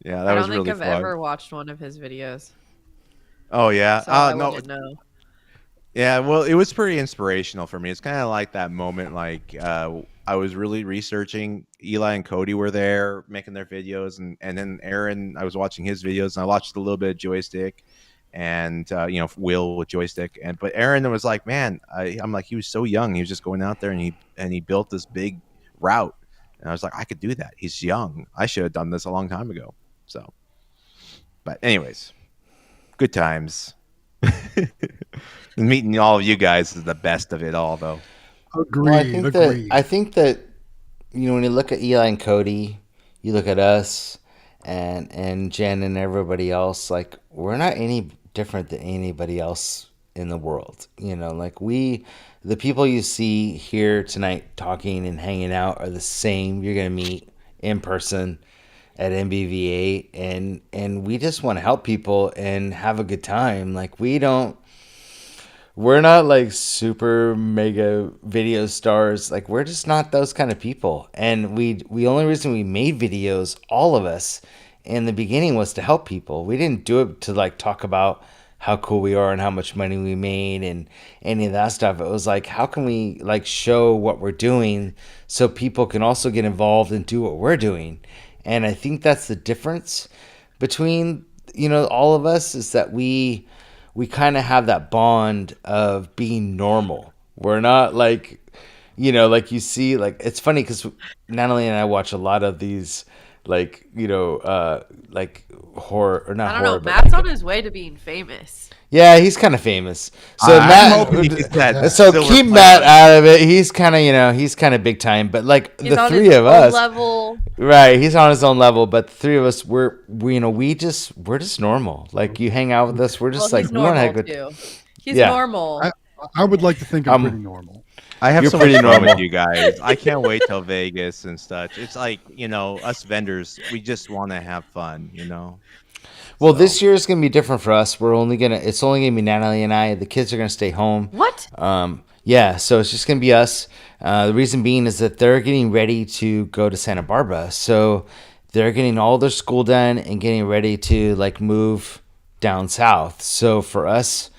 Yeah, I that don't was think really I've fun. ever watched one of his videos, Oh yeah, so I no, wouldn't know. yeah, well, it was pretty inspirational for me. It's kind of like that moment, like I was really researching. Eli and Cody were there making their videos, and then Aaron, I was watching his videos, and I watched a little bit of Joystick, and Will with Joystick, and but Aaron was like, man, I'm like, he was so young, he was just going out there, and he built this big route, and I was like, I could do that. He's young. I should have done this a long time ago. So, but anyways, good times. Meeting all of you guys is the best of it all, though. Well, Agreed, agreed. I think that when you look at Eli and Cody, you look at us and Jen and everybody else, like we're not any different than anybody else in the world. Like the people you see here tonight talking and hanging out are the same you're gonna meet in person at NBVA, and we just want to help people and have a good time. Like we're not like super mega video stars. Like we're just not those kind of people. And we only reason we made videos, all of us, in the beginning was to help people. We didn't do it to like talk about how cool we are and how much money we made and any of that stuff. It was like, how can we like show what we're doing so people can also get involved and do what we're doing? And I think that's the difference between all of us, is that we kind of have that bond of being normal. We're not like, like you see, like it's funny because Natalie and I watch a lot of these, like like horror or I not don't know. horror, but Matt's like, on his way to being famous. yeah, he's kind of famous. So I'm hoping he gets that So silver keep play Matt button. out of it. He's kind of he's kind of big time. But like He's the on three his of own us, level. right? He's on his own level. But the three of us, we're just normal. Like you hang out with us, we're Well, just like he's we want to have normal good. too. He's Yeah. normal. I would like to think I'm pretty Um, normal. I have You're so much pretty fun with normal. you guys. I can't wait till Vegas and such. It's like us vendors, we just want to have fun. Well, So this year is gonna be different for us. It's only gonna be Natalie and I. The kids are gonna stay home. What? Yeah, so it's just gonna be us. The reason being is that they're getting ready to go to Santa Barbara, so they're getting all their school done and getting ready to like move down south. So for us,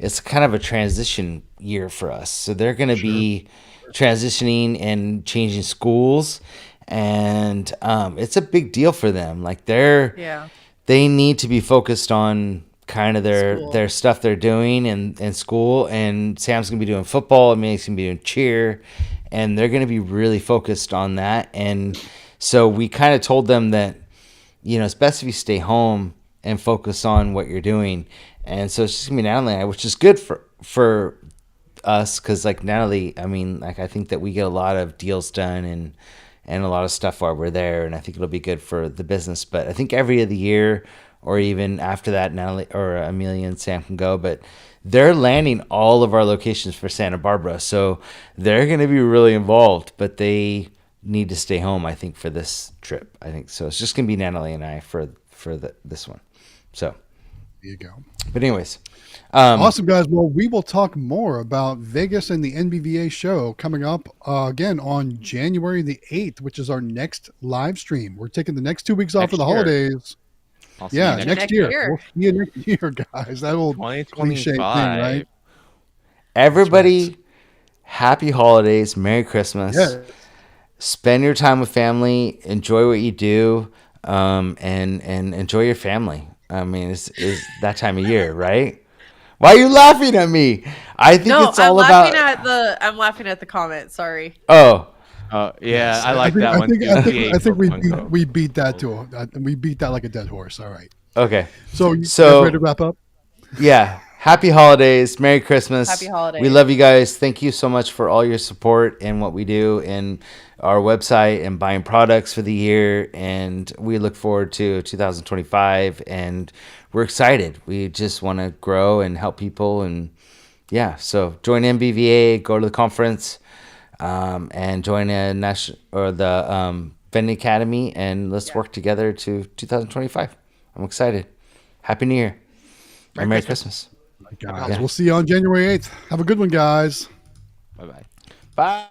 it's kind of a transition year for us. So they're going to be transitioning and changing schools, and it's a big deal for them. Like they need to be focused on kind of their stuff they're doing in school. And Sam's gonna be doing football, and Meg's gonna be doing cheer, and they're gonna be really focused on that. And so we kind of told them that, you know, it's best if you stay home and focus on what you're doing. And so it's just gonna be Natalie and I, which is good for us, because like Natalie, I mean, like I think that we get a lot of deals done and a lot of stuff while we're there, and I think it'll be good for the business. But I think every other year or even after that, Natalie or Amelia and Sam can go, but they're landing all of our locations for Santa Barbara, so they're going to be really involved, but they need to stay home, I think, for this trip. I think so. It's just going to be Natalie and I for this one. So there you go. But anyways, awesome, guys. Well, we will talk more about Vegas and the NBVA show coming up again on January the 8th, which is our next live stream. We're taking the next 2 weeks off for the holidays. Yeah, next year. We'll see you next year, guys. That old cliche thing, right? Everybody, right. Happy holidays, Merry Christmas. Yeah. Spend your time with family, enjoy what you do, and enjoy your family. I mean, it's that time of year, right? Why are you laughing at me? I think it's all about. I'm laughing at the comment. Sorry. Oh. Yeah, yes. I like that one. I think we beat that too. We beat that like a dead horse. All right. Okay. So you guys ready to wrap up? Yeah. Happy holidays. Merry Christmas. Happy holidays. We love you guys. Thank you so much for all your support and what we do and our website and buying products for the year. And we look forward to 2025. And we're excited. We just want to grow and help people. And yeah, so join NBVA, go to the conference. And join the Vending Academy, and let's work together to 2025. I'm excited. Happy New Year. And Merry Christmas. Guys, we'll see you on January 8th. Have a good one, guys. Bye-bye. Bye.